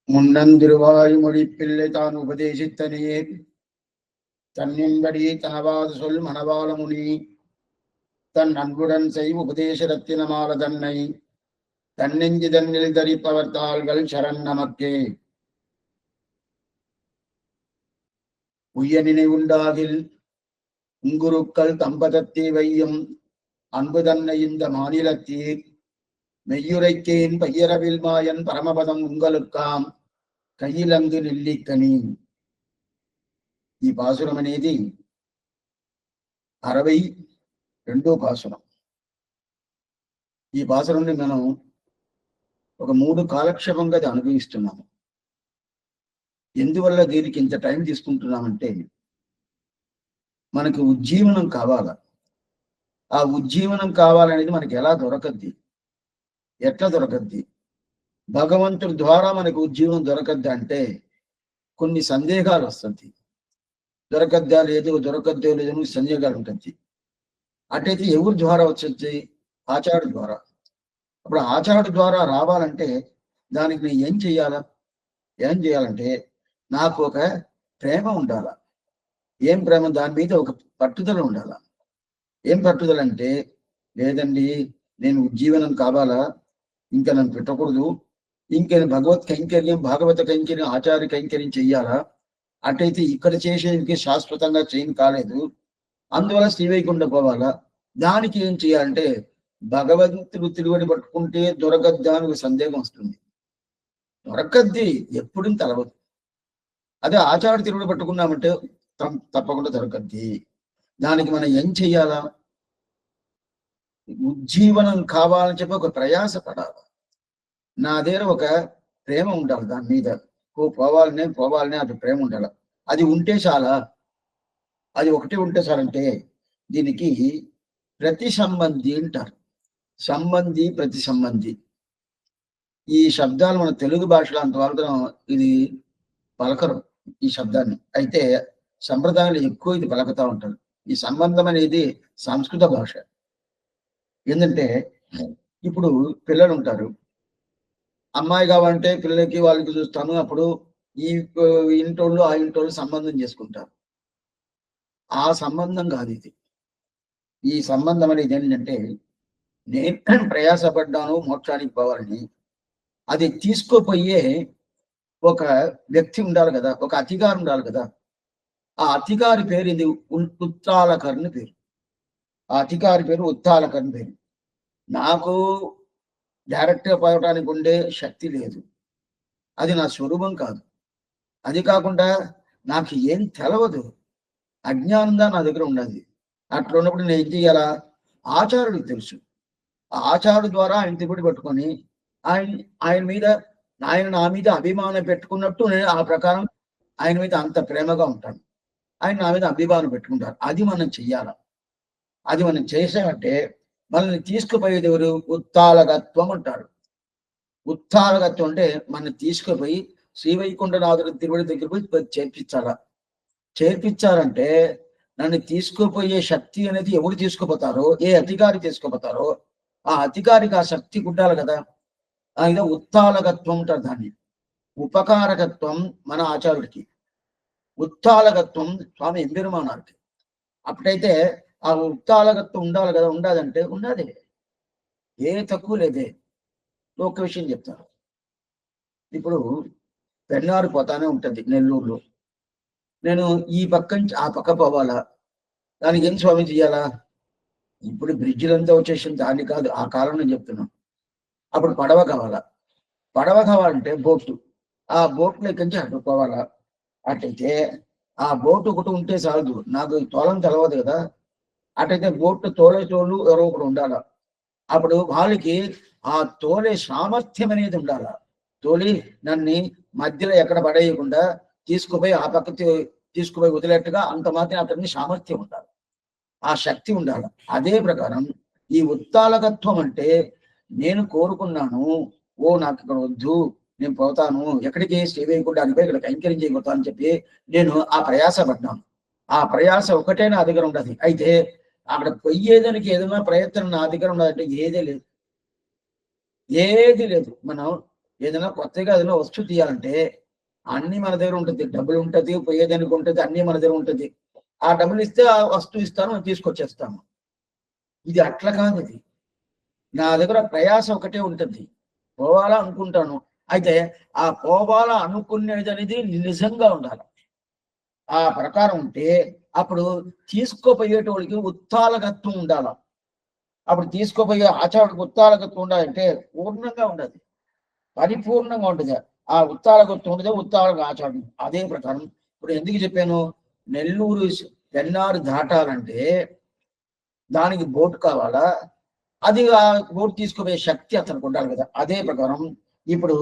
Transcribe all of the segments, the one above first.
முன்னந்திருவாய்மொழி பிள்ளை தான் உபதேசித்தனையே தன்னின்படி தனவாது சொல் மணவாள முனி தன் அன்புடன் செய் உபதேச ரத்தினமால தன்னை தன்னெஞ்சு தன்னில் தரிப்பவர் தாள்கள் சரண் நமக்கே. உய்ய நினைவுண்டாகில் உங்குருக்கள் தம்பதத்தை வையும் அன்பு தன்னை இந்த மாநிலத்தீர் மெய்யுரைக்கேன் பையரவில் மாயன் பரமபதம் உங்களுக்காம் కయ్యిలందు నెల్లికని. ఈ పాసురం అనేది 62వ పాసురం. ఈ పాసురాన్ని మనం ఒక 3 కాలక్షేపంగా అనుభవిస్తున్నాము. ఎందువల్ల దీనికి ఇంత టైం తీసుకుంటున్నామంటే మనకు ఉజ్జీవనం కావాల. ఆ ఉజ్జీవనం కావాలనేది మనకి ఎలా దొరకద్ది, ఎట్లా దొరకద్ది, భగవంతుడి ద్వారా మనకు ఉజ్జీవనం దొరకద్దా అంటే కొన్ని సందేహాలు వస్తుంది. దొరకద్దా లేదు, దొరకద్దో లేదని సందేహాలు ఉంటుంది. అటైతే ఎవరి ద్వారా వచ్చింది? ఆచార్యుడి ద్వారా. అప్పుడు ఆచార్యుడి ద్వారా రావాలంటే దానికి నేను ఏం చేయాలంటే నాకు ఒక ప్రేమ ఉండాల. ఏం ప్రేమ? దాని మీద ఒక పట్టుదల ఉండాల. ఏం పట్టుదల అంటే, లేదండి నేను ఉజ్జీవనం కావాలా, ఇంకా నన్ను పెట్టకూడదు, ఇంకా భగవత్ కైంకర్యం, భాగవత కైంకర్యం, ఆచార్య కైంకర్యం చెయ్యాలా, అటైతే ఇక్కడ చేసేందుకే శాశ్వతంగా చేయని కాలేదు, అందువల్ల శ్రీవైకుంఠ పోవాలా. దానికి ఏం చేయాలంటే భగవంతుడు తిరువడి పట్టుకుంటే దొరకద్దా అని ఒక సందేహం వస్తుంది. దొరకద్ది, ఎప్పుడు తెలవదు. అదే ఆచార్య తిరువడి పట్టుకున్నామంటే తప్పకుండా దొరకద్ది. దానికి మనం ఏం చెయ్యాలా? ఉజ్జీవనం కావాలని చెప్పి ఒక ప్రయాస పడాలి. నా దగ్గర ఒక ప్రేమ ఉండాలి, దాని మీద పోవాలనే అది ప్రేమ ఉండాలి. అది ఉంటే చాలా, అది ఒకటి ఉంటే చాలంటే దీనికి ప్రతి సంబంధి అంటారు. సంబంధి, ప్రతి సంబంధి, ఈ శబ్దాలు మన తెలుగు భాషలో అంతవరకు ఇది పలకరు ఈ శబ్దాన్ని. అయితే సంప్రదాయాలు ఎక్కువ ఇది పలకతా ఉంటారు. ఈ సంబంధం అనేది సంస్కృత భాష. ఏంటంటే ఇప్పుడు పిల్లలు ఉంటారు, అమ్మాయి కావాలంటే పిల్లలకి వాళ్ళకి చూస్తాను, అప్పుడు ఈ ఇంటోళ్ళు ఆ ఇంటోళ్ళు సంబంధం చేసుకుంటారు. ఆ సంబంధం కాదు ఇది. ఈ సంబంధం అనేది ఏంటంటే, నేను ప్రయాసపడ్డాను మోక్షానికి పోవాలని, అది తీసుకోపోయే ఒక వ్యక్తి ఉండాలి కదా, ఒక అధికారి ఉండాలి కదా. ఆ అధికారి పేరు ఇది ఉత్తాలకర్ని పేరు. ఆ అధికారి పేరు ఉత్తాలకర్ని పేరు. నాకు డైరెక్ట్గా పోవడానికి ఉండే శక్తి లేదు, అది నా స్వరూపం కాదు. అది కాకుండా నాకు ఏం తెలవదు, అజ్ఞానంగా నా దగ్గర ఉన్నది. అట్లా ఉన్నప్పుడు నేను ఏం చేయాలా? ఆచార్యుడికి తెలుసు. ఆ ఆచార్యుడి ద్వారా ఆయన తిరుగుడు పట్టుకొని ఆయన మీద నా మీద అభిమానం పెట్టుకున్నట్టు నేను ఆ ప్రకారం ఆయన మీద అంత ప్రేమగా ఉంటాను. ఆయన నా మీద అభిమానం పెట్టుకుంటారు. అది మనం చెయ్యాల. అది మనం చేసామంటే మనల్ని తీసుకుపోయేది ఎవరు? ఉత్తాలకత్వం అంటారు. ఉత్తాలకత్వం అంటే మనం తీసుకుపోయి శ్రీవైకుంఠనాథుడి తిరువడి దగ్గర పోయి చేర్పించాలా. చేర్పించాలంటే నన్ను తీసుకుపోయే శక్తి అనేది ఎవరు తీసుకుపోతారో, ఏ అధికారి తీసుకుపోతారో ఆ అధికారికి ఆ శక్తి ఉండాలి కదా. ఆయన ఉత్తాలకత్వం అంటారు దాన్ని. ఉపకారకత్వం మన ఆచార్యుడికి, ఉత్తాలకత్వం స్వామి ఎంబెరుమానార్కి. అప్పుడైతే ఆ ఉత్తాలకత్వం ఉండాలి కదా. ఉండాలంటే ఉన్నదే, ఏ తక్కువ లేదే. ఒక విషయం చెప్తాను. ఇప్పుడు పెన్నారు పోతానే ఉంటుంది నెల్లూరులో. నేను ఈ పక్క నుంచి ఆ పక్క పోవాలా, దానికి ఏం స్వామి చేయాలా? ఇప్పుడు బ్రిడ్జిలంతా వచ్చేసింది, దాన్ని కాదు, ఆ కాలంలో చెప్తున్నాం. అప్పుడు పడవ కావాలా. పడవ కావాలంటే బోటు, ఆ బోట్లో ఎక్కించి అటు పోవాలా. అటైతే ఆ బోటు ఒకటి ఉంటే చాలదు, నాకు తోలం తెలవదు కదా. అటైతే బోటు తోలేటోళ్ళు ఎవరో ఒకరు ఉండాలా. అప్పుడు వాళ్ళకి ఆ తోలే సామర్థ్యం అనేది ఉండాలా. తోలి నన్ను మధ్యలో ఎక్కడ పడేయకుండా తీసుకుపోయి ఆ పక్క తీసుకుపోయి వదిలేట్టుగా అంత మాత్రం అతన్ని సామర్థ్యం ఉండాలి, ఆ శక్తి ఉండాలి. అదే ప్రకారం ఈ ఉత్తాలకత్వం అంటే నేను కోరుకున్నాను, ఓ నాకు ఇక్కడ వద్దు, నేను పోతాను ఎక్కడికి, శ్రీవైకుంఠానికి ఇక్కడ కైంకర్యం చేయబోతాను అని చెప్పి నేను ఆ ప్రయాస పడ్డాను. ఆ ప్రయాస ఒకటే నా దగ్గర ఉండదు. అయితే అక్కడ పొయ్యేదానికి ఏదైనా ప్రయత్నం నా దగ్గర ఉండదంటే ఏది లేదు. మనం ఏదైనా కొత్తగా ఏదైనా వస్తువు తీయాలంటే అన్ని మన దగ్గర ఉంటుంది, డబ్బులు ఉంటుంది, పోయేదానికి ఉంటుంది, అన్ని మన దగ్గర ఉంటుంది. ఆ డబ్బులు ఇస్తే ఆ వస్తువు ఇస్తాను, తీసుకొచ్చేస్తాము. ఇది అట్లా కాదు. ఇది నా దగ్గర ప్రయాస ఒకటే ఉంటుంది, పోవాలా అనుకుంటాను. అయితే ఆ పోవాలా అనుకునేది అనేది నిజంగా ఉండాలి. ఆ ప్రకారం ఉంటే అప్పుడు తీసుకోపోయేటోడికి ఉత్తాలకత్వం ఉండాలి. అప్పుడు తీసుకోపోయే ఆచారుడికి ఉత్తాలకత్వం ఉండాలంటే పూర్ణంగా ఉండదు, పరిపూర్ణంగా ఉంటుంది. ఆ ఉత్తాలకత్వం ఉండదే ఉత్తాలకు ఆచారం. అదే ప్రకారం ఇప్పుడు ఎందుకు చెప్పాను, నెల్లూరు పెన్నాడు దాటాలంటే దానికి బోటు కావాలా, అది ఆ బోటు తీసుకుపోయే శక్తి అతనికి ఉండాలి కదా. అదే ప్రకారం ఇప్పుడు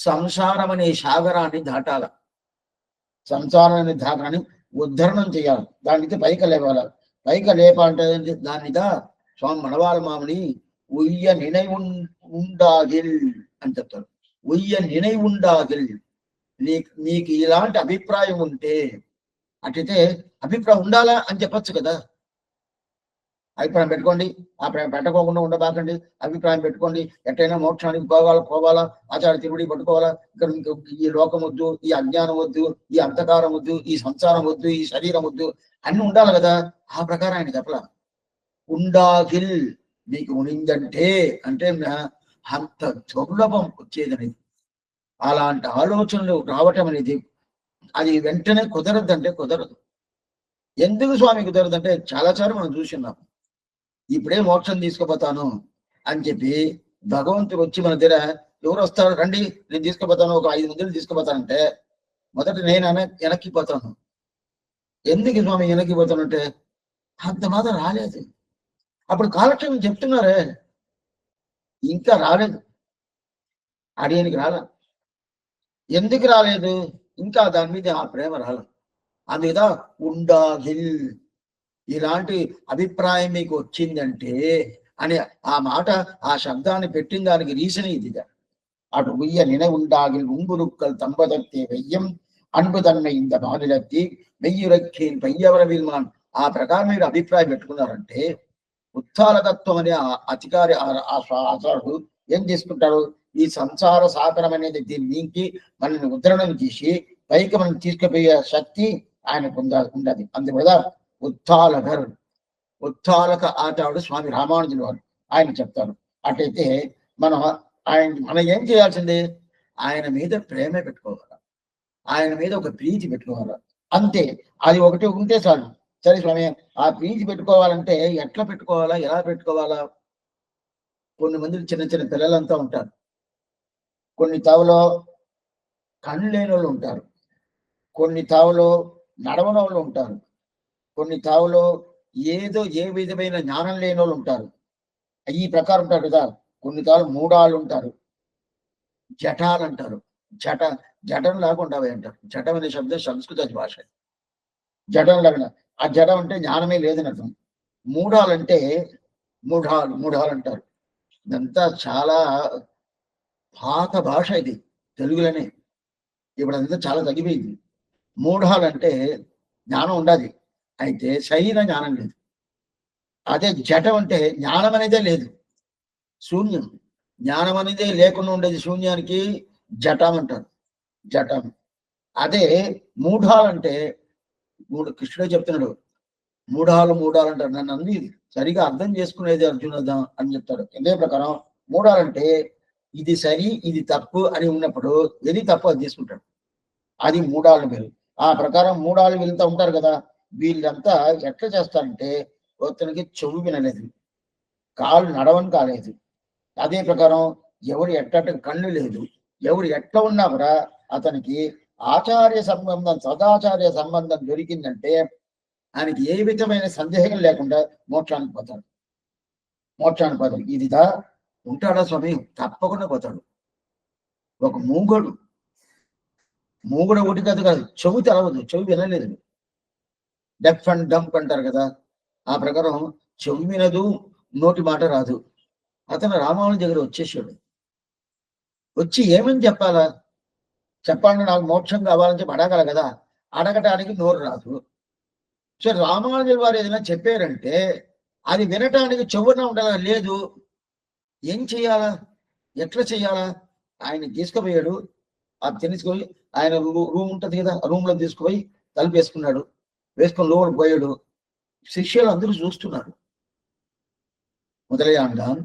సంసారం అనే సాగరాన్ని దాటాల, సంసారం అనే దాటాన్ని ఉద్ధరణం చేయాలి, దానికి పైకి లేవాలి. పైకి లేపాలంటే దానిదా స్వామి మనవాళ్ళ మామిడి ఉయ్య నినై ఉండాగిల్ అని చెప్తారు. ఉయ్య నినై ఉండాగిల్, నీకు ఇలాంటి అభిప్రాయం ఉంటే, అట్లయితే అభిప్రాయం ఉండాలా అని చెప్పచ్చు కదా. అభిప్రాయం పెట్టుకోండి, అభిప్రాయం పెట్టకోకుండా ఉండబాకండి. అభిప్రాయం పెట్టుకోండి, ఎట్టయినా మోక్షానికి పోవాలా, ఆచార్య తిరుడి పట్టుకోవాలా, ఇక్కడ ఈ లోకం వద్దు, ఈ అజ్ఞానం వద్దు, ఈ అంధకారం వద్దు, ఈ సంసారం వద్దు, ఈ శరీరం వద్దు, అన్ని ఉండాలి కదా. ఆ ప్రకారం ఆయన చెప్పలా. ఉండాగిల్ నీకు ఉనిందంటే అంటే అంత దుర్లభం వచ్చేది అనేది. అలాంటి ఆలోచనలు రావటం అనేది అది వెంటనే కుదరద్దంటే కుదరదు. ఎందుకు స్వామి కుదరదంటే చాలాసార్లు మనం చూస్తున్నాం. ఇప్పుడే మోక్షం తీసుకుపోతాను అని చెప్పి భగవంతుడు వచ్చి మన దగ్గర ఎవరు వస్తారు, రండి నేను తీసుకుపోతాను, ఒక 5 మందిని తీసుకుపోతానంటే మొదట నేను వెనక్కిపోతాను. ఎందుకు స్వామి వెనక్కిపోతానంటే అంత మాత్రం రాలేదు. అప్పుడు కాలక్షేమం చెప్తున్నారే, ఇంకా రాలేదు, అడియనికి రాలే. ఎందుకు రాలేదు, ఇంకా దాని మీద ఆ ప్రేమ రాలేదు. అందుదా ఉండాగిల్, ఇలాంటి అభిప్రాయం మీకు వచ్చిందంటే అని ఆ మాట, ఆ శబ్దాన్ని పెట్టిన దానికి రీజన్ ఇదిగా. అటు ఉయ్య నిన ఉండాగిల్ ఉంగురుక్కల్ తంబదత్తే వెయ్యం అన్బుదన్న ఇంత మాదిలత్తి వెయ్యురక్కేన్ పయ్యవర విల్మాన్. ఆ ప్రకారం మీరు అభిప్రాయం పెట్టుకున్నారంటే ఉత్తాలతత్వం అనే అధికారి ఆచారుడు ఏం తీసుకుంటాడు, ఈ సంసార సాగరం అనేది దీనికి మనల్ని ఉద్ధరణం చేసి పైకి మనం తీసుకుపోయే శక్తి ఆయనకు ఉండదు. అందువల్ల ఉత్తాలకర్, ఉత్తాలక ఆచారుడు స్వామి రామానుజులు వారు ఆయన చెప్తారు. అటైతే మనం ఏం చేయాల్సింది, ఆయన మీద ప్రేమే పెట్టుకోవాలి, ఆయన మీద ఒక ప్రీతి పెట్టుకోవాలి, అంతే. అది ఒకటి ఉంటే చాలు. సరే స్వామి, ఆ ప్రీతి పెట్టుకోవాలంటే ఎట్లా పెట్టుకోవాలా, ఎలా పెట్టుకోవాలా? కొన్ని మంది చిన్న చిన్న పిల్లలంతా ఉంటారు, కొన్ని తావులో కళ్ళు లేని వాళ్ళు ఉంటారు, కొన్ని తావులో నడవని వాళ్ళు ఉంటారు, కొన్ని తావులో ఏ విధమైన జ్ఞానం లేని వాళ్ళు ఉంటారు. ఈ ప్రకారం ఉంటారు కదా. కొన్ని తావులు మూడాళ్ళు ఉంటారు, జటాలు అంటారు. జటం లేకుండా అంటారు. జటం అనే శబ్దం సంస్కృత భాష. జటం లాగా, ఆ జడం అంటే జ్ఞానమే లేదని అర్థం. మూఢాలంటే మూఢాలు అంటారు. ఇదంతా చాలా పాత భాష, ఇది తెలుగులోనే. ఇప్పుడు అదంతా చాలా తగ్గిపోయింది. మూఢాలంటే జ్ఞానం ఉండాలి, అయితే శరీర జ్ఞానం లేదు. అదే జటం అంటే జ్ఞానం అనేదే లేదు, శూన్యం. జ్ఞానం అనేదే లేకుండా ఉండేది శూన్యానికి జటం అంటారు, జటం. అదే మూఢాలంటే కృష్ణుడే చెప్తున్నాడు, మూఢాలు అంటారు. నన్ను అన్ని సరిగా అర్థం చేసుకునేది అర్జున అని చెప్తాడు. ఇదే ప్రకారం మూఢాలంటే ఇది సరి ఇది తప్పు అని ఉన్నప్పుడు ఏది తప్పు అది తీసుకుంటాడు, అది మూఢాలు పేరు. ఆ ప్రకారం మూఢాలు వెళ్తూ ఉంటారు కదా. వీళ్ళంతా ఎట్లా చేస్తారంటే, అతనికి చెవు వినలేదు, కాలు నడవని కాలేదు. అదే ప్రకారం ఎవరు ఎట్ట కళ్ళు లేదు, ఎవరు ఎట్లా ఉన్నా కూడా అతనికి ఆచార్య సంబంధం, సదాచార్య సంబంధం దొరికిందంటే ఆయనకి ఏ విధమైన సందేహం లేకుండా మోక్షానికి పోతాడు. ఇదిదా ఉంటాడా స్వామి? తప్పకుండా పోతాడు. ఒక మూగుడు ఒకటి కాదు, చెవు తెలవదు, చెవి వినలేదు, డెఫ్ అండ్ డంప్ అంటారు కదా. ఆ ప్రకారం చెవి వినదు, నోటి మాట రాదు. అతను రామానుజు దగ్గర వచ్చేసాడు. వచ్చి ఏమని చెప్పాలా, చెప్పాలని నాకు మోక్షం కావాలని చెప్పి అడగాల కదా. అడగటానికి నోరు రాదు. సో రామానుజుల వారు ఏదైనా చెప్పారంటే అది వినటానికి చెవున ఉండాలా, లేదు. ఏం చెయ్యాలా, ఎట్లా చెయ్యాలా? ఆయన తీసుకుపోయాడు. అది తీసుకుపోయి ఆయన రూమ్ ఉంటది కదా, రూమ్ లో తీసుకుపోయి తలుపు వేసుకున్నాడు. వేసుకొని లోపలికి పోయాడు. శిష్యులు అందరూ చూస్తున్నారు. முதலையாண்டான்,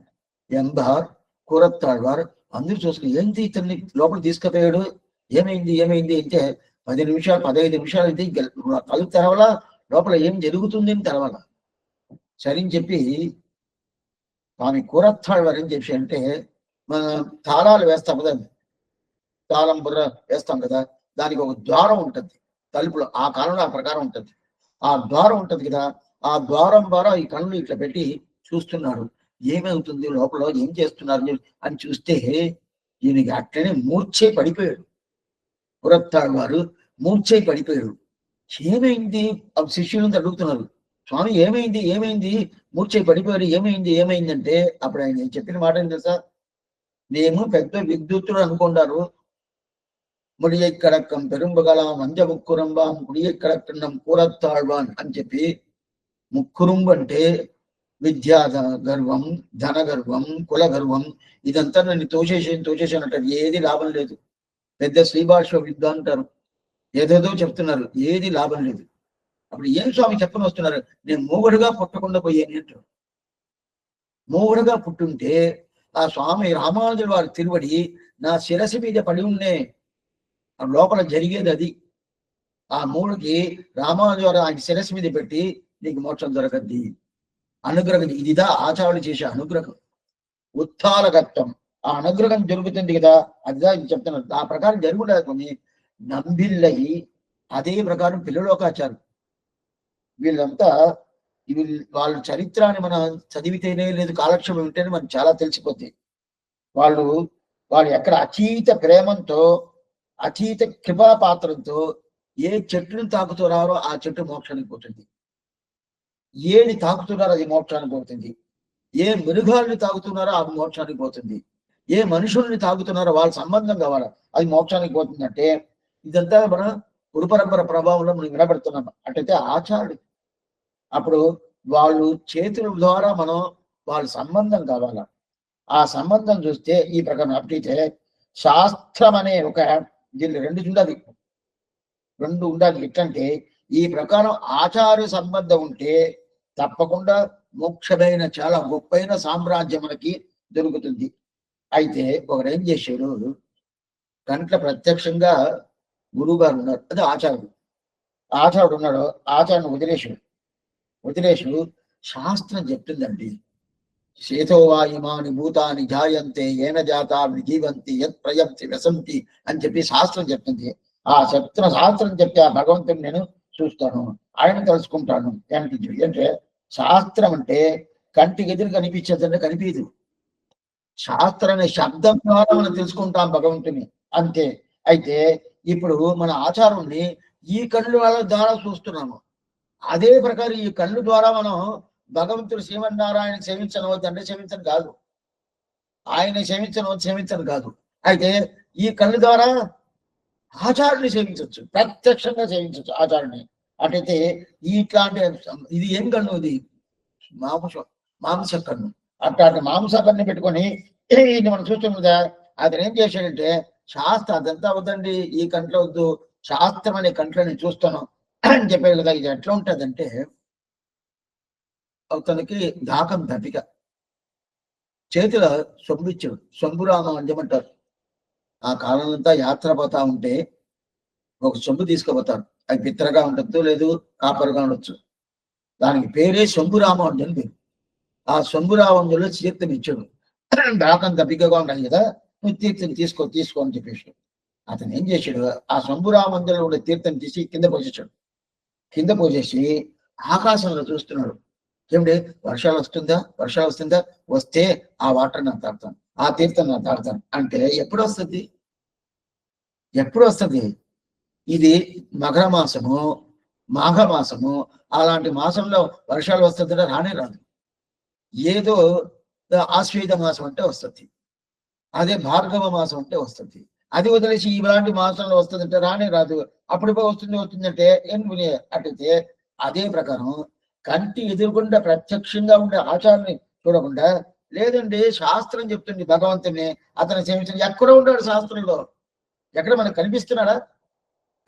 ఎంబార్, కూరత్తాళ్వార్ అందరూ చూసుకుని ఏంటి ఇతన్ని లోపల తీసుకుపోయాడు, ఏమైంది అంటే 10 నిమిషాలు 15 నిమిషాలు అయితే కలుపు తెరవలా, లోపల ఏం జరుగుతుంది అని తెరవాల. సరే అని చెప్పి స్వామి కూరత్తాళ్వార్ ఏం చెప్పి అంటే, మన తాళాలు వేస్తాం కదా, తాళం బుర్ర వేస్తాం కదా, దానికి ఒక ద్వారం ఉంటుంది తలుపులో. ఆ కాలంలో ఆ ప్రకారం ఉంటుంది. ఆ ద్వారం ఉంటుంది కదా, ఆ ద్వారం ద్వారా ఈ కళ్ళు ఇట్లా పెట్టి చూస్తున్నాడు. ఏమవుతుంది లోపల, ఏం చేస్తున్నారు అని చూస్తే ఈయనకి అట్లనే మూర్ఛే పడిపోయాడు. పురత్తాళ్వారు మూర్ఛే పడిపోయాడు. ఏమైంది? శిష్యులంతా అడుగుతున్నారు, స్వామి ఏమైంది మూర్ఛే పడిపోయాడు, ఏమైందంటే అప్పుడు ఆయన చెప్పిన మాట ఏం తెలుసా, నేను పెద్ద విద్యుత్తుడు అనుకుంటారు, ముడియై కడక్కం పెరుంబగల మంజ ముక్కురంబాం ముడియై కడక్కన్నం కూరత్తాళ్వాన్ అని చెప్పి, ముక్కురుంబు అంటే విద్యా గర్వం, ధన గర్వం, కుల గర్వం, ఇదంతా నన్ను తోచేసాను అంటారు. ఏది లాభం లేదు. పెద్ద శ్రీభాష విద్య అంటారు, ఏదేదో చెప్తున్నారు, ఏది లాభం లేదు. అప్పుడు ఏం స్వామి చెప్పని వస్తున్నారు, నేను మూగుడుగా పుట్టకుండా పోయాను అంటారు. మూగుడుగా పుట్టుంటే ఆ స్వామి రామానుజుల వారి తిరువడి నా శిరసి మీద పడి ఉండే, లోపల జరిగేది అది. ఆ మూడుకి రామానుజు వారు ఆయన శిరస్సు మీద పెట్టి నీకు మోక్షం దొరకద్ది, అనుగ్రహం, ఇదిదా ఆచార్యులు చేసే అనుగ్రహం, ఉత్తాలకత్వం. ఆ అనుగ్రహం జరుగుతుంది కదా, అదిదా చెప్తున్నారు. ఆ ప్రకారం జరుగుతుంది. నంబిల్లయి అదే ప్రకారం పిల్లలోకాచారు వీళ్ళంతా వాళ్ళ చరిత్రాన్ని మనం చదివితేనే, లేదు కాలక్షేపం ఉంటేనే మనకు చాలా తెలిసిపోతుంది. వాళ్ళు ఎక్కడ అతీత ప్రేమంతో, అతీత కృపాపాత్రంతో ఏ చెట్టును తాకుతున్నారో ఆ చెట్టు మోక్షానికి పోతుంది. ఏది తాకుతున్నారో అది మోక్షానికి పోతుంది. ఏ మృగాల్ని తాగుతున్నారో అది మోక్షానికి పోతుంది. ఏ మనుషుల్ని తాగుతున్నారో వాళ్ళ సంబంధం కావాలా అది మోక్షానికి పోతుందంటే, ఇదంతా మన గురు పరంపర ప్రభావంలో మనం వినబడుతున్నాం. అట్టయితే ఆచార్యుడు అప్పుడు వాళ్ళు చేతుల ద్వారా మనం వాళ్ళ సంబంధం కావాలా, ఆ సంబంధం చూస్తే ఈ ప్రకారం. అప్పుడైతే శాస్త్రం అనే ఒక దీన్ని రెండు ఉండాలి. ఎట్లంటే ఈ ప్రకారం ఆచార్య సంబంధం ఉంటే తప్పకుండా మోక్షమైన చాలా గొప్పైన సామ్రాజ్యం మనకి దొరుకుతుంది. అయితే ఒకరు ఏం చేశారు, కంట్ల ప్రత్యక్షంగా గురువు గారు ఉన్నారు, అది ఆచార్యుడు ఉన్నాడు. ఆచార్యుని వదిలేశాడు. శాస్త్రం చెప్తుందండి, శేతోవా ఇమాని భూతాని జాయంతే ఏన జాతాన్ని జీవంతి యత్ ప్రయంతి వ్యసంతి అని చెప్పి శాస్త్రం చెప్తుంది. ఆ శాస్త్రం చెప్తే ఆ భగవంతుని నేను చూస్తాను, ఆయన తెలుసుకుంటాను అనిపించింది. అంటే శాస్త్రం అంటే కంటికి ఎదురు కనిపించదంటే కనిపించదు. శాస్త్రం అనే శబ్దం ద్వారా మనం తెలుసుకుంటాం భగవంతుని, అంతే. అయితే ఇప్పుడు మన ఆచారాన్ని ఈ కళ్ళు ద్వారా చూస్తున్నాము. అదే ప్రకారం ఈ కళ్ళు ద్వారా మనం భగవంతుడు శ్రీమన్నారాయణ సేవించనవద్దు అంటే సేవించను కాదు, ఆయన సేవించను కాదు. అయితే ఈ కళ్ళు ద్వారా ఆచార్యుని సేవించవచ్చు, ప్రత్యక్షంగా సేవించవచ్చు ఆచార్యుని. అటైతే ఇట్లాంటి ఇది ఏం కన్ను, ఇది మాంస కన్ను. అట్లాంటి మాంస కన్ను పెట్టుకొని ఇది మనం చూస్తున్నాం కదా, అతను ఏం చేశాడంటే శాస్త్రం అదంతా వద్దండి, ఈ కంట్లో వద్దు, శాస్త్రం అనే కంట్లో నేను చూస్తాను అని చెప్పాడు కదా. ఇది ఎట్లా ఉంటుందంటే అతనికి దాకం దప్పిక, చేతిలో సొంబు ఇచ్చాడు, సొంబురామం అంజమంటారు. ఆ కాలంలో యాత్ర పోతా ఉంటే ఒక సొంబు తీసుకుపోతారు, అది పిత్తరగా ఉండొచ్చు, లేదు కాపరుగా ఉండొచ్చు. దానికి పేరే సొంబురామం అని పేరు. ఆ సొంబురామంలో తీర్థం ఇచ్చాడు. దాకం దప్పికగా ఉండాలి కదా, నువ్వు తీర్థం తీసుకో అని చెప్పేసి అతను ఏం చేశాడు, ఆ సొంబురామంలో ఉండే తీర్థం తీసి కింద పోసేసి ఆకాశంలో చూస్తున్నాడు. ఏమిటి వర్షాలు వస్తుందా, వస్తే ఆ వాటర్ నేను తాగుతాను, ఆ తీర్థం నేను తాగుతాను అంటే ఎప్పుడు వస్తుంది? ఇది మకర మాసము, మాఘమాసము, అలాంటి మాసంలో వర్షాలు వస్తుందంటే రానే రాదు. ఏదో ఆశ్వేత మాసం అంటే వస్తుంది, అదే భార్గవ మాసం అంటే వస్తుంది. అది వదిలేసి ఇలాంటి మాసంలో వస్తుందంటే రానే రాదు. అప్పుడు వస్తుందంటే ఏం అట్టయితే అదే ప్రకారం కంటి ఎదురుకుండా ప్రత్యక్షంగా ఉండే ఆచారాన్ని చూడకుండా లేదండి శాస్త్రం చెప్తుంది భగవంతుని అతను సేవించండి. ఎక్కడ ఉంటాడు శాస్త్రంలో? ఎక్కడ మనకు కనిపిస్తున్నాడా?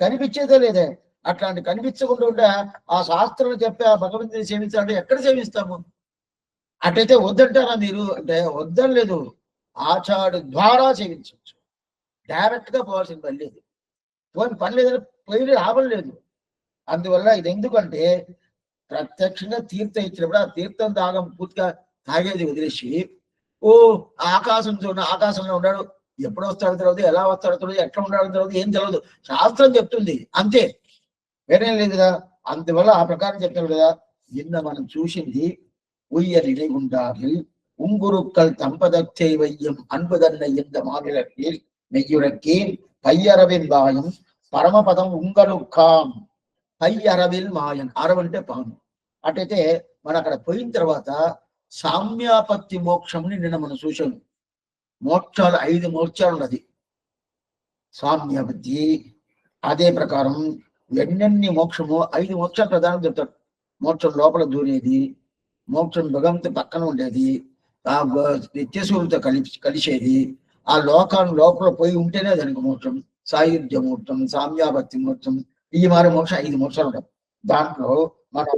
కనిపించేదే లేదే. అట్లాంటి కనిపించకుండా ఉండే ఆ శాస్త్రం చెప్పి ఆ భగవంతుని సేవించాలంటే ఎక్కడ సేవిస్తాము? అటైతే వద్దంటారా మీరు అంటే? వద్దనలేదు. ఆచార్య ద్వారా సేవించవచ్చు. డైరెక్ట్ గా పోవాల్సిన పని లేదు. పని లేదని పోయి లాభం లేదు. అందువల్ల ఇది ఎందుకంటే ప్రత్యక్షంగా తీర్థం ఇచ్చినప్పుడు ఆ తీర్థం తాగం పూర్తిగా తాగేది వదిలేసి ఓ ఆకాశం చూడ ఆకాశంలో ఉన్నాడు, ఎప్పుడు వస్తాడో తెలియదు, ఎలా వస్తాడో తెలియదు, ఎట్లా ఉన్నాడో తెలియదు, ఏం తెలియదు. శాస్త్రం చెప్తుంది అంతే, వేరే లేదు కదా. అందువల్ల ఆ ప్రకారం చెప్తాడు కదా. నిన్న మనం చూసింది ఉయ్యరిలై ఉండాలి ఉంగురుక్కల్ తంపదచ్చై వైయం అన్పుదన్న ఇంత మావిలకి మెయ్యురకి పయ్యరవిన్ బాయం పరమపదం ఉంగరుక్కాం పయ్యరవిల్ మాయన్. అరవంటే పాము. అటైతే మనం అక్కడ పోయిన తర్వాత సామ్యాపత్తి మోక్షంని నిన్న మనం చూసాము. మోక్షాలు 5 మోక్షాలు ఉన్నది సామ్యాపత్తి. అదే ప్రకారం ఎన్నెన్ని మోక్షము 5 మోక్షాలు ప్రధానం చెప్తాడు. మోక్షం లోపల దూరేది, మోక్షం భగవంతు పక్కన ఉండేది, ఆ నిత్యసూరుతో కలిసేది, ఆ లోకాన్ని లోపల పోయి ఉంటేనే దానికి మోక్షం. సాయుధ్య మోక్షం, సామ్యాభక్తి మోక్షం, ఈ మారి మోక్షం 5 మోక్షాలు ఉంటాయి. దాంట్లో మనం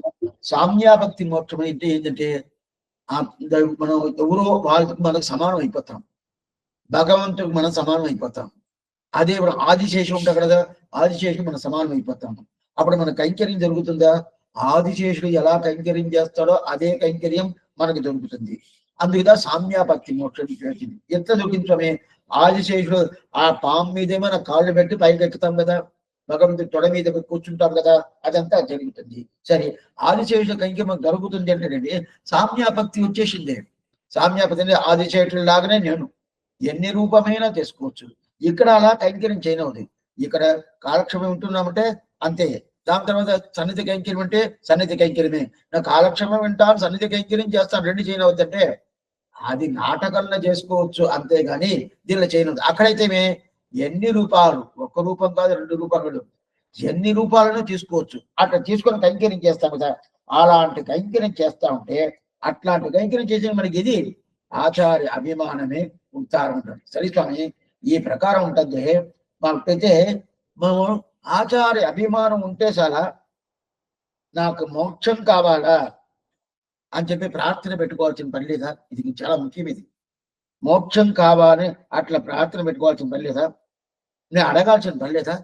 సామ్యాభక్తి మోక్షం అంటే ఏంటంటే మనం ఎవరో వాళ్ళకి మనకు సమానం అయిపోతాం, భగవంతుడికి మనం సమానం అయిపోతాం. అదే ఇప్పుడు ఆదిశేషం ఉంటాడు కదా, ఆదిశేషం మనం సమానం అయిపోతాము. అప్పుడు మన కైంకర్యం జరుగుతుందా? ఆదిశేషుడు ఎలా కైంకర్యం చేస్తాడో అదే కైంకర్యం మనకు దొరుకుతుంది. అందుకుదా సామ్యాభక్తి మోక్షం చేసింది. ఎంత దొరికించమే ఆదిశేషుడు ఆ పాము మీదే మన కాళ్ళు పెట్టి పైకి ఎక్కుతాం కదా, భగవంతుడి తొడ మీద కూర్చుంటాం కదా, అదంతా జరుగుతుంది. సరే, ఆదిశేషుడు కైంకర్యం జరుగుతుంది అంటే సామ్యాభక్తి వచ్చేసిందే. సామ్యాభక్తి అంటే ఆదిశేషుడు లాగానే నేను ఎన్ని రూపమైనా తీసుకోవచ్చు. ఇక్కడ అలా కైంకర్యం చేయనవుది. ఇక్కడ కాలక్షేమం ఉంటున్నామంటే అంతే. దాని తర్వాత సన్నిధి కైంకర్యం అంటే సన్నిధి కైంకర్యమే. నా కాలక్షేమం వింటాను, సన్నిధి కైంకర్యం చేస్తాను, రెండు చేయనవద్దంటే అది నాటకంలో చేసుకోవచ్చు అంతేగాని దీనిలో చేయనవద్దు. అక్కడైతే ఎన్ని రూపాలు, 1 రూపం కాదు 2 రూపాలు, ఎన్ని రూపాలను తీసుకోవచ్చు. అట్లా తీసుకొని కైంకర్యం చేస్తాం కదా, అలాంటి కైంకర్యం చేస్తా ఉంటే అట్లాంటి కైంకర్యం చేసిన మనకి ఇది ఆచార్య అభిమానమే ఉంటారంటారు. సరే స్వామి, ఈ ప్రకారం ఉంటుంది. మాకైతే మేము ఆచార్య అభిమానం ఉంటే చాలా నాకు మోక్షం కావాలా అని చెప్పి ప్రార్థన పెట్టుకోవాల్సిన పని లేదా? ఇది చాలా ముఖ్యం. ఇది మోక్షం కావాలని అట్లా ప్రార్థన పెట్టుకోవాల్సిన పని లేదా? నేను అడగాల్సిన పని లేదా?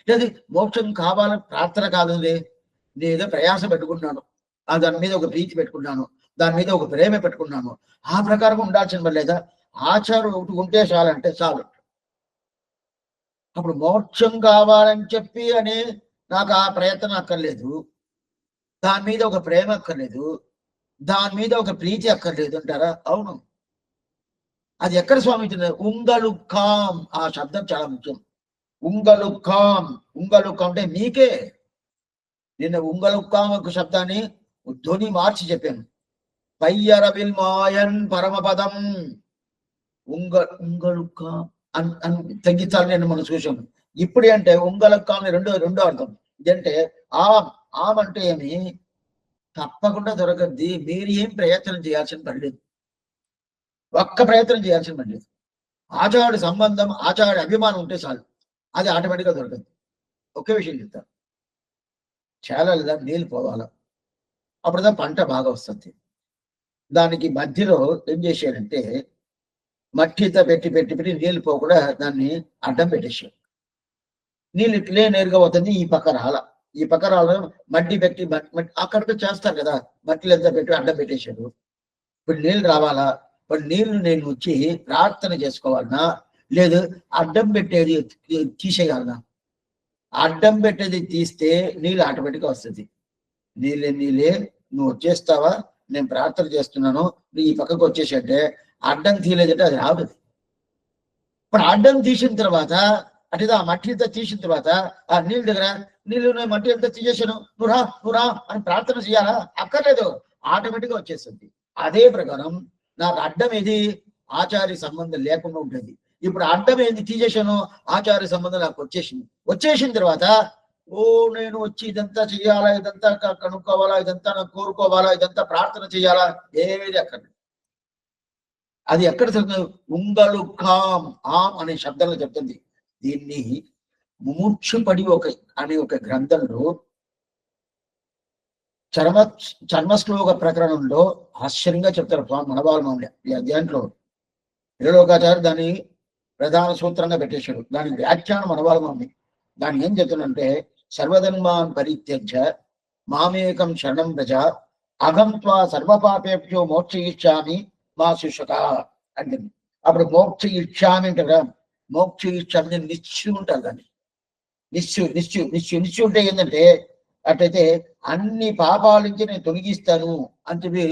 లేదు మోక్షం కావాలని ప్రార్థన కాదు, నేను ఏదో ప్రయాస పెట్టుకున్నాను, దాని మీద ఒక ప్రీతి పెట్టుకున్నాను, దాని మీద ఒక ప్రేమ పెట్టుకున్నాను, ఆ ప్రకారం ఉండాల్సిన పని లేదా? ఆచారం ఒకటి ఉంటే చాలంటే చాలు. అప్పుడు మోక్షం కావాలని చెప్పి అని నాకు ఆ ప్రయత్నం అక్కర్లేదు, దాని మీద ఒక ప్రేమ అక్కర్లేదు, దాని మీద ఒక ప్రీతి అక్కర్లేదు అంటారా? అవును. అది ఎక్కడ స్వామి? ఉంగలుక్కాం. ఆ శబ్దం చాలా ముఖ్యం. ఉంగలుక్కాం. ఉంగలుక్కాం అంటే మీకే. నేను ఉంగలుక్కాం ఒక శబ్దాన్ని ధ్వని మార్చి చెప్పాను. పయ్యరవిల్ మాయన్ పరమపదం ఉంగలుక్కాం అని తగ్గించాలని నేను మనం చూసాము. ఇప్పుడు అంటే ఉంగలుక్కాం రెండో అర్థం. ఇదంటే ఆమ్ అంటే ఏమి? తప్పకుండా దొరకద్ది. మీరు ఏం ప్రయత్నం చేయాల్సిన పని లేదు, ఒక్క ప్రయత్నం చేయాల్సిన పని లేదు. ఆచార్య సంబంధం, ఆచార్య అభిమానం ఉంటే చాలు, అది ఆటోమేటిక్గా దొరకదు. ఒకే విషయం చెప్తాను, చేలలుగా నీళ్ళు పోవాల, అప్పుడుదా పంట బాగా వస్తుంది. దానికి మధ్యలో ఏం చేశాడంటే మట్టితో పెట్టి నీళ్ళు పోకుండా దాన్ని అడ్డం పెట్టేశాడు. నీళ్ళు ఇట్లే నేరుగా పోతుంది, ఈ పక్క రాల, ఈ పక్క రావడం మట్టి పెట్టి అక్కడితో చేస్తారు కదా, మట్టిలు ఎంత పెట్టి అడ్డం పెట్టేశాడు. ఇప్పుడు నీళ్ళు రావాలా? ఇప్పుడు నీళ్లు నేను వచ్చి ప్రార్థన చేసుకోవాలన్నా, లేదు అడ్డం పెట్టేది తీసేయాలన్నా? అడ్డం పెట్టేది తీస్తే నీళ్ళు ఆటోమేటిక్గా వస్తుంది. నీళ్ళే నువ్వు వచ్చేస్తావా, నేను ప్రార్థన చేస్తున్నాను, నువ్వు ఈ పక్కకు వచ్చేసంటే అడ్డం తీయలేదంటే అది రాదు. ఇప్పుడు అడ్డం తీసిన తర్వాత అంటే ఆ మట్టి అంతా తీసిన తర్వాత ఆ నీళ్ళ దగ్గర నీళ్ళు మట్టి అంతా తీసేసాను, నువ్వు రా అని ప్రార్థన చేయాలా? అక్కర్లేదు, ఆటోమేటిక్గా వచ్చేస్తుంది. అదే ప్రకారం నాకు అడ్డం ఏది? ఆచార్య సంబంధం లేకుండా ఉంటుంది. ఇప్పుడు అడ్డం ఏంది? తీసేసాను, ఆచార్య సంబంధం నాకు వచ్చేసిన తర్వాత నేను వచ్చి ఇదంతా చెయ్యాలా, ఇదంతా కనుక్కోవాలా, ఇదంతా నాకు కోరుకోవాలా, ఇదంతా ప్రార్థన చేయాలా? ఏది అక్కర్లేదు. అది ఎక్కడ చెప్తుంది? ఉంగలు కామ్ ఆమ్ అనే శబ్దంలో చెప్తుంది. దీన్ని ముముక్షుపడి అనే ఒక గ్రంథంలో చర్మశ్లోక ప్రకరణంలో ఆశ్చర్యంగా చెప్తారు స్వామి మనవాళ్ళ మౌల్య. ఈ అధ్యాయంలో త్రిలోకాచార్య దాన్ని ప్రధాన సూత్రంగా పెట్టేశాడు. దాని వ్యాఖ్యానం మనవాళ్ళ మౌల్య. దాన్ని ఏం చెప్తుందంటే, సర్వధర్మాన్ పరిత్యజ్య మామేకం శరణం ప్రజ అహం త్వా సర్వపాపేభ్యో మోక్షయిష్యామి మా శిష్యక అంటే. అప్పుడు మోక్షయిష్యామి అంటారా, మోక్షయిష్యామి నిశ్చయం ఉంటారు. దాన్ని నిశ్చయం ఉంటే ఏంటంటే, అట్లయితే అన్ని పాపాల నుంచి నేను తొలగిస్తాను అని చెప్పి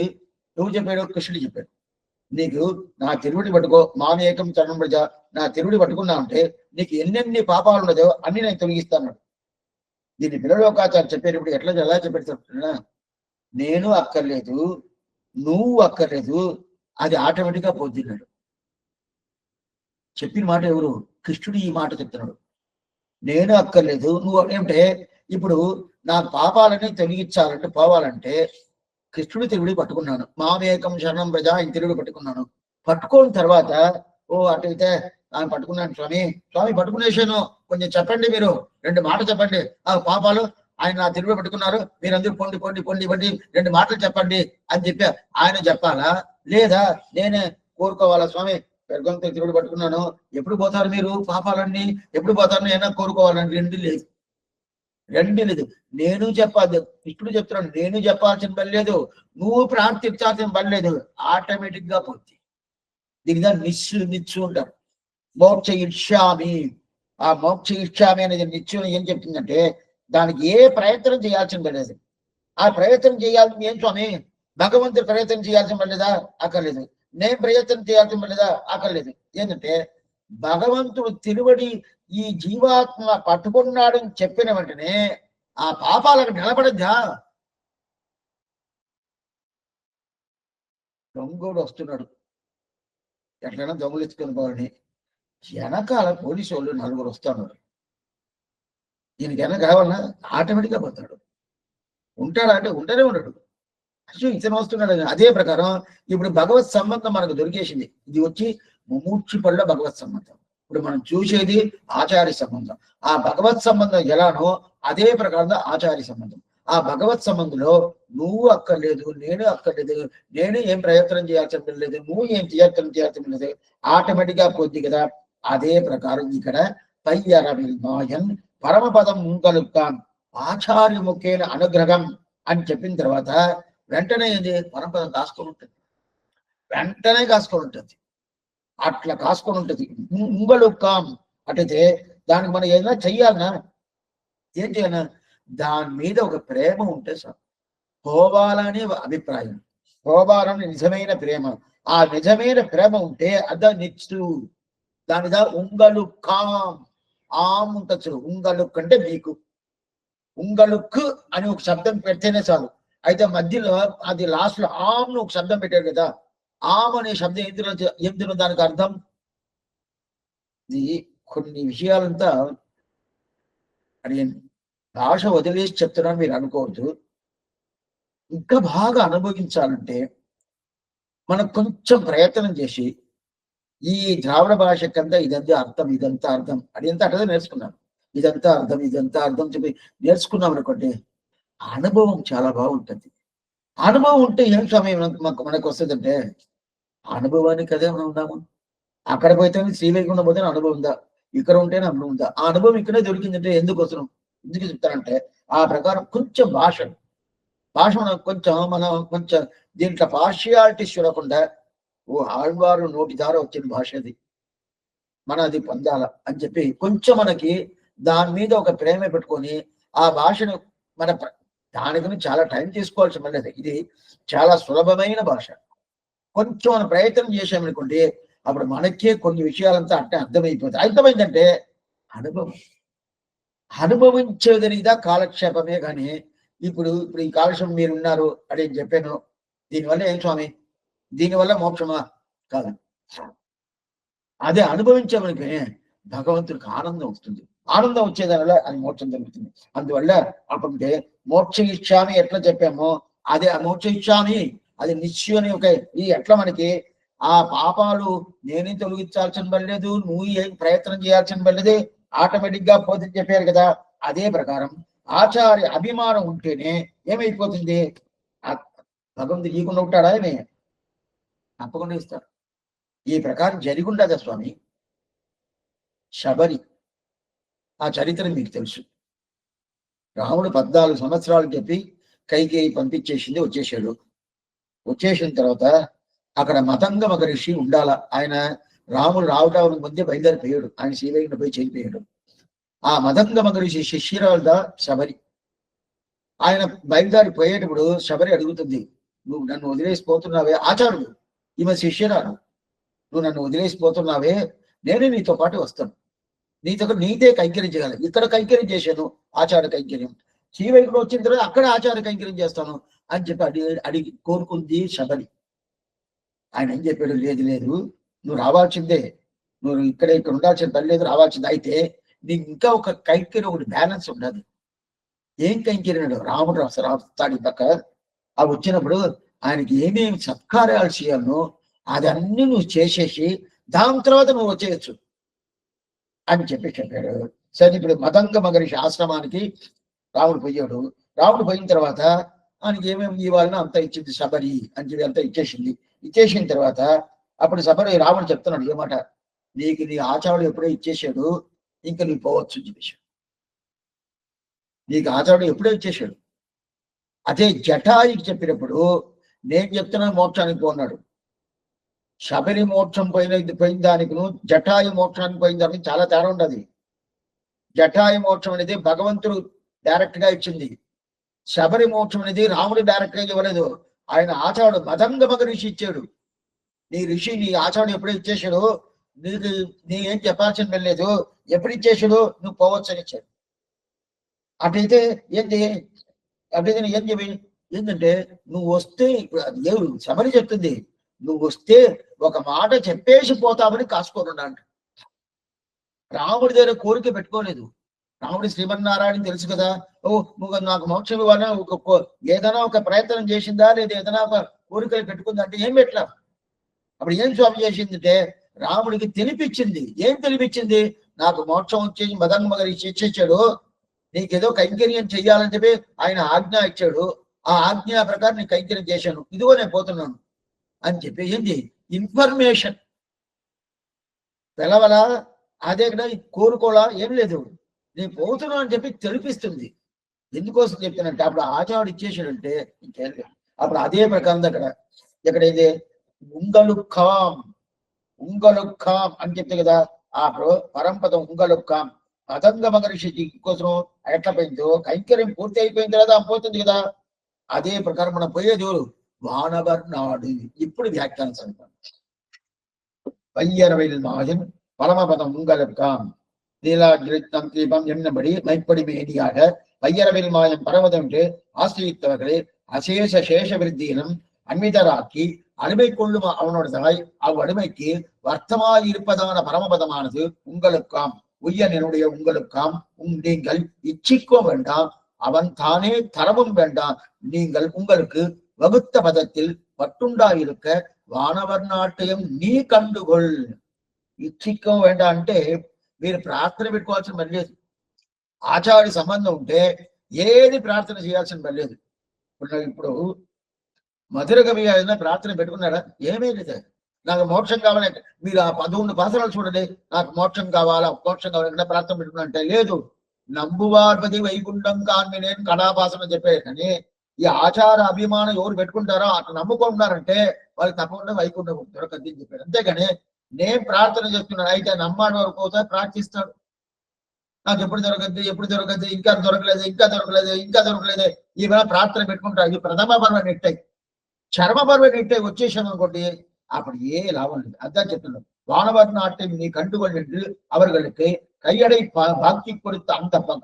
నువ్వు చెప్పాడు, కృష్ణుడు చెప్పాడు. నీకు నా తిరువుడి పట్టుకో, మామేకం చరణం ప్రజ, నా తిరువుడి పట్టుకున్నా అంటే నీకు ఎన్నెన్ని పాపాలు ఉన్నదో అన్ని నేను తొలగిస్తాను. దీన్ని పిల్లలోకాచార్య చెప్పేటప్పుడు ఎలా చెప్పేస్తున్నా, నేను అక్కర్లేదు, నువ్వు అక్కర్లేదు, అది ఆటోమేటిక్గా పోతున్నాడు. చెప్పిన మాట ఎవరు? కృష్ణుడు ఈ మాట చెప్తున్నాడు. నేను అక్కర్లేదు, నువ్వు ఏమిటే, ఇప్పుడు నా పాపాలని తొలగించాలంటే పోవాలంటే కృష్ణుడు తిరుగుడి పట్టుకున్నాను, మామేకం శరణం ప్రజ ఆయన తిరుగుడు పట్టుకున్నాను. పట్టుకోని తర్వాత అటైతే ఆయన పట్టుకున్నాను స్వామి పట్టుకునేసాను, కొంచెం చెప్పండి, మీరు 2 మాటలు చెప్పండి. ఆ పాపాలు ఆయన నా తిరుగుడు పట్టుకున్నారు, మీరందరూ పొండి 2 మాటలు చెప్పండి అని చెప్పి ఆయన చెప్పాలా? లేదా నేనే కోరుకోవాలా? స్వామి పెరుగుతో తిరుగుడు పట్టుకున్నాను, ఎప్పుడు పోతారు మీరు పాపాలన్నీ, ఎప్పుడు పోతారు నేనే కోరుకోవాలని? రెండు లేదు. నేను చెప్పాలి, ఇప్పుడు చెప్తున్నాను, నేను చెప్పాల్సిన పని లేదు, నువ్వు ప్రార్థించాల్సిన పని లేదు, ఆటోమేటిక్ గా పోతుంది. దీనిగా నిత్యు ఉంటారు. మోక్ష ఇష్యామి, ఆ మోక్ష ఇష్యామి అనేది నిత్యం ఏం చెప్తుందంటే, దానికి ఏ ప్రయత్నం చేయాల్సిన పని లేదు. ఆ ప్రయత్నం చేయాల్సింది ఏం స్వామి? భగవంతుడు ప్రయత్నం చేయాల్సిన పని లేదా? అక్కర్లేదు. నేను ప్రయత్నం చేయాల్సిన పని లేదా? అక్కర్లేదు. ఏంటంటే భగవంతుడు తిరువడి ఈ జీవాత్మ పట్టుకున్నాడని చెప్పిన వెంటనే ఆ పాపాలకు నిలబడద్దా? దొంగోడు వస్తున్నాడు, ఎట్లైనా దొంగలించుకొని పోవాలని వెనకాల పోలీసు వాళ్ళు 4 వస్తున్నారు. దీనికి వెనక కావాలన్నా ఆటోమేటిక్గా పోతాడు. ఉంటాడా అంటే ఉంటూనే ఉండడు. అసలు ఇతను వస్తున్నాడు. అదే ప్రకారం ఇప్పుడు భగవత్ సంబంధం మనకు దొరికేసింది. ఇది వచ్చి ముమూర్చి పళ్ళ భగవత్ సంబంధం. ఇప్పుడు మనం చూసేది ఆచార్య సంబంధం. ఆ భగవత్ సంబంధం ఎలానో అదే ప్రకారంగా ఆచార్య సంబంధం. ఆ భగవత్ సంబంధంలో నువ్వు అక్కర్లేదు, నేను అక్కర్లేదు, నేను ఏం ప్రయత్నం చేయాల్సిన లేదు, నువ్వు ఏం చేయాల్సిన లేదు, ఆటోమేటిక్ గా పోద్ది కదా. అదే ప్రకారం ఇక్కడ పయ్యరవిల్మాయన్ పరమపదం కలుపుతాం ఆచార్యముఖేన అనుగ్రహం అని చెప్పిన తర్వాత వెంటనే ఏంటి? పరమపదం కాసుకొని ఉంటుంది, వెంటనే కాసుకొని ఉంటుంది. అట్లా కాసుకొని ఉంటుంది. ఉంగలుక్కాం అటైతే దానికి మనం ఏదైనా చెయ్యాలన్నా, ఏం చేయాలన్నా దాని మీద ఒక ప్రేమ ఉంటే సార్, పోవాలనే అభిప్రాయం, పోవాలని నిజమైన ప్రేమ, ఆ నిజమైన ప్రేమ ఉంటే అద నిచ్చు. దానిదా ఉంగలుక్కాం ఆమ్ ఉంటుంది. ఉంగలుక్ అంటే మీకు, ఉంగలుక్ అని ఒక శబ్దం పెడితేనే చాలు. అయితే మధ్యలో అది లాస్ట్ లో ఆమ్ ఒక శబ్దం పెట్టాడు కదా, ఆమ్ అనే శబ్దం ఎందులో దానికి అర్థం? ఇది కొన్ని విషయాలంతా అని భాష వదిలేసి చెప్తున్నాను మీరు అనుకోవద్దు. ఇంకా బాగా అనుభవించాలంటే మనం కొంచెం ప్రయత్నం చేసి ఈ ద్రావిడ భాషకంతా ఇదంతా అర్థం అది ఎంత అర్థం నేర్చుకున్నాం. ఇదంతా అర్థం చెప్పి నేర్చుకున్నాం అనుకోండి, అనుభవం చాలా బాగుంటుంది. అనుభవం ఉంటే ఏం సమయం మనకు వస్తుందంటే, అనుభవానికి అదే మనం ఉన్నాము. అక్కడ పోతే శ్రీవైకుంఠం పోతే అనుభవం ఉందా, ఇక్కడ ఉంటేనే అనుభవం ఉందా? ఆ అనుభవం ఇక్కడే దొరికిందంటే ఎందుకు వస్తున్నాం? ఎందుకు చెప్తానంటే ఆ ప్రకారం కొంచెం భాష మనం కొంచెం దీంట్లో పార్షియాలిటీస్ చూడకుండా, ఆళ్వారు నోటి ద్వారా వచ్చిన భాష అది, మన అది పొందాల అని చెప్పి కొంచెం మనకి దాని మీద ఒక ప్రేమ పెట్టుకొని ఆ భాషను మన దానికి చాలా టైం తీసుకోవాల్సి మళ్ళీ. ఇది చాలా సులభమైన భాష. కొంచెం మనం ప్రయత్నం చేసామనుకోండి, అప్పుడు మనకే కొన్ని విషయాలంతా అంటే అర్థమైపోతాయి. అర్థమైందంటే అనుభవించేదనిదా కాలక్షేపమే. కానీ ఇప్పుడు ఈ కాలక్షేపం మీరు ఉన్నారు అని చెప్పాను, దీనివల్ల ఏం స్వామి? దీనివల్ల మోక్షమా? కాదు. అదే అనుభవించమనికే భగవంతుడికి ఆనందం వస్తుంది. ఆనందం వచ్చేదానివల్ల అది మోక్షం జరుగుతుంది. అందువల్ల అప్పుడే మోక్ష ఇచ్చామి ఎట్లా చెప్పామో అదే మోక్ష ఇచ్చామి, అది నిశ్చయం. ఈ ఎట్లా మనకి ఆ పాపాలు నేనే తొలగించాల్సిన పర్లేదు, నువ్వు ఏం ప్రయత్నం చేయాల్సిన పర్లేదు, ఆటోమేటిక్ గా పోతుంది చెప్పారు కదా. అదే ప్రకారం ఆచార్య అభిమానం ఉంటేనే ఏమైపోతుంది, భగవంతుడు ఇవ్వకుండా ఉంటాడా ఏమే, తప్పకుండా ఇస్తాడు. ఈ ప్రకారం జరిగుండదా స్వామి. శబరి ఆ చరిత్ర మీకు తెలుసు. రాముడు 14 సంవత్సరాలు చెప్పి కైకేయి పంపించేసింది, వచ్చేసాడు. వచ్చేసిన తర్వాత అక్కడ మతంగ మహర్షి ఉండాల. ఆయన రాముడు రావటానికి ముందే బయలుదేరిపోయాడు, ఆయన శ్రీవైకుంఠ పోయి చేరిపోయాడు. ఆ మతంగ మహర్షి శిష్యురాలుదా శబరి. ఆయన బయలుదేరిపోయేటప్పుడు శబరి అడుగుతుంది, నువ్వు నన్ను వదిలేసిపోతున్నావే, ఆచారుడు ఈమె శిష్యురాలు, నువ్వు నన్ను వదిలేసిపోతున్నావే, నేనే నీతో పాటు వస్తాను, నీతే కైంకర్యం చేయాలి. ఇక్కడ కైంకర్యం చేశాను ఆచార కైంకర్యం, శ్రీవైకుంఠం వచ్చిన తర్వాత అక్కడ ఆచార కైంకర్యం చేస్తాను అని చెప్పి అడిగి కోరుకుంది శబరి. ఆయన ఏం చెప్పాడు, లేదు లేదు, నువ్వు రావాల్సిందే, నువ్వు ఇక్కడ ఉండాల్సిన పని లేదు, రావాల్సిందే. అయితే నీకు ఇంకా ఒక కైంకర్యం, ఒకటి బ్యాలెన్స్ ఉండదు. ఏం కైంకర్యం, రాముడు రాస్తాడు పక్క. అవి వచ్చినప్పుడు ఆయనకి ఏమేమి సత్కార్యాలు చేయాలనో అదన్నీ నువ్వు చేసేసి దాని తర్వాత నువ్వు వచ్చేయచ్చు అని చెప్పాడు. సరే, ఇప్పుడు మతంగ మహర్షి ఆశ్రమానికి రాముడు పోయాడు. రాముడు పోయిన తర్వాత ఆయనకి ఏమేమి ఇవ్వాలనో అంత ఇచ్చింది శబరి అని చెప్పి అంతా ఇచ్చేసింది. ఇచ్చేసిన తర్వాత అప్పుడు శబరి రాముడు చెప్తున్నాడు, ఏమాట, నీకు నీ ఆచారుడు ఎప్పుడో ఇచ్చేసాడు, ఇంకా నీకు పోవచ్చు అని చెప్పేశాడు. నీకు ఆచారుడు ఎప్పుడో ఇచ్చేసాడు. అదే జటాయికి చెప్పినప్పుడు నేను చెప్తున్నా మోక్షానికి పోన్నాడు. శబరి మోక్షం పోయిన దానికి జటాయు మోక్షానికి పోయిన దానికి చాలా తేడా ఉండదు. జటాయు మోక్షం అనేది భగవంతుడు డైరెక్ట్ గా ఇచ్చింది. శబరి మోక్షం అనేది రాముడు డైరెక్ట్ గా ఇవ్వలేదు, ఆయన ఆచారుడు మతంగ మహర్షి ఇచ్చాడు. నీ ఆచారుడు ఎప్పుడు ఇచ్చేసాడు, నీ ఏం చెప్పాల్సిన వెళ్ళలేదు, ఎప్పుడు ఇచ్చేసాడు, నువ్వు పోవచ్చు అని ఇచ్చాడు. అటైతే ఏంటి, అటైతే ఏం చెప్పి ఏంటంటే, నువ్వు వస్తే దేవుడు శబరి చెప్తుంది, నువ్వు వస్తే ఒక మాట చెప్పేసి పోతామని కాసుకోనున్నాడు. రాముడి దగ్గర కోరిక పెట్టుకోలేదు. రాముడి శ్రీమన్నారాయణ తెలుసు కదా, నువ్వు నాకు మోక్షం ఇవ్వాలని ఏదైనా ఒక ప్రయత్నం చేసిందా, లేదా ఏదైనా ఒక కోరికలు పెట్టుకుందా అంటే ఏం పెట్టలా. అప్పుడు ఏం స్వామి చేసిందంటే రాముడికి తెలిపించింది. ఏం తెలిపించింది, నాకు మోక్షం వచ్చేసి మదంగ మహర్షి ఇచ్చేసాడు, నీకేదో కైంకర్యం చెయ్యాలని చెప్పి ఆయన ఆజ్ఞ ఇచ్చాడు, ఆ ఆజ్ఞ ప్రకారం నీకు కైంకర్యం చేశాను, ఇదిగో నేను పోతున్నాను అని చెప్పి ఏంటి ఇన్ఫర్మేషన్ పిలవల, అదే కదా కోరుకోలా, ఏం లేదు, నేను పోతున్నాను అని చెప్పి తెలిపిస్తుంది. ఎందుకోసం చెప్తానంటే అప్పుడు ఆచార్యుడు ఇచ్చేసాడంటే ఇంకేం లేదు. అప్పుడు అదే ప్రకారం ఎక్కడైతే ఉంగలుఖాం అని చెప్తే కదా, ఆ పరంపదం ఉంగలుఖాం మతంగ మహర్షి కోసం ఎట్లా పోయిందో కైంకర్యం పూర్తి అయిపోయిన తర్వాత పోతుంది కదా, అదే ప్రకారం మనం పోయేది వానవర్ నాడు. ఇప్పుడు వ్యాఖ్యానం చదువుతాం. வையரவையில் மாயன் பரமபதம் உங்களுக்காம் நீலாகிருத்தம் தீபம் என்னபடி மைப்படி மேனியாக வையரவில் மாயம் பரமதம் என்று ஆசிரியத்தவர்களை அசேஷ சேஷ விருத்தியிலும் அன்மிதராக்கி அடிமை கொள்ளும் அவனோடதாய் அவ்வடிமைக்கு வர்த்தமாயிருப்பதான பரமபதமானது உங்களுக்காம், உய்யனுடைய உங்களுக்காம், நீங்கள் இச்சிக்க வேண்டாம், அவன் தானே தரவும் வேண்டாம், நீங்கள் உங்களுக்கு வகுத்த பதத்தில் பட்டுண்டாயிருக்க వానవర్ నాట్యం నీ కండుగొల్. ఇచ్చిక్కం వేంట అంటే మీరు ప్రార్థన పెట్టుకోవాల్సిన పని లేదు. ఆచార్య సంబంధం ఉంటే ఏది ప్రార్థన చేయాల్సిన పని లేదు. ఇప్పుడు మధుర కవి అయినా ప్రార్థన పెట్టుకున్నాడా, ఏమీ లేదు. నాకు మోక్షం కావాలంటే మీరు ఆ 11 పాసరాలు చూడండి, నాకు మోక్షం కావాలా ప్రార్థన పెట్టుకున్నా లేదు. నంబువార్పతి వైకుంఠం కాని నేను కళాపాసన చెప్పాడు. కానీ ఈ ఆచార అభిమానం ఎవరు పెట్టుకుంటారో అట్లా నమ్ముకుంటున్నారంటే వాళ్ళు తప్పకుండా వైకుంఠం దొరకద్ది అని చెప్పాడు. అంతేగాని నేను ప్రార్థన చేస్తున్నాను, అయితే నమ్మాడు వరకు ఒకసారి ప్రార్థిస్తాడు, నాకు ఎప్పుడు దొరకద్దు, ఇంకా దొరకలేదు ఈవేళ ప్రార్థన పెట్టుకుంటారు. ఇది ప్రథమ పర్వ నెట్టాయి, చర్మ పర్వ నెట్టాయి వచ్చేసాను అనుకోండి, అప్పుడు ఏ లాభం లేదు. అదా చెప్తున్నాడు, వానవర్ నాట్యం నీ కంటుకొండి அவர்களுக்கு கையடை பாக்கி கொடுத்த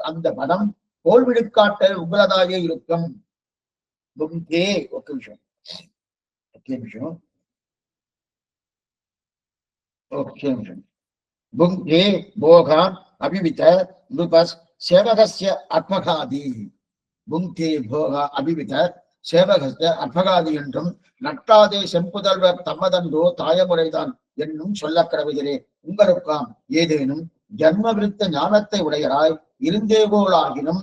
அந்த பதம் கோல்விடுக்காட்ட உங்களதாக இருக்கும். ఒక్క నిమిషం భుంగే భోగాన్ అభివిత నృపస్ సేవకస్య ఆత్మఘాది. భుంగే భోగ అభివిత சேவகஸ்த அற்பகாதி என்றும் நட்டாதே செம்புதல்வர் தம்மதன்றோ தாயமுறைதான் என்னும் சொல்ல கடவுகிறே. உங்களுக்காம் ஏதேனும் ஜன்ம விருத்த ஞானத்தை உடையராய் இருந்தேகோளாகினும்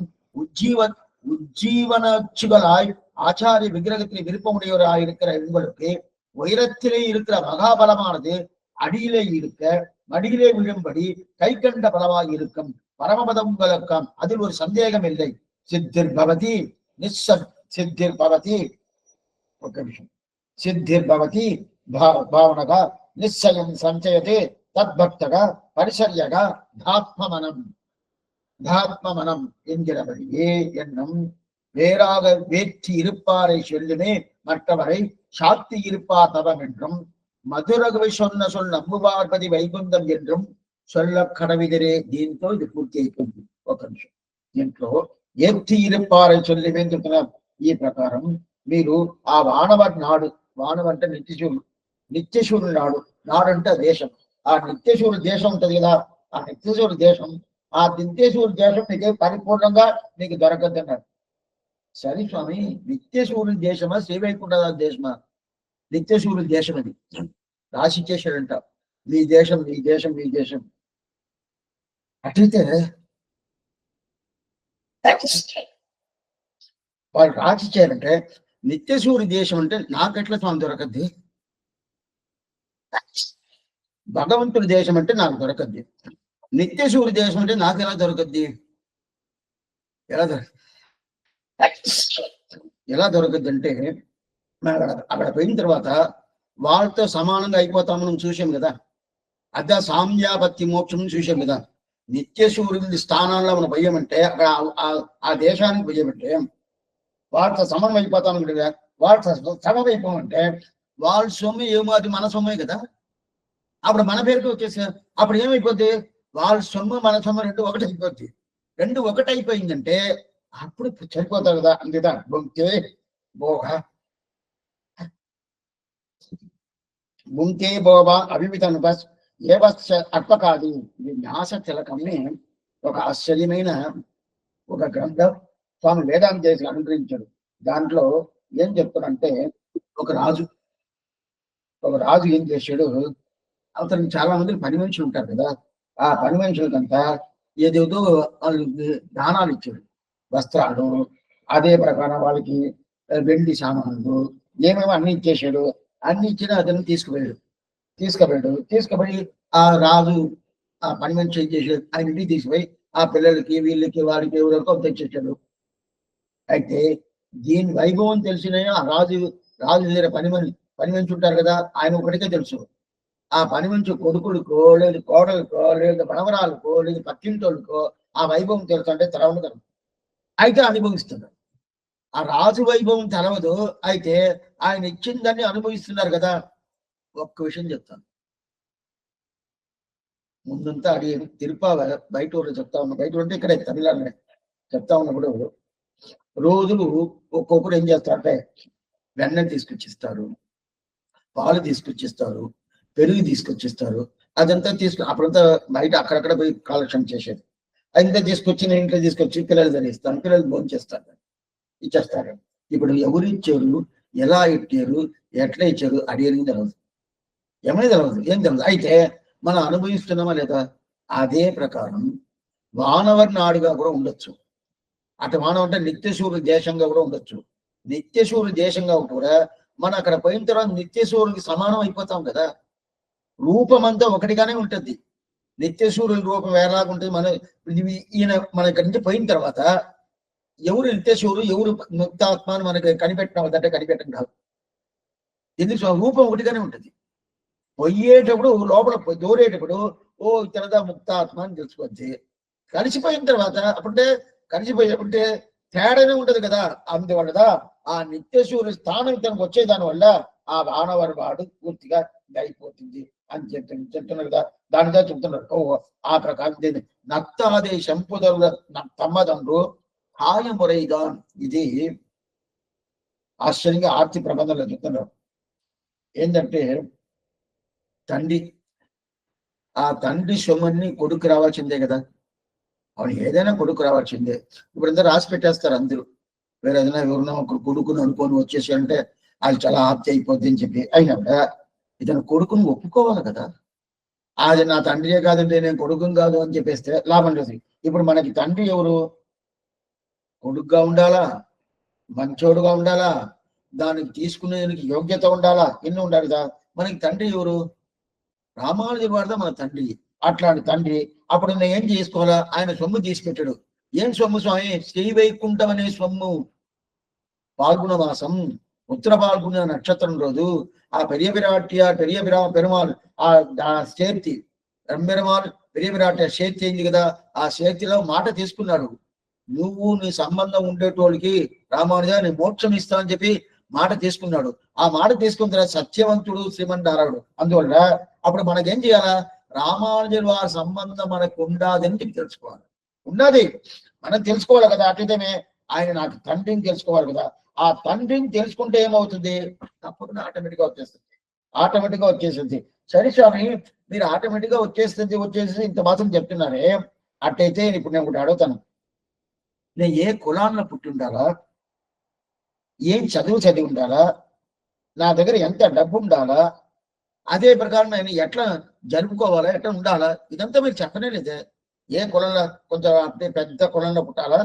உஜ்ஜீவனச்சுகளாய் ஆச்சாரிய விக்கிரகத்தில் விருப்பமுடையவராயிருக்கிற உங்களுக்கு உயரத்திலே இருக்கிற மகாபலமானது அடியிலே இருக்க மடியிலே விழும்படி கை கண்ட பலமாய் இருக்கும் பரமபதம் உங்களுக்காம், அதில் ஒரு சந்தேகம் இல்லை. சித்திர் பவதி சித்திர் பவதி சித்திர் பவதி பாவனகா நிச்சயம் சஞ்சயதே தத் பக்தகா பரிசரியகா தாத்மமனம் என்கிறபடியே என்னும் வேறாக வேற்றி இருப்பாரை சொல்லுமே மற்றவரை சாத்தி இருப்பார் தவம் என்றும் మధురగవి சொன்ன சொல் నమ్మువార్పది వైకుంఠం என்றும் சொல்ல கடవిదరే. దీంతో ఇది పూర్తి అయిపోయింది. ఒక నిమిషం. దీంట్లో ఎత్తి ఇరుపారై சொல்லி చెప్తున్నారు. ఈ ప్రకారం మీరు ఆ వానవర్ నాడు, వానవ అంటే నిత్యశూరుడు నాడు, నాడంటే దేశం, ఆ నిత్యశూరుడు దేశం ఉంటది కదా, ఆ నిత్యశూరుడు దేశం, ఆ నిత్యశూరుడు దేశం మీకు పరిపూర్ణంగా మీకు దొరకద్దన్నారు. సరే స్వామి, నిత్యశూరుడు దేశమా శ్రీవైకుంఠ దేశమా? నిత్యశూరుడు దేశం అది రాసి చేశాడంట. మీ దేశం మీ దేశం మీ దేశం అట్లయితే వాళ్ళు రాసి చేయాలంటే నిత్యశూరి దేశం అంటే నాకెట్లా స్వామి దొరకద్ది? భగవంతుడి దేశం అంటే నాకు దొరకద్ది. నిత్యశూరి దేశం అంటే నాకు ఎలా దొరకద్ది? ఎలా దొరకద్ది అంటే అక్కడ పోయిన తర్వాత వాళ్ళతో సమానంగా అయిపోతాము మనం చూసాం కదా. అదే సామ్యాపత్తి మోక్షం చూసాం కదా. నిత్య సూర్యుడి స్థానాల్లో మనం పోయామంటే అక్కడ ఆ దేశానికి పోయామంటే వాళ్ళతో సమం అయిపోతాం కదా. వాళ్ళతో సమం అయిపోమంటే వాళ్ళ సొమ్ము ఏమో అది మన సొమ్మే కదా. అప్పుడు మన పేరుకి వచ్చేసారు. అప్పుడు ఏమైపోద్ది? వాళ్ళ సొమ్ము మన సొమ్ము రెండు ఒకటి అయిపోద్ది. రెండు ఒకటి అయిపోయిందంటే అప్పుడు చనిపోతారు కదా. అందుదా భుంకే భోగ భుంకే భోగ అభిమితనుపస్ ఏవచ్చ అర్పకాది. ఇది న్యాస తిలకంని ఒక ఆశ్చర్యమైన ఒక గ్రంథం స్వామి వేదాంత చేసి అనుగ్రహించాడు. దాంట్లో ఏం చెప్తాడంటే, ఒక రాజు ఏం చేశాడు, అతనికి చాలా మంది పని మనుషులు ఉంటారు కదా. ఆ పని మనుషులకంతా ఏదేదో దానాలు ఇచ్చాడు. వస్త్రాలు, అదే ప్రకారం వాళ్ళకి వెండి సామాన్లు ఏమేమో అన్ని ఇచ్చేసాడు. అన్ని ఇచ్చిన అతను తీసుకుపోయి ఆ రాజు ఆ పని మనిషి ఏం చేసాడు, ఆయన ఇంటికి తీసుకుపోయి ఆ పిల్లలకి వీళ్ళకి వాడికి ఎవరికో తెచ్చేసాడు. అయితే దీని వైభవం తెలిసిన ఆ రాజు దగ్గర పని మనిషి ఉంటారు కదా, ఆయన ఒకటికే తెలుసు. ఆ పని మనిషి కొడుకులకో లేదు కోడలకో లేదు మనవరాలకో లేదు పక్కింటోళ్ళకో ఆ వైభవం తెలుసు అంటే తెలవదు. అయితే అనుభవిస్తున్నారు. ఆ రాజు వైభవం తెలవదు. అయితే ఆయన ఇచ్చిందని అనుభవిస్తున్నారు కదా. ఒక్క విషయం చెప్తాను. ముందంతా అడిగి తిరుపతి బయట ఊరు చెప్తా ఉన్నా. బయట ఉంటే ఇక్కడే తమిళనాడు చెప్తా ఉన్నప్పుడు రోజులు ఒక్కొక్కరు ఏం చేస్తారంటే వెన్న తీసుకొచ్చిస్తారు, పాలు తీసుకొచ్చిస్తారు, పెరుగు తీసుకొచ్చిస్తారు. అదంతా అప్పుడంతా బయట అక్కడక్కడ పోయి కాలక్షేపం చేసేది. అదంతా తీసుకొచ్చి నేను ఇంట్లో తీసుకొచ్చి పిల్లలు ధరిస్తాను, పిల్లలు భోజనం చేస్తారు, ఇచ్చేస్తారు. ఇప్పుడు ఎవరు ఇచ్చారు, ఎలా ఇచ్చారు, ఎట్లా ఇచ్చారు అడిగేది తెలవదు, ఏమీ తెలవదు, ఏం తెలవదు. అయితే మనం అనుభవిస్తున్నామా లేదా? అదే ప్రకారం వానవర్ నాడుగా కూడా ఉండొచ్చు. అటు మానవ అంటే నిత్యసూర్య దేశంగా కూడా ఉండొచ్చు. నిత్యసూర్య దేశంగా కూడా మనం అక్కడ పోయిన తర్వాత నిత్యసూర్యుడికి సమానం అయిపోతాం కదా. రూపం అంతా ఒకటిగానే ఉంటుంది. నిత్యసూర్యుడి రూపం వేరేలాగా ఉంటుంది. ఈయన మన ఇక్కడి నుంచి పోయిన తర్వాత ఎవరు నిత్యసూర్యుడు ఎవరు ముక్తాత్మ అని మనకి కనిపెట్టడం అంటే కనిపెట్టడం కాదు. ఎందుకు రూపం ఒకటిగానే ఉంటుంది. పోయేటప్పుడు లోపల దూరేటప్పుడు ఓ ఇతరదా ముక్తాత్మ అని తెలుసుకోవచ్చు. కలిసిపోయిన తర్వాత అప్పుడే కలిసిపోయేటప్పుడే తేడానే ఉంటది కదా. అందువల్ల ఆ నిత్యసూర్యుడి స్థానం ఇతనికి వచ్చే దాని వల్ల ఆ వానవరి వాడు పూర్తిగా అయిపోతుంది అని చెప్తున్నారు కదా. దానిగా చెప్తున్నారు. ఓ ఆ ప్రకారం నక్తాదే శంపుదరుల తమ్మదండ్రు హాయమురైగా. ఇది ఆశ్చర్యంగా ఆర్తి ప్రబంధంలో చెప్తున్నారు. ఏంటంటే ఆ తండ్రి సొమ్మని కొడుకు రావాల్సిందే కదా. అవును, ఏదైనా కొడుకు రావాల్సిందే. ఇప్పుడు అందరూ రాసి పెట్టేస్తారు అందరూ. వేరే ఏదైనా ఎవరినో ఒక కొడుకుని అనుకొని వచ్చేసి అంటే అది చాలా ఆప్తి అయిపోద్ది అని చెప్పి అయినా ఇతను కొడుకుని ఒప్పుకోవాలి కదా. అది నా తండ్రియే కాదండి, నేను కొడుకుని కాదు అని చెప్పేస్తే లాభం లేదు. ఇప్పుడు మనకి తండ్రి ఎవరు? కొడుకుగా ఉండాలా, మంచోడుగా ఉండాలా, దానికి తీసుకునేందుకు యోగ్యత ఉండాలా, ఎన్ని ఉండాలి కదా. మనకి తండ్రి ఎవరు? రామానుజుల వారిదా మన తండ్రి. అట్లాంటి తండ్రి అప్పుడు నేను ఏం చేసుకోవాలా? ఆయన సొమ్ము తీసి పెట్టాడు. ఏం సొమ్ము స్వామి? శ్రీ వైకుంఠం అనే సొమ్ము. పాల్గొన మాసం, ఉత్తర పాల్గొన నక్షత్రం రోజు ఆ పెరియ విరాట్య పెరుమాள் ఆ శేర్తి పెరుమాள் పెరియ విరాట్య శేర్తి అయింది కదా. ఆ శేర్తిలో మాట తీసుకున్నాడు. నువ్వు నీ సంబంధం ఉండేటోళ్ళకి రామానుజ నీ మోక్షం ఇస్తా అని చెప్పి మాట తీసుకున్నాడు. ఆ మాట తీసుకున్న తర్వాత సత్యవంతుడు శ్రీమన్నారాయణుడు. అందువల్ల అప్పుడు మనకేం చేయాలా? రామానుజుల వారి సంబంధం మనకు ఉండాదని తెలుసుకోవాలి. ఉన్నది మనం తెలుసుకోవాలి కదా. అట్లయితేనే ఆయన నాకు తండ్రిని తెలుసుకోవాలి కదా. ఆ తండ్రిని తెలుసుకుంటే ఏమవుతుంది? తప్పకుండా ఆటోమేటిక్గా వచ్చేసింది. సరే స్వామి, మీరు ఆటోమేటిక్గా వచ్చేసి ఇంత మాత్రం చెప్తున్నారే. అట్టయితే ఇప్పుడు నేను ఒకటి అడుగుతాను. నేను ఏ కులాల్లో పుట్టి ఉండాలా, ఏం చదివి ఉండాలా, నా దగ్గర ఎంత డబ్బు ఉండాలా, అదే ప్రకారం నేను ఎట్లా జరుపుకోవాలా, ఎట్లా ఉండాలా, ఇదంతా మీరు చెప్పనే లేదే. ఏ కులంలో కొంచెం అంటే పెద్ద కులంలో పుట్టాలా,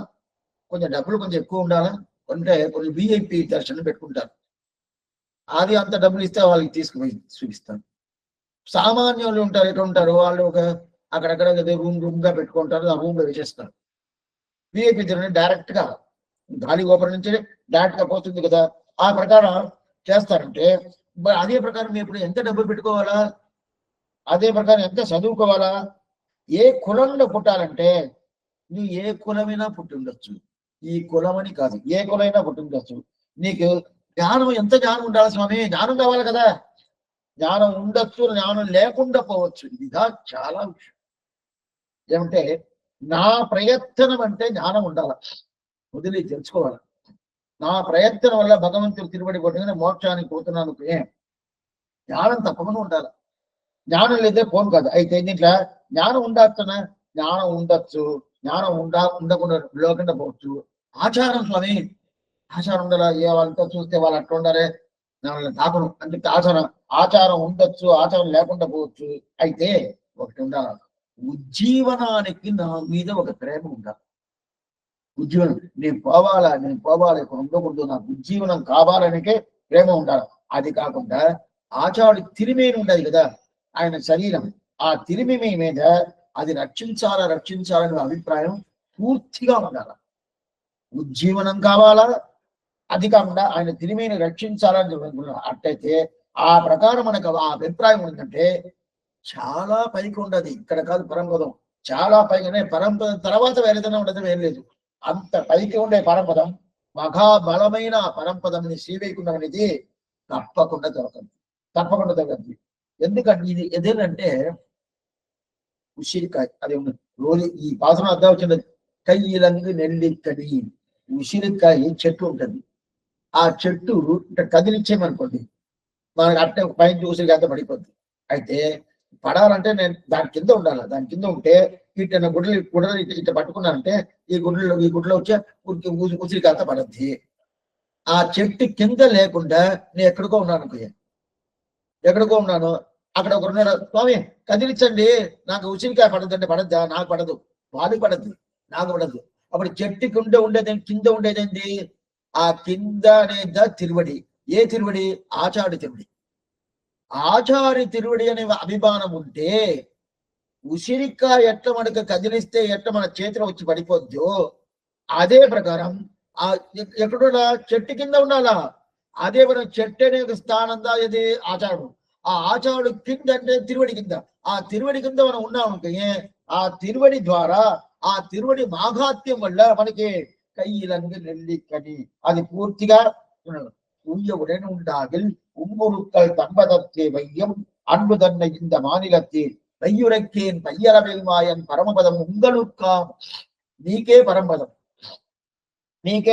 కొంచెం డబ్బులు కొంచెం ఎక్కువ ఉండాలా, అంటే కొన్ని విఐపి దర్శనం పెట్టుకుంటారు. అది అంత డబ్బులు ఇస్తే వాళ్ళకి తీసుకుపోయి చూపిస్తాను. సామాన్యులు ఉంటారు, ఎక్కడ ఉంటారు వాళ్ళు, ఒక అక్కడక్కడ రూమ్ గా పెట్టుకుంటారు, ఆ రూమ్ లో వేసేస్తారు. విఐపి దర్శనం డైరెక్ట్ గా గాలి గోపురం నుంచి డైరెక్ట్ గా పోతుంది కదా. ఆ ప్రకారం చేస్తారంటే అదే ప్రకారం మీరు ఇప్పుడు ఎంత డబ్బులు పెట్టుకోవాలా, అదే ప్రకారం ఎంత చదువుకోవాలా. ఏ కులంలో పుట్టాలంటే నువ్వు ఏ కులమైనా పుట్టి ఉండొచ్చు, ఈ కులం అని కాదు, ఏ కులమైనా పుట్టి ఉండొచ్చు. నీకు జ్ఞానం ఎంత జ్ఞానం ఉండాలి స్వామి? జ్ఞానం కావాలి కదా. జ్ఞానం ఉండొచ్చు, జ్ఞానం లేకుండా పోవచ్చు. ఇదా చాలా విషయం. ఏమంటే నా ప్రయత్నం అంటే జ్ఞానం ఉండాలి, వదిలి తెలుసుకోవాలి. నా ప్రయత్నం వల్ల భగవంతుడు తిరుబడి కొట్టిన మోక్షానికి పోతున్నాను. జ్ఞానం తప్పకుండా ఉండాలి. జ్ఞానం లేదే ఫోన్ కాదు. అయితే దీంట్లో జ్ఞానం ఉండొచ్చునా? జ్ఞానం ఉండొచ్చు, జ్ఞానం ఉండకుండా లేకుండా పోవచ్చు. ఆచారం స్వామి, ఆచారం ఉండాలా. ఏ వాళ్ళతో చూస్తే వాళ్ళు అట్లా ఉండాలి, తాకను అంటే ఆచారం ఉండొచ్చు, ఆచారం లేకుండా పోవచ్చు. అయితే ఒకటి ఉండాలి, ఉజ్జీవనానికి నా మీద ఒక ప్రేమ ఉండాలి. ఉజ్జీవనం, నేను పోవాలి ఇక్కడ ఉండకూడదు, నాకు ఉజ్జీవనం కావాలనికే ప్రేమ ఉండాలి. అది కాకుండా ఆచార్యుడి తిరిమేని ఉండదు కదా, ఆయన శరీరం, ఆ తిరిమి మీద అది రక్షించాలనే అభిప్రాయం పూర్తిగా ఉండాలి. ఉజ్జీవనం కావాలా, అది కాకుండా ఆయన తిరిమిని రక్షించాలని అట్టయితే ఆ ప్రకారం మనకు ఆ అభిప్రాయం ఉందంటే చాలా పైకి ఉండదు. ఇక్కడ కాదు పరంపదం, చాలా పైగానే పరంపదం తర్వాత వేరేదైనా ఉండదు, ఏం లేదు. అంత పైకి ఉండే పరంపదం, మహాబలమైన పరంపదంని శ్రీవైకుంఠం అనేది తప్పకుండా దొరకదు. ఎందుకంటే ఇది ఎదేనంటే ఉసిరికాయ. అది రోజు ఈ పాసన అర్థం వచ్చినది. కయ్యిలంగు నెల్లిక్కడి ఉసిరికాయ చెట్టు ఉంటుంది. ఆ చెట్టు ఇట్లా కదిలిచ్చేయమనుకోండి, మనకి అట్టే పైన ఉసిరికాయ అంతా పడిపోద్ది. అయితే పడాలంటే నేను దాని కింద ఉండాలి. దాని కింద ఉంటే ఇట్లా గుడ్డలు ఇట్లా పట్టుకున్నానంటే ఈ గుడ్డలో వచ్చే ఉసిరికాయ అంతా పడద్ది. ఆ చెట్టు కింద లేకుండా నేను ఎక్కడికో ఉన్నాను, అక్కడ ఒకరున్నాడు, స్వామి కదిలించండి, నాకు ఉసిరికాయ పడద్దంటే పడద్దా? నాకు పడదు, వాళ్ళకి పడద్దు, నాకు పడద్దు. అప్పుడు చెట్టు కింద ఉండేదేంటి? ఆ కింద అనేది తిరువడి. ఏ తిరువడి? ఆచార్య తిరువడి. ఆచార్య తిరువడి అనే అభిమానం ఉంటే ఉసిరికాయ ఎట్లా మనకు కదిలిస్తే ఎట్లా మన చేతిలో వచ్చి పడిపోద్దో అదే ప్రకారం ఆ ఎక్కడున్నా చెట్టు కింద ఉండాలా. అదే మనం చెట్టు అనే స్థానం దా ఇది ఆచారుడు. ఆ ఆచారుడు కింద అంటే తిరువడి కింద. ఆ తిరువడి కింద మనం ఉన్నామనుకో, ఆ తిరువడి ద్వారా, ఆ తిరువడి మాఘాత్యం వల్ల మనకి కయ్యిలంగు నెల్లిక్కడి అది పూర్తిగా உய்யவுடன் உண்டாகில் உம்முருக்கள் தன்பதத்தே வையம் அன்புதன்னை இந்த மாநிலத்தில் வையுரைக்கேன் பையரவில்மாயன் పరమపదం ఉంగలుక్కాం. నీకే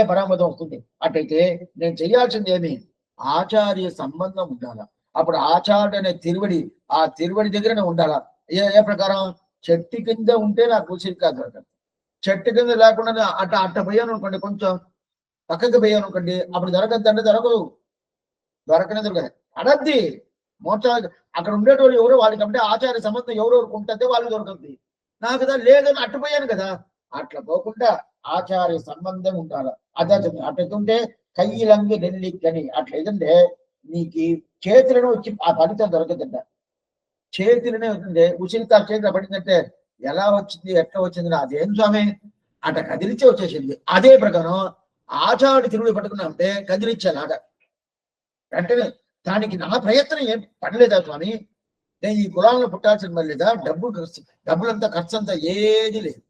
పరమపదం వస్తుంది. అట్టయితే నేను చేయాల్సింది ఏమి? ఆచార్య సంబంధం ఉండాలా. అప్పుడు ఆచార్యుడు అనే తిరువడి, ఆ తిరువడి దగ్గరనే ఉండాలా. ఏ ప్రకారం? చెట్టు కింద ఉంటే నాకు ఉసిరికాయ దొరకదు. చెట్టు కింద లేకుండా అట్ట పోయాను అనుకోండి, కొంచెం పక్కకి పోయాను అనుకోండి, అప్పుడు దొరకద్దు అంటే దొరకదు, దొరకదు. అడద్ది మోక్ష. అక్కడ ఉండేటోళ్ళు ఎవరో వాళ్ళకంటే ఆచార్య సంబంధం ఎవరెవరికి ఉంటుంది వాళ్ళు దొరకద్ది. నాకు కదా లేదని అట్టుపోయాను కదా, అట్లా పోకుండా ఆచార్య సంబంధం ఉండాలి. అదే అట్లయితుంటే కయ్యిలంగి నెల్లిక్కని అట్లా ఏదంటే నీకు చేతులను వచ్చి ఆ ఫలితం దొరకదంట. చేతులనే అవుతుంది. ఉసిరిత చేతిలో పడిందంటే ఎలా వచ్చింది ఎట్లా వచ్చింది అదేం స్వామి అట్లా కదిలిచ్చే వచ్చేసింది. అదే ప్రకారం ఆచార్యుడి తిరుగుడు పట్టుకున్నామంటే కదిలిచ్చేలాగా వెంటనే దానికి నా ప్రయత్నం ఏం పడలేదా స్వామి, నేను ఈ కులాలను పుట్టాల్సిన పని లేదా, డబ్బులంతా ఖర్చు అంతా ఏది లేదు,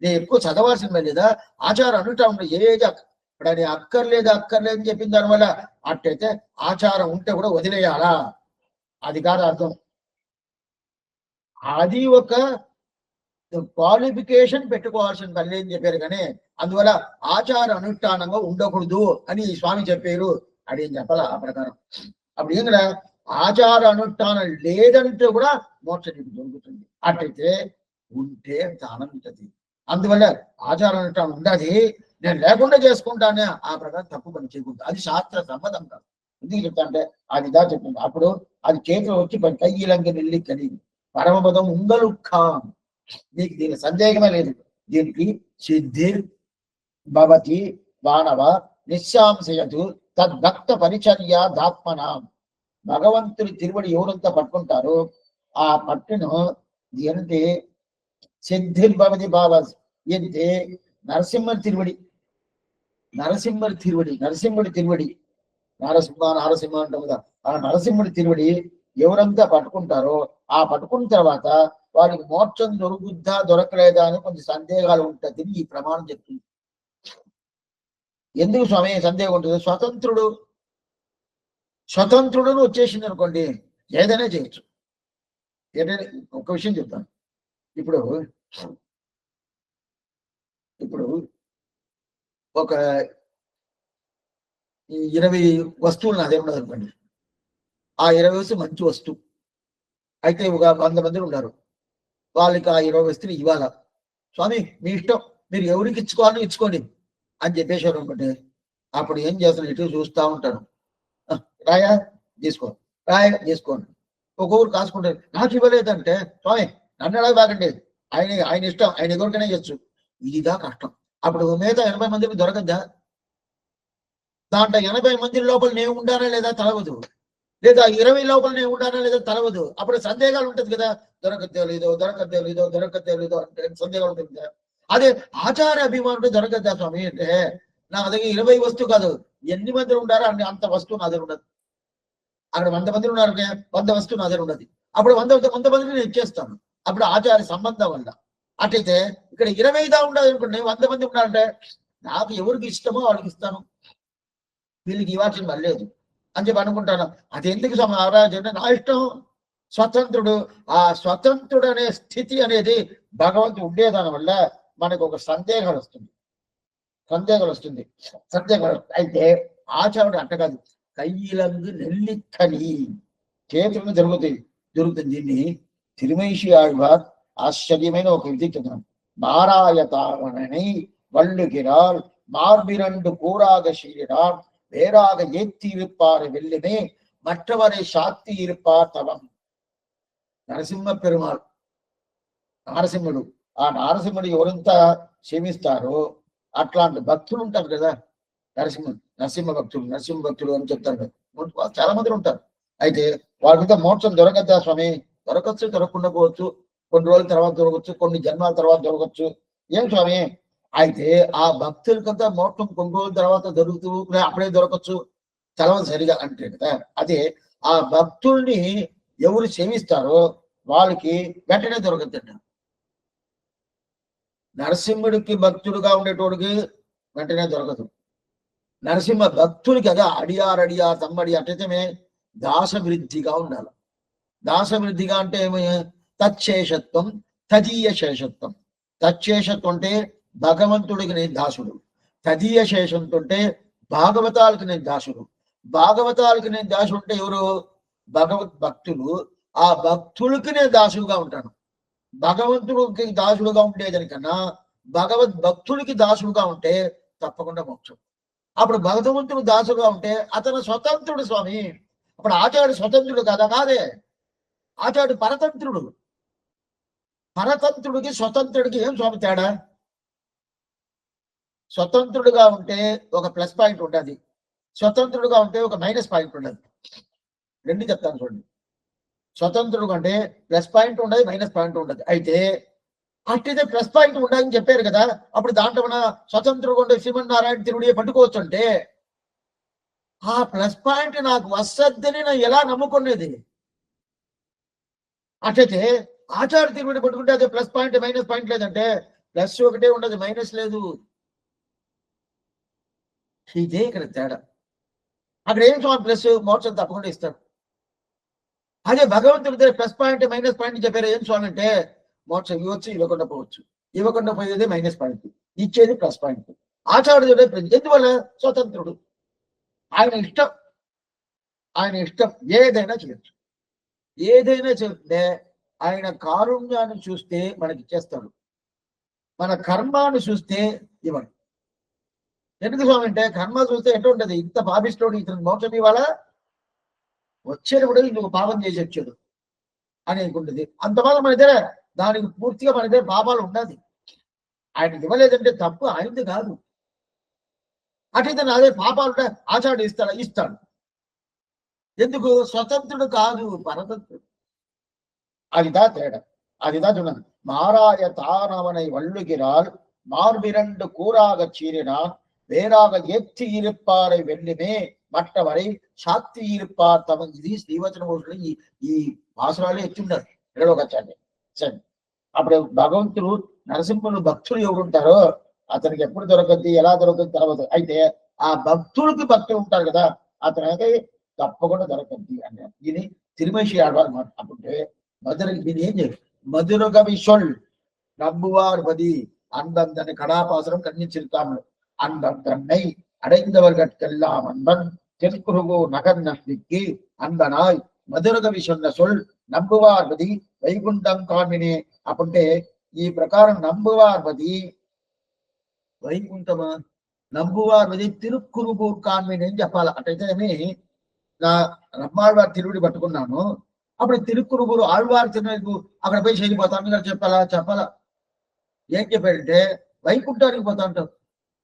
నేను ఎక్కువ చదవాల్సిన పని లేదా, ఆచారం అనుట ఉండే ఏది ఇప్పుడు అది అక్కర్లేదు అని చెప్పిన దానివల్ల అట్టయితే ఆచారం ఉంటే కూడా వదిలేయాలా, అది కాదు అర్థం. అది ఒక క్వాలిఫికేషన్ పెట్టుకోవాల్సిన పని అని చెప్పారు. కానీ అందువల్ల ఆచార అనుష్ఠానంగా ఉండకూడదు అని స్వామి చెప్పారు అని ఏం చెప్పాలా ఆ ప్రకారం. అప్పుడు ఏం కదా ఆచార అనుష్ఠానం లేదంటే కూడా మోక్షం నీకు దొరుకుతుంది. అట్టయితే ఉంటే దానం ఉంటుంది. అందువల్ల ఆచార అనుష్ఠానం ఉండదు, నేను లేకుండా చేసుకుంటానే ఆ ప్రకారం తప్పు పని చేయకూడదు. అది శాస్త్ర సమ్మతం కాదు. ఎందుకు చెప్తా అంటే అది దా చెప్తుంది. అప్పుడు అది చేతిలో వచ్చి కయ్యిలంక నెల్లి కలిగి పరమపదం ఉంగలుఖాం. నీకు దీని సందేహమే లేదు. దీనికి సిద్ధి భవతి వానవ నిశ్శాంశయతు తద్భక్త పరిచర్య దాత్మనాం. భగవంతుని తిరువడి ఎవరంతా పట్టుకుంటారో ఆ పట్టును ఏంటి సిద్ధిర్భవతి భావ ఏంటి నరసింహ తిరువడి, నరసింహుడి తిరువడి నారసింహ అంటాం కదా, ఆ నరసింహుడి తిరువడి ఎవరంతా పట్టుకుంటారో ఆ పట్టుకున్న తర్వాత వారికి మోక్షం దొరుకుద్దా దొరకలేదా అని కొంచెం సందేహాలు ఉంటుంది. ఈ ప్రమాణం చెప్తుంది. ఎందుకు స్వామి సందేహం ఉంటుంది? స్వతంత్రుడును వచ్చేసింది అనుకోండి ఏదైనా చేయొచ్చు. ఏదైనా ఒక విషయం చెప్తాను. ఇప్పుడు ఒక 20 వస్తువులు నా దగ్గర ఉన్నది అనుకోండి. ఆ 20 వస్తువు మంచి వస్తువు అయితే ఒక 100 మంది ఉన్నారు, వాళ్ళకి ఆ 20 వస్తువులు ఇవ్వాలా. స్వామి మీ ఇష్టం, మీరు ఎవరికి ఇచ్చుకోవాలని ఇచ్చుకోండి అని చెప్పేశారు అనుకోండి. అప్పుడు ఏం చేస్తాను, ఇటు చూస్తూ ఉంటాను. రాయా తీసుకోండి. ఒక్కొక్కరు కాసుకుంటారు. నాకు ఇవ్వలేదంటే స్వామి నన్ను ఎలా బాగండి, ఆయన ఇష్టం, ఆయన ఎవరికైనా ఇవ్వచ్చు. ఇదిగా కష్టం. అప్పుడు మిగతా 80 మందికి దొరకద్దా? దాంట్లో 80 మంది లోపల నేను ఉండానా లేదా తలవదు, లేదా 20 లోపల నేను ఉండానా లేదా తలవదు. అప్పుడు సందేహాలు ఉంటుంది కదా, దొరకద్దే లేదో అంటే సందేహాలు ఉంటుంది కదా. అదే ఆచార అభిమానుడు దొరకద్దా స్వామి అంటే నా దగ్గర 20 వస్తువు కాదు, ఎన్ని మంది ఉండారో అన్ని అంత వస్తువు నా దగ్గర ఉండదు. అక్కడ 100 మంది ఉన్నారు, 100 వస్తువు నా దగ్గర ఉండదు. అప్పుడు 100 మందిని నేను ఇచ్చేస్తాను. అప్పుడు ఆచార సంబంధం వల్ల. అట్లయితే ఇక్కడ 20 ఉండదు అనుకోండి, 100 మంది ఉన్నారంటే నాకు ఎవరికి ఇష్టమో వాళ్ళకి ఇస్తాను, వీళ్ళకి ఇవ్వాల్సిన పని లేదు అని చెప్పి అనుకుంటాను. అది ఎందుకు సమారాజు అంటే నా ఇష్టం, స్వతంత్రుడు. ఆ స్వతంత్రుడు అనే స్థితి అనేది భగవంతుడు ఉండేదాని వల్ల మనకు ఒక సందేహాలు వస్తుంది. అయితే ఆచారుడు అంట కాదు, కయ్యిలందు నెల్లిక్కని చేతులను జరుగుతుంది. దీన్ని తిరుమేషి ఆళ్వార్ ఆశ్చర్యమైన ఒక విధి చెప్తున్నాం. మారాయతావనై వల్లుగిరాల్ మార్బిరండు கூறாக சீரிடார் வேறாக ஏத்தி இருப்பார் வெள்ளுமே மற்றவரை சாத்தி இருப்பார் தவம். నరసింహ పెరుమాళ్, నారసింహుడు. ఆ నారసింహుడు ఎవరంతా సేవిస్తారో అట్లాంటి భక్తులు ఉంటారు కదా, నరసింహ భక్తులు అని చెప్తారు కదా, చాలా మంది ఉంటారు. అయితే వాళ్ళకింత మోక్షం దొరకద్దా స్వామి? దొరకచ్చు, దొరకకుండా పోవచ్చు, కొన్ని రోజుల తర్వాత దొరకచ్చు, కొన్ని జన్మాల తర్వాత దొరకచ్చు. ఏం స్వామి అయితే ఆ భక్తులకంతా మోక్షం కొన్ని రోజుల తర్వాత దొరుకుతూ అప్పుడే దొరకచ్చు, చలవదు సరిగా అంటే కదా. అదే ఆ భక్తుల్ని ఎవరు సేవిస్తారో వాళ్ళకి వెంటనే దొరకద్దంట. నరసింహుడికి భక్తుడుగా ఉండేటోడికి వెంటనే దొరకదు. నరసింహ భక్తుడికి అదే అడియార్ తమ్మడి అట్టయితే దాసవృద్ధిగా ఉండాలి. దాసవృద్ధిగా అంటే ఏమి? తచ్చేషత్వం, తదీయ శేషత్వం. తచ్చేషత్వం అంటే భగవంతుడికి నేను దాసుడు, తదీయ శేషంతో అంటే భాగవతాలకు నేను దాసుడు. భాగవతాలకు నేను దాసుడు అంటే ఎవరు? భగవత్ భక్తులు. ఆ భక్తులకి నేను దాసుడుగా ఉంటాను. భగవంతుడికి దాసుడుగా ఉండేదానికన్నా భగవద్ భక్తుడికి దాసుడుగా ఉంటే తప్పకుండా మోక్షం. అప్పుడు భగవంతుడు దాసుగా ఉంటే అతను స్వతంత్రుడు స్వామి. అప్పుడు ఆచార్యుడు స్వతంత్రుడు కదా? కాదే. ఆచార్యుడు పరతంత్రుడు. పరతంత్రుడికి స్వతంత్రుడికి ఏం స్వామి తేడా? స్వతంత్రుడుగా ఉంటే ఒక ప్లస్ పాయింట్ ఉండదు, స్వతంత్రుడుగా ఉంటే ఒక మైనస్ పాయింట్ ఉండదు. రెండు చెప్తాను చూడండి. స్వతంత్రుడు అంటే ప్లస్ పాయింట్ ఉండదు, మైనస్ పాయింట్ ఉండదు. అయితే అట్లయితే ప్లస్ పాయింట్ ఉండాలని చెప్పారు కదా, అప్పుడు దాంట్లో మన స్వతంత్రుడు ఉండే శ్రీమన్నారాయణ తిరుడియే పట్టుకోవచ్చు అంటే ఆ ప్లస్ పాయింట్ నాకు వస్తద్దని నేను ఎలా నమ్ముకునేది? అట్లయితే ఆచార్య తిరుమడి పట్టుకుంటే అదే ప్లస్ పాయింట్ మైనస్ పాయింట్ లేదంటే ప్లస్ ఒకటే ఉండదు, మైనస్ లేదు. ఇదే ఇక్కడ తేడా. అక్కడ ఏం స్వామి ప్లస్? మోక్షం తప్పకుండా ఇస్తాడు. అదే భగవంతుడి ప్లస్ పాయింట్ మైనస్ పాయింట్ చెప్పారు. ఏం స్వామి అంటే మోక్షం ఇవ్వచ్చు, ఇవ్వకుండా పోవచ్చు. ఇవ్వకుండా పోయేది మైనస్ పాయింట్, ఇచ్చేది ప్లస్ పాయింట్. ఆచార్యుడు ఎందువల్ల? స్వతంత్రుడు. ఆయన ఇష్టం, ఆయన ఇష్టం ఏదైనా చేయొచ్చు. ఏదైనా చెప్తే ఆయన కారుణ్యాన్ని చూస్తే మనకి ఇచ్చేస్తాడు, మన కర్మాన్ని చూస్తే ఇవ్వడు. ఎందుకు స్వామి అంటే కర్మ చూస్తే ఎటు ఉంటది? ఇంత పాపిస్తోడు ఇతను మోక్షం ఇవ్వాలా, వచ్చేటప్పుడు నువ్వు పాపం చేసి వచ్చాడు అనేది ఉంటుంది. అంతమాత్రం మన దగ్గర దానికి పూర్తిగా మన దగ్గర పాపాలు ఉన్నది. ఆయన ఇవ్వలేదంటే తప్పు ఆయనది కాదు. అట్లయితే అదే పాపాలు ఉంటే ఆచార్యుడు ఇస్తాడా? ఇస్తాడు. ఎందుకు? స్వతంత్రుడు కాదు, పరతంత్రుడు. அதுதான் தேட. அதுதான் சொன்னாங்க. மாறாய தானவனை வள்ளுகிறாள் மார்பிரண்டு கூறாக சீறினான் வேறாக ஏற்றி இருப்பாரை வெல்லுமே మట్టవరై శాక్తి ఇరుపార్ తమ. ఇది శ్రీవచన భూషణులు ఈ భాషరాలు ఎత్తుంటారు ఏడో కచ్చాన్ని. సరే, అప్పుడు భగవంతుడు నరసింహులు భక్తులు ఎవరుంటారో అతనికి ఎప్పుడు దొరకద్ది, ఎలా దొరకద్ది తర్వాత. అయితే ఆ భక్తులకి భక్తులు ఉంటారు కదా, అతనికి తప్పకుండా దొరకద్ది అన్నారు. ఇది తిరుమేషి ఆడవారు మాట. అప్పుడే மதுரை மதுரகவி சொல் நம்புவார் பதி அன்பன் தன்னை கடாபாசனம் கண்ணிச்சிருக்காமல் அன்பன் தன்னை அடைந்தவர்கெல்லாம் அன்பன் தெற்குருகோ நகர் நம்பிக்கு அன்பனாய் మధురగవి சொன்ன சொல் నంబువార్పది వైకుంఠం కామినే. అప్పుంటే ఈ ప్రకారం నంబువార్పది వైకుంఠమా, నంబువార్పది తిరుక్కురుగూర్ కామిని అని చెప్పాలి. అటైతేనే నా రమ్మాళ్వారి తిరువుడి పట్టుకున్నాను. అప్పుడు తిరుక్కురుగూరు ఆళ్వారు తిరుగు అక్కడ పోయి చేరిపోతాను గారు చెప్పాలా? చెప్పాలా? ఏం చెప్పాడంటే వైకుంఠానికి పోతా ఉంటారు.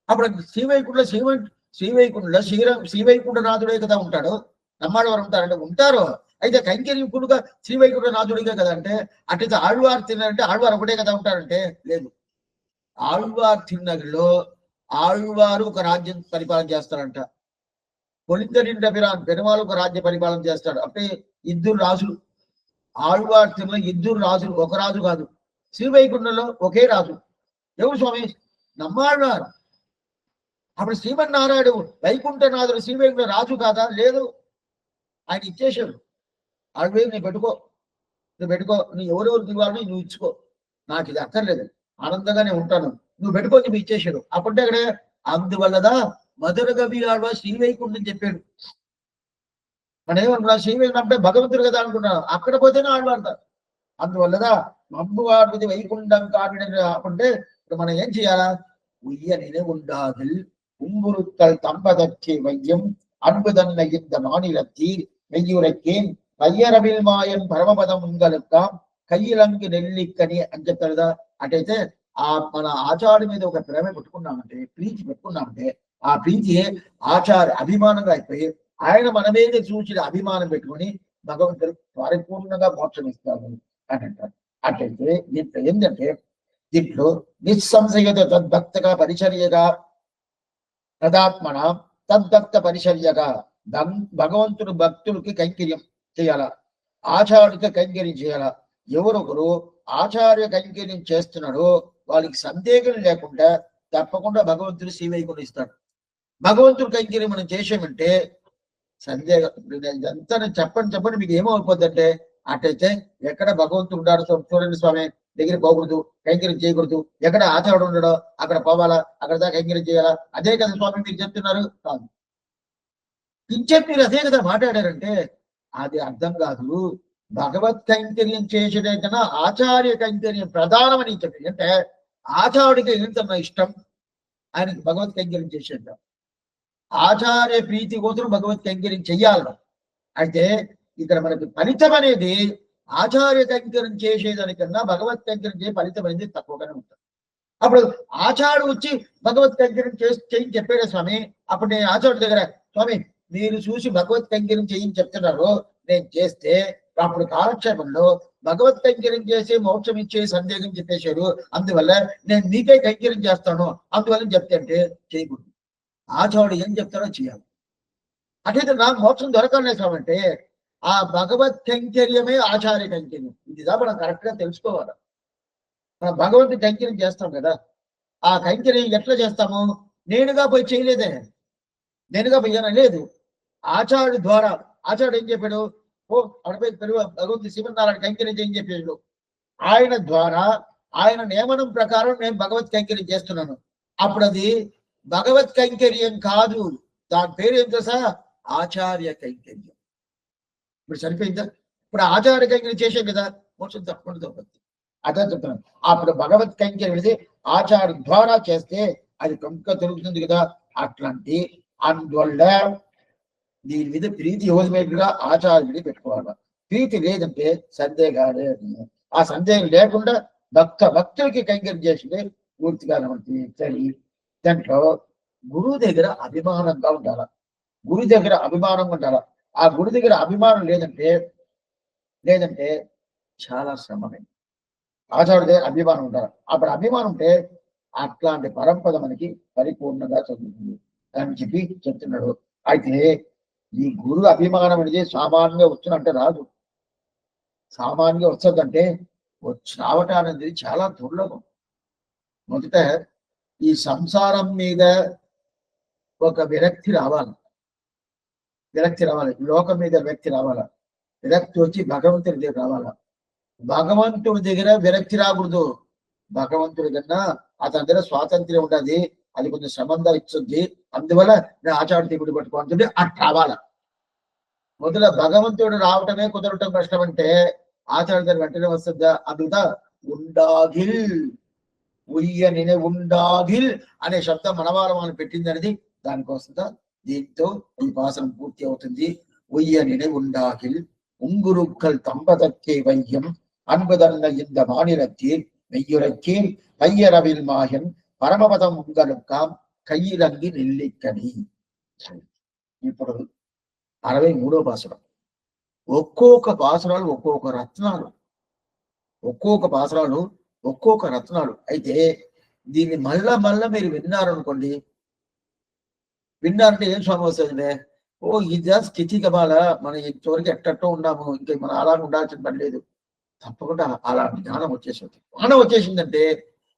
అప్పుడు శ్రీవైకుంఠంలో శ్రీవైకుంఠనాథుడే కదా ఉంటాడు. నమ్మాడవారు ఉంటారంటే ఉంటారు. అయితే కైంకర్యకుడుగా శ్రీవైకుంఠనాథుడిగా కదా అంటే అట్లయితే ఆళ్వారు తిన్నారంటే ఆళ్వారు ఒకటే కదా ఉంటారంటే లేదు. ఆళ్వారు తిన్నగిలో ఆళ్వారు ఒక రాజ్యం పరిపాలన చేస్తారంట. పొలిందరింట పెరుమాళ్ ఒక రాజ్య పరిపాలన చేస్తాడు. అంటే ఇద్దరు రాజులు. ఆళ్వార్ తిరుమల ఇద్దరు రాజులు, ఒక రాజు కాదు. శ్రీవైకుంఠంలో ఒకే రాజు. ఎవరు స్వామి? నమ్మాళ్వారు. అప్పుడు శ్రీమన్నారాయణుడు వైకుంఠనాథుడు శ్రీవైకుంఠ రాజు కాదా? లేదు, ఆయన ఇచ్చేసాడు. ఆడవే నువ్వు పెట్టుకో, నువ్వు ఎవరెవరికి ఇవ్వాలని నువ్వు ఇచ్చుకో, నాకు ఇది అక్కర్లేదు, ఆనందంగానే ఉంటాను, నువ్వు పెట్టుకో, నువ్వు ఇచ్చేసాడు. అప్పుడే అక్కడే అందువల్లదా మధురగవి ఆళ్వారు శ్రీవైకుంఠం చెప్పాడు. మనం ఏమనుకున్నా శ్రీవైకుంఠం అంటే భగవంతుడు కదా అనుకున్నాను, అక్కడ పోతేనే ఆడవాడతారు. అందువల్లదా మబ్బువాడు వైకుంఠం కాని అంటే ఇప్పుడు మనం ఏం చేయాలా? ఉయ్యనినే ఉండాదిల్ உம்புறுத்தல் தம்பதற்றி வையம் அன்புதன்னை இந்த மாநிலத்தில் மெய்யுரைக்கேன் కయ్యరవిల్ మాయం పరమపదం ఉంగలుక్కాం కయ్యిలంగి నెల్లిక్కని అని చెప్తారు కదా. అటైతే ఆ మన ఆచార్య మీద ఒక ప్రేమ పెట్టుకున్నామంటే, ప్రీతి పెట్టుకున్నామంటే, ఆ ప్రీతి ఆచార్య అభిమానంగా అయిపోయి ఆయన మన మీద చూసిన అభిమానం పెట్టుకుని భగవంతుడు పరిపూర్ణంగా మోక్షం ఇస్తాడు అని అంటారు. అట్లయితే దీంట్లో ఏంటంటే దీంట్లో నిస్సంశయత తద్భక్తగా పరిచర్యగా తదాత్మన తద్భక్త పరిచర్యగా భగవంతుడు భక్తులకి కైంకర్యం చేయాల, ఆచార్యుడికి కైంకర్యం చేయాల. ఎవరొకరు ఆచార్య కైంకర్యం చేస్తున్నాడో వాళ్ళకి సందేహం లేకుండా తప్పకుండా భగవంతుడు శ్రీవైకుంఠం ఇస్తాడు. భగవంతుడు కైంకర్యం మనం చేసామంటే సందేహం ఇదంతా చెప్పండి మీకు ఏమవుతుందంటే అటైతే ఎక్కడ భగవంతుడు ఉన్నాడు చూడండి స్వామి, దగ్గర పోకూడదు, కైంకర్యం చేయకూడదు. ఎక్కడ ఆచార్యుడు ఉండడో అక్కడ పోవాలా, అక్కడ దాకా కైంకర్యం చేయాలా, అదే కదా స్వామి మీరు చెప్తున్నారు. కాదు, ఇంచేపు మీరు అదే కదా మాట్లాడారంటే అది అర్థం కాదు. భగవత్ కైంకర్యం చేసేదే కన్నా ఆచార్య కైంకర్యం ప్రధానమని చెప్పి, అంటే ఆచార్యుడికి ఏంటన్నా ఇష్టం, ఆయనకి భగవత్ కైంకర్యం చేసేద్దాం. ఆచార్య ప్రీతి కోసం భగవత్ కైంకర్యం చెయ్యాలి. అయితే ఇక్కడ మనకి ఫలితం అనేది ఆచార్య కైంకర్యం చేసేదానికన్నా భగవత్ కైంకర్యం చేసే ఫలితం అనేది తక్కువగానే ఉంటుంది. అప్పుడు ఆచార్యుడు వచ్చి భగవత్ కైంకర్యం చేయని చెప్పాడు స్వామి. అప్పుడు నేను ఆచార్యుడి దగ్గర, స్వామి మీరు చూసి భగవత్ కైంకర్యం చేయని చెప్తున్నారు, నేను చేస్తే అప్పుడు కాలక్షేపంలో భగవత్ కైంకర్యం చేసి మోక్షం ఇచ్చే సందేహం చెప్పేశారు, అందువల్ల నేను మీకే కైంకర్యం చేస్తాను అందువల్ల చెప్తే అంటే చేయకూడదు. ఆచార్యుడు ఏం చెప్తారో చేయాలి. అట్లయితే నాకు మోక్షం దొరకలేసామంటే ఆ భగవత్ కైంకర్యమే ఆచార్య కైంకర్యం. ఇదిదా మనం కరెక్ట్ గా తెలుసుకోవాలి. మనం భగవంతుడి కైంకర్యం చేస్తాం కదా, ఆ కైంకర్యం ఎట్లా చేస్తాము? నేనుగా పోయి చేయలేదే, నేనుగా పోయాను లేదు, ఆచార్యుడి ద్వారా. ఆచార్యుడు ఏం చెప్పాడు? ఓ అడపై భగవంతుడి శ్రీమన్నారాయణ కైంకర్యం చేయని చెప్పాడు. ఆయన ద్వారా ఆయన నియమనం ప్రకారం నేను భగవత్ కైంకర్యం చేస్తున్నాను. అప్పుడు అది భగవత్ కైంకర్యం కాదు, దాని పేరు ఏం తెలుసా? ఆచార్య కైంకర్యం. ఇప్పుడు సరిపోయిందా? ఇప్పుడు ఆచార్య కైంకర్యం చేసాం కదా, మోక్షం తప్పకుండా దొరుకుతుంది. అదే చెప్తున్నాను. అప్పుడు భగవత్ కైంకర్యం అనేది ఆచార్య ద్వారా చేస్తే అది కంక దొరుకుతుంది కదా. అట్లాంటి అందువల్ల దీని మీద ప్రీతి యోజమేటుగా ఆచార్యుడి పెట్టుకోవాలి. ప్రీతి లేదంటే సందేహాలే. ఆ సందేహం లేకుండా భక్తులకి కైంకర్యం చేసిందే పూర్తిగా సరి. దాంట్లో గురువు దగ్గర అభిమానంగా ఉండాలి. గురు దగ్గర అభిమానంగా ఉండాలి. ఆ గురు దగ్గర అభిమానం లేదంటే చాలా శ్రమమే. ఆచార్యుడి దగ్గర అభిమానం ఉండాలి. అప్పుడు అభిమానం ఉంటే అట్లాంటి పరంపద మనకి పరిపూర్ణంగా చదువుతుంది అని చెప్పి చెప్తున్నాడు. అయితే ఈ గురు అభిమానం అనేది సామాన్యంగా వచ్చినట్టే రాదు. సామాన్యంగా వస్తుందంటే రావటం అనేది చాలా దుర్లభం. మొదట ఈ సంసారం మీద ఒక విరక్తి రావాలి. లోకం మీద విరక్తి రావాలా. విరక్తి వచ్చి భగవంతుడి దగ్గర రావాలా. భగవంతుడి దగ్గర విరక్తి రాకూడదు. భగవంతుడి కన్నా అతని దగ్గర స్వాతంత్ర్యం ఉండదు, అది కొంచెం సంబంధం ఇస్తుంది, అందువల్ల నేను ఆచార్య దేవుడు పట్టుకుంటుంది అట్లా రావాల. మొదల భగవంతుడు రావటమే కుదరటం కష్టం అంటే ఆచార్య దగ్గర వెంటనే వస్తుందా? అందుదా ఉండాగిల్ ఉయ్యనినే ఉండాగిల్ అనే శబ్దం మనవారం పెట్టింది అనేది దానికోసందా. దీంతో ఈ పాసనం పూర్తి అవుతుంది. ఉయ్యనినే ఉండాగిల్ ఉంగురుక్కల్ తంబదక్కే వైద్యం அன்புதன்ன இந்த மாநிலத்தில் மெய்யுரைக்கீழ் பையரவில் மாயன் పరమపదం ఉంగలుకాం కయ్యిలంగి నెల్లిక్కని. ఇప్పుడు 63వ పాసురం. ఒక్కొక్క పాసురాలు ఒక్కొక్క రత్నాలు. అయితే దీన్ని మళ్ళా మీరు విన్నారనుకోండి, విన్నారంటే ఏం స్వామి వస్తుంది? ఓ ఇది స్థితి కమాల, మనం ఇంతవరకు ఎట్టట్టో ఉన్నాము, ఇంకా మనం అలా ఉండాల్సిన పని లేదు. తప్పకుండా అలాంటి జ్ఞానం వచ్చేసింది. జ్ఞానం వచ్చేసిందంటే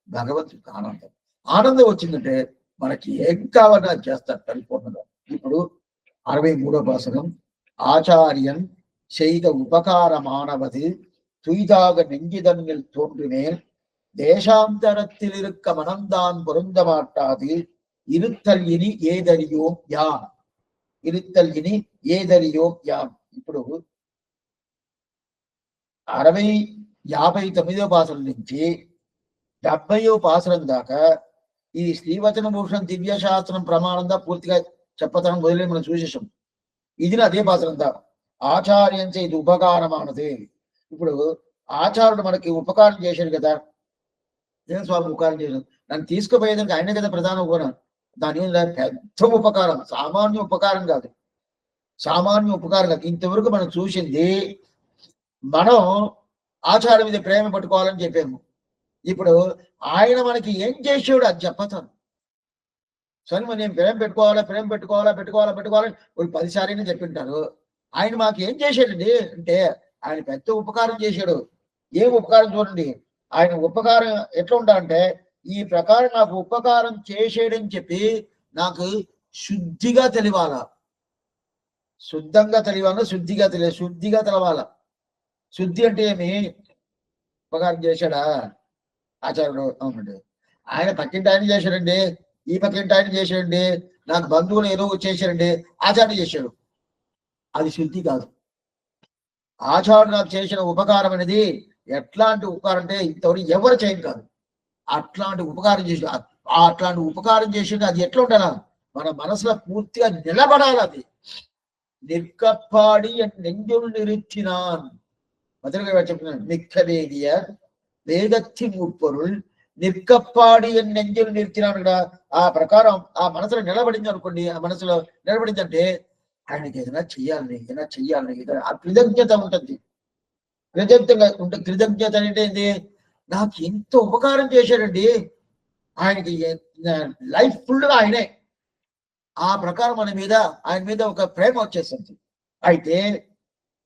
భగవంతుడికి ఆనందం వచ్చిందంటే మనకి ఏం కావాలన్నా చేస్తారు పరిపూర్ణంగా. ఇప్పుడు 63వ పాసనం. ஆச்சாரியன் செய்த உபகாரமானவது துய்தாக நெஞ்சிதன்னில் தோன்றினேன் தேசாந்தரத்தில் இருக்க மனம்தான் பொருந்த மாட்டாது இருத்தல் இனி ஏதறியோம் யாம். ఇప్పుడు 59వ పాసనం నుంచి 70వ పాసనం దాకా ఈ శ్రీవచన భూషణం దివ్య శాస్త్రం ప్రమాణంగా పూర్తిగా చెప్పతనం మొదలై మనం చూసేసాం. ఇది అదే పాసనంతా. ఆచార్యం ఇది ఉపకారమానది. ఇప్పుడు ఆచార్యుడు మనకి ఉపకారం చేశాడు కదా. ఏం స్వామి ఉపకారం చేశాడు? నన్ను తీసుకుపోయేదానికి ఆయన కదా ప్రధాన ఉపకారం. దాని పెద్ద ఉపకారం, సామాన్య ఉపకారం కాదు. ఇంతవరకు మనం చూసింది మనం ఆచార్య మీద ప్రేమ పట్టుకోవాలని చెప్పాము. ఇప్పుడు ఆయన మనకి ఏం చేసాడు అది చెప్పతాను. సరే నేను ప్రేమ పెట్టుకోవాలని ఒక 10 సార్లు చెప్పింటారు. ఆయన మాకు ఏం చేశాడండి అంటే ఆయన పెద్ద ఉపకారం చేశాడు. ఏం ఉపకారం చూడండి. ఆయన ఉపకారం ఎట్లా ఉంటాడంటే ఈ ప్రకారం నాకు ఉపకారం చేసేయడని చెప్పి నాకు శుద్ధిగా తెలియాలా. శుద్ధంగా తెలియాలా, శుద్ధిగా తెలవాలా. శుద్ధి అంటే ఏమి? ఉపకారం చేశాడా ఆచార్యుడు? అవునండి. ఆయన పక్కింటి ఆయన చేశాడండి, ఈ పక్కింటి ఆయన చేశాడండి, నాకు బంధువులు ఏదో చేశారండి, ఆచార్యుడు చేశాడు. అది శుద్ధి కాదు. ఆచార్యుడు నాకు చేసిన ఉపకారం అనేది ఎట్లాంటి ఉపకారం అంటే ఇంతవరకు ఎవరు చేయను కాదు. అట్లాంటి ఉపకారం చేసి అది ఎట్లా ఉండాలా? మన మనసులో పూర్తిగా నిలబడాలి. అది నిற்கப்பாడి என் நெஞ்சுள் நிறுத்தினான். மதுரை చెప్తున్నాను, మిక్కవేదియ వేదత్తి ముప్పొరుள் నిற்கப்பாడి ఎన్ నెంజులు నిలిచినాడు కూడా. ఆ ప్రకారం ఆ మనసులో నిలబడింది అనుకోండి, ఆ మనసులో నిలబడిందంటే ఆయనకి ఏదైనా చెయ్యాలని ఆ కృతజ్ఞత ఉంటుంది. కృతజ్ఞత అంటే ఏంటి? నాకు ఎంత ఉపకారం చేశాడండి, ఆయనకి లైఫ్ ఫుల్ గా ఆయనే. ఆ ప్రకారం ఆయన మీద ఒక ప్రేమ వచ్చేస్తుంది. అయితే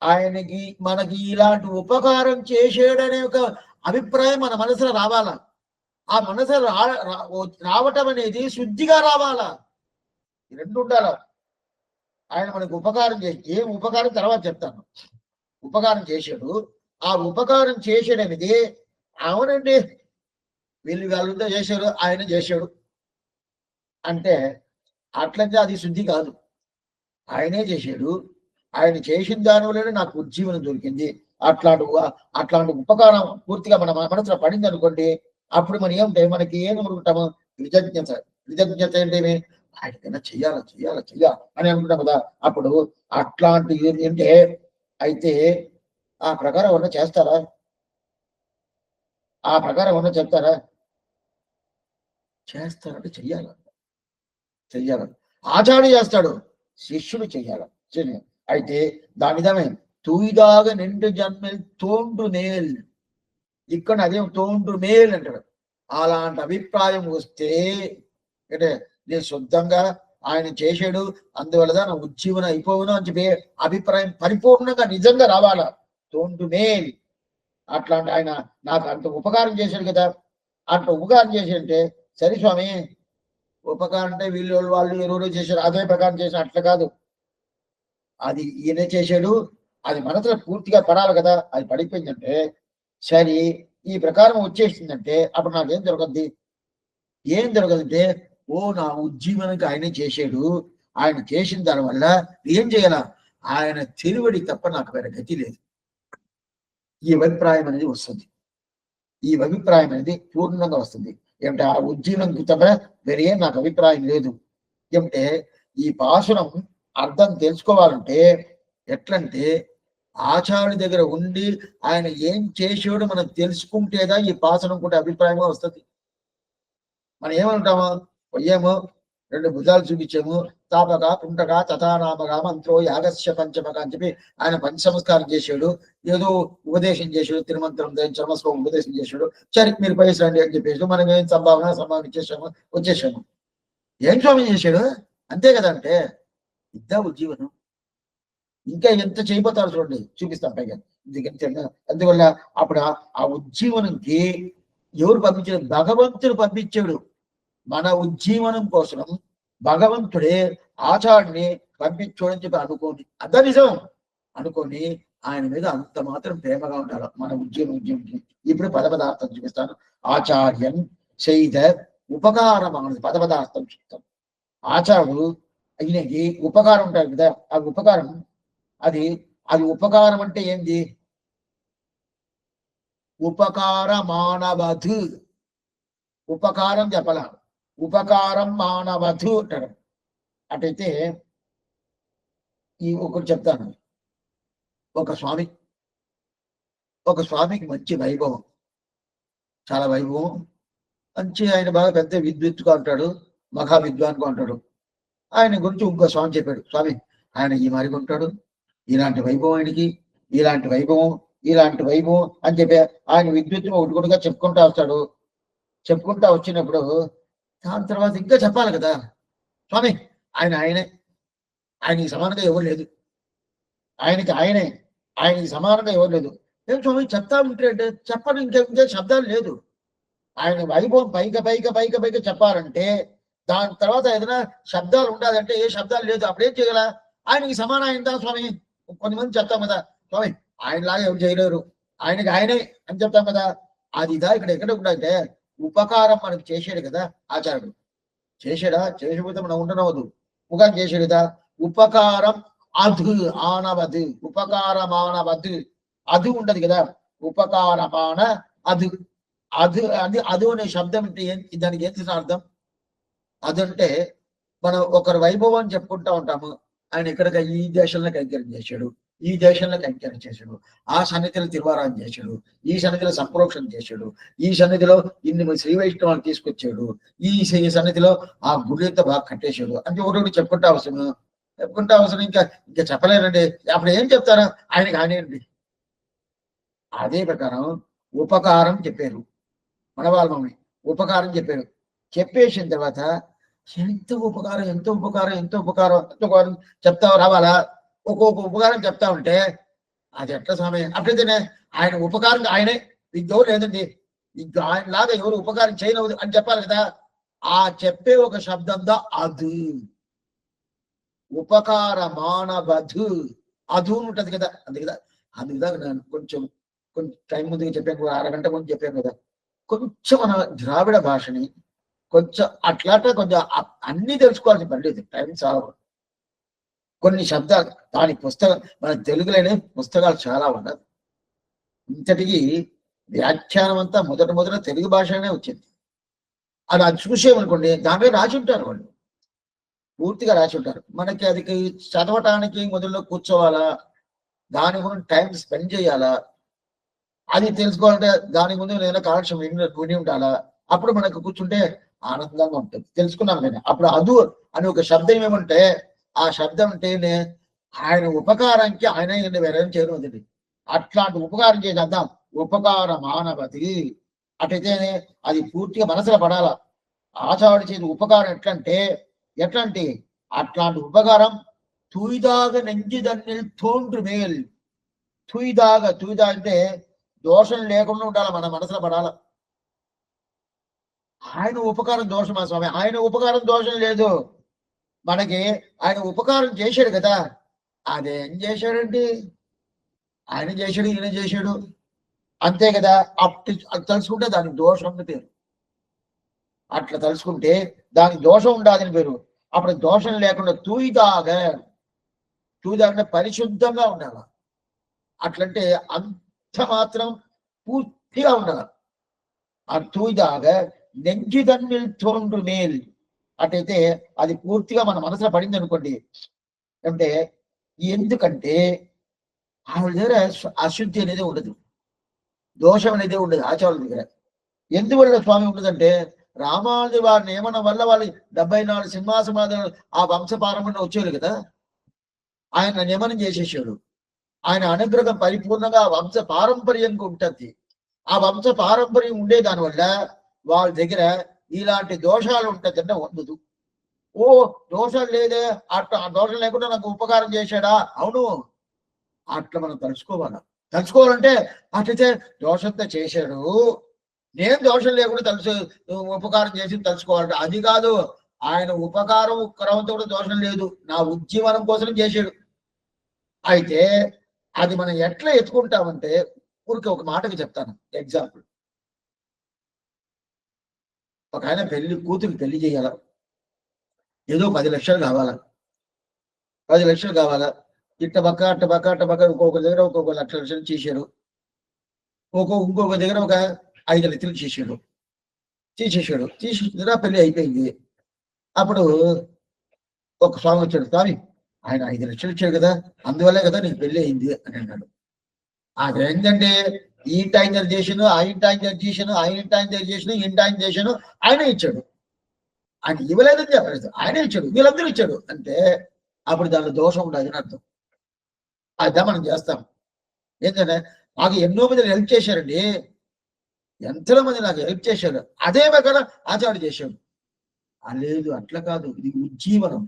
ఆయనకి మనకి ఇలాంటి ఉపకారం చేసాడనే ఒక అభిప్రాయం మన మనసులో రావాలా. ఆ మనసులో రావటం అనేది శుద్ధిగా రావాలా. రెండు ఉండాల. ఆయన మనకు ఉపకారం చేసి, ఏం ఉపకారం తర్వాత చెప్తాను. ఉపకారం చేశాడు, ఆ ఉపకారం చేసాడనేది అవునండి వాళ్ళంతా చేశారు, ఆయన చేశాడు అంటే అట్లంటే అది శుద్ధి కాదు. ఆయనే చేశాడు, ఆయన చేసిన దానివల్లనే నాకు ఉజ్జీవనం దొరికింది. అట్లాంటి ఉపకారం పూర్తిగా మన మనసులో పడింది అనుకోండి, అప్పుడు మనం ఏమంటే మనకి ఏం అనుకుంటాము? కృతజ్ఞత ఏంటేమి? ఆయనకైనా చెయ్యాలి అని అనుకుంటాం కదా. అప్పుడు అట్లాంటి ఏంటంటే అయితే ఆ ప్రకారం ఏమన్నా చేస్తారా? ఆ ప్రకారం ఏమన్నా చెప్తారా? చేస్తారంటే చెయ్యాలి. ఆచార్య చేస్తాడు, శిష్యుడు చెయ్యాలి. అయితే దానిదమే తూయిదాగ నిండు జన్మల్ తోండు మేల్. ఇక్కడ అదేం తోండు మేల్ అంటాడు. అలాంటి అభిప్రాయం వస్తే అంటే నేను శుద్ధంగా ఆయన చేసాడు, అందువల్ల నా ఉజ్జీవన అయిపోవును అని చెప్పి అభిప్రాయం పరిపూర్ణంగా నిజంగా రావాలా. తోండు మేల్. అట్లాంటి ఆయన నాకు అంత ఉపకారం చేశాడు కదా, అంత ఉపకారం చేశాడంటే సరే స్వామి, ఉపకారం అంటే వాళ్ళు ఎవరో చేశారు అదే ప్రకారం చేశారు అట్లా కాదు. అది ఈయన చేశాడు, అది మనసులో పూర్తిగా పడాలి కదా. అది పడిపోయిందంటే సరే ఈ ప్రకారం వచ్చేసిందంటే అప్పుడు నాకేం దొరకద్ది? ఏం దొరకదంటే నా ఉజ్జీవనకి ఆయనే చేశాడు, ఆయన చేసిన దానివల్ల ఏం చేయాల? ఆయన తిరువడి తప్ప నాకు వేరే గతి లేదు. ఈ అభిప్రాయం అనేది వస్తుంది. ఈ అభిప్రాయం అనేది పూర్ణంగా వస్తుంది. ఏమంటే ఆ ఉజ్జీవనం తప్ప వేరే నాకు అభిప్రాయం లేదు. ఏమంటే ఈ పాసురం అర్థం తెలుసుకోవాలంటే ఎట్లంటే ఆచార్యుడి దగ్గర ఉండి ఆయన ఏం చేసాడో మనం తెలుసుకుంటేదా ఈ పాసురం కూడా అభిప్రాయంగా వస్తుంది. మనం ఏమంటాము? పోయాము, రెండు భుజాలు చూపించాము, తాపక పుంటక తథానామగా మంత్రో యాగస్య పంచమక అని చెప్పి ఆయన పంచ సంస్కారం చేశాడు, ఏదో ఉపదేశం చేశాడు, తిరుమంత్రం చర్మస్వం ఉపదేశం చేశాడు, సరే మీరు పైస రండి అని చెప్పేసి మనం ఏం సంభావన ఇచ్చేసాము, వచ్చేసాము. ఏం స్వామి చేశాడు? అంతే కదా. అంటే ఇద్దా ఉజ్జీవనం. ఇంకా ఎంత చేయబోతారు చూడండి, చూపిస్తాం పైగా. అందువల్ల అప్పుడు ఆ ఉజ్జీవనంకి ఎవరు పంపించాడు? భగవంతుడు పంపించాడు. మన ఉజ్జీవనం కోసం భగవంతుడే ఆచార్యుని పంపించోడని చెప్పి అనుకోని, అంత నిజం అనుకోని ఆయన మీద అంత మాత్రం ప్రేమగా ఉండాలి మన ఉజ్జీవనం. ఇప్పుడు పదపదార్థం చూపిస్తాను. ఆచార్యం చేద ఉపకారమానది పదపదార్థం చూస్తాం. ఆచార్యుడు ఈయనకి ఉపకారం ఉంటారు కదా, ఆ ఉపకారం అది ఉపకారం అంటే ఏంది? ఉపకార మానవధు. ఉపకారం చెప్పాల, ఉపకారం మానవధు అంటారు. అటైతే ఈ ఒకటి చెప్తాను. ఒక స్వామికి మంచి వైభవం, చాలా వైభవం, మంచి ఆయన బాగా పెద్ద విద్యుత్తుగా ఉంటాడు, మహా విద్వాన్గా ఉంటాడు. ఆయన గురించి ఇంకో స్వామి చెప్పాడు, స్వామి ఆయన ఈ మారిగా ఉంటాడు, ఇలాంటి వైభవం ఆయనకి, ఇలాంటి వైభవం అని చెప్పి ఆయన విద్యుత్తుగా ఒకటిగా చెప్పుకుంటా వస్తాడు. చెప్పుకుంటా వచ్చినప్పుడు దాని తర్వాత ఇంకా చెప్పాలి కదా, స్వామి ఆయనకి సమానంగా ఎవరు లేదు, ఆయనకి సమానంగా ఎవరు లేదు. ఏం స్వామి చెప్తా ఉంటే అంటే చెప్పను, ఇంకే శబ్దాలు లేదు. ఆయన వైభవం పైక చెప్పాలంటే దాని తర్వాత ఏదైనా శబ్దాలు ఉండాలంటే ఏ శబ్దాలు లేదు. అప్పుడేం చేయగల? ఆయనకి సమానం అయిందా స్వామి? కొంతమంది చెప్తాం కదా, స్వామి ఆయనలాగా ఎవరు చేయలేరు, ఆయనకి ఆయనే అని చెప్తాం కదా. అది ఇక్కడ ఎక్కడ ఉండాలంటే ఉపకారం మనకు చేసాడు కదా ఆచార్యుడు. చేసాడా? చేసిపోతే మనం ఉండనవద్దు. ఉపకారం చేసాడు కదా. ఉపకారం ఆనవదు, ఉపకారమానవదు, అది ఉండదు కదా. ఉపకారమాన అది అనే శబ్దం అంటే దానికి ఏంటి అర్థం? అదంటే మనం ఒకరి వైభవం చెప్పుకుంటా ఉంటాము. ఆయన ఇక్కడ ఈ దేశంలో కైంకర్యం చేశాడు, ఈ దేశంలో కైంకర్యం చేశాడు, ఆ సన్నిధిలో తిరువారాధన చేశాడు, ఈ సన్నిధిలో సంప్రోక్షణ చేశాడు, ఈ సన్నిధిలో ఇన్ని శ్రీ వైష్ణవాలు తీసుకొచ్చాడు, ఈ సన్నిధిలో ఆ గుడి అంతా బాగా కట్టేశాడు అంటే ఒకటి చెప్పుకుంటా అవసరం ఇంకా చెప్పలేనండి. అప్పుడు ఏం చెప్తారా? ఆయన కానివ్వండి. అదే ప్రకారం ఉపకారం చెప్పారు, మనవాళ్ళని ఉపకారం చెప్పారు. చెప్పేసిన తర్వాత ఎంత ఉపకారం చెప్తావు రావాలా? ఒక్కొక్క ఉపకారం చెప్తా ఉంటే అది ఎట్లా స్వామి? అట్లయితేనే ఆయన ఉపకారం ఆయనే, ఇంకెవరు లేదండి, ఇంక ఆయనలాగా ఎవరు ఉపకారం చేయనవద్దు అని చెప్పాలి కదా. ఆ చెప్పే ఒక శబ్దంతో అదు ఉపకార మానవధు అధు ఉంటది కదా. అందుకదా నేను కొంచెం టైం ముందుగా చెప్పాను కదా, అరగంట ముందు చెప్పాను కదా, కొంచెం మన ద్రావిడ భాషని కొంచెం అట్లా కొంచెం అన్ని తెలుసుకోవాల్సిన పని లేదు. టైం చాలా కొన్ని శబ్దాలు దాని పుస్తకం మన తెలుగులోనే పుస్తకాలు చాలా ఉన్నది. ఇంతటికి వ్యాఖ్యానం అంతా మొదట తెలుగు భాషనే వచ్చింది. అది చూసేమనుకోండి దాని రాసి ఉంటారు, వాళ్ళు పూర్తిగా రాసి ఉంటారు. మనకి అది చదవటానికి మొదల్లో కూర్చోవాలా, దాని గురించి టైం స్పెండ్ చేయాలా, అది తెలుసుకోవాలంటే దాని ముందు ఏదైనా కాలక్షేపం విని ఉండాలా, అప్పుడు మనకు కూర్చుంటే ఆనందంగా ఉంటుంది. తెలుసుకున్నాం నేను. అప్పుడు అదు అని ఒక శబ్దం ఏమంటే ఆ శబ్దం అంటేనే ఆయన ఉపకారానికి ఆయన వేరేం చేయడం. అట్లాంటి ఉపకారం చేసేద్దాం. ఉపకార మానవతి అటైతేనే అది పూర్తిగా మనసులో పడాల. ఆచార్యుడు చేసిన ఉపకారం ఎట్లాంటి అట్లాంటి ఉపకారం తూయిదాగ నెంజిదన్నిల్ తోండ్రు మేల్. తూయిదాగ అంటే దోషం లేకుండా ఉండాలి, మన మనసులో పడాల. ఆయన ఉపకారం దోషమా స్వామి? ఆయన ఉపకారం దోషం లేదు. మనకి ఆయన ఉపకారం చేశాడు కదా, అదేం చేశాడండి? ఆయన చేశాడు, ఈయన చేశాడు, అంతే కదా. అప్పుడు తలుసుకుంటే దానికి దోషం అని పేరు. అట్లా తలుసుకుంటే దానికి దోషం ఉండాలని పేరు. అప్పుడు దోషం లేకుండా తూయిదాగా అంటే పరిశుద్ధంగా ఉండాలి. అట్లంటే అంత మాత్రం పూర్తిగా ఉండాలి. ఆ తూయిదాగా నెంజిదన్నిల్ తోండ్రు మేల్ అటైతే అది పూర్తిగా మన మనసులో పడింది అనుకోండి. అంటే ఎందుకంటే ఆవిడ దగ్గర అశుద్ధి అనేది ఉండదు, దోషం అనేది ఉండదు ఆచార్యుల దగ్గర. ఎందువల్ల స్వామి ఉండదంటే రామానుజు వారి నియమనం వల్ల వాళ్ళు 74 సింహాసనాలు ఆ వంశపారంపర్యం వచ్చేది కదా. ఆయన నియమనం చేసేసాడు. ఆయన అనుగ్రహం పరిపూర్ణంగా వంశ పారంపర్యంగా ఉంటుంది. ఆ వంశ పారంపర్యం ఉండే దానివల్ల వాళ్ళ దగ్గర ఇలాంటి దోషాలు ఉంటుందంటే ఉండదు. ఓ దోషం లేదే, అట్లా ఆ దోషం లేకుండా నాకు ఉపకారం చేశాడా? అవును, అట్లా మనం తలుచుకోవాలంటే అట్లయితే దోషంతో చేశాడు, నేను దోషం లేకుండా ఉపకారం చేసి తలుచుకోవాలంటే అది కాదు. ఆయన ఉపకారం క్రమంతో కూడా దోషం లేదు, నా ఉజ్జీవనం కోసం చేశాడు. అయితే అది మనం ఎట్లా ఎత్తుకుంటామంటే ఊరికి ఒక మాటకి చెప్తాను ఎగ్జాంపుల్. ఒక ఆయన కూతురికి పెళ్లి చేయాల, ఏదో 10 లక్షలు కావాలా, 10 లక్షలు కావాలా. ఇట్ట బక్క ఒక్కొక్క దగ్గర ఒక్కొక్క లక్షలు చేశారు. ఇంకొక దగ్గర ఒక 5 లక్షలు తీసేసాడు. తీసేసిన పెళ్లి అయిపోయింది. అప్పుడు ఒక స్వామి వచ్చాడు, స్వామి ఆయన 5 లక్షలు ఇచ్చాడు కదా, అందువల్లే కదా నీకు పెళ్లి అయింది అని అన్నాడు. అదేంటంటే ఈ టైం చేసాను, ఆ టైం చేసాను, ఆయన టైం చేసాను, ఈ టైం చేసాను, ఆయనే ఇచ్చాడు. ఆయన ఇవ్వలేదని చెప్పలేదు, ఆయనే ఇచ్చాడు, వీళ్ళందరూ ఇచ్చాడు అంటే అప్పుడు దానిలో దోషం ఉండదు అని అర్థం. అదే మనం చేస్తాం. ఏంటంటే నాకు ఎన్నో మంది హెల్ప్ చేశారండి, ఎంతో మంది నాకు హెల్ప్ చేశారు, అదే ప్రకారం ఆచార్యుడు చేశాడు. లేదు, అట్లా కాదు, ఇది ఉజ్జీవనం,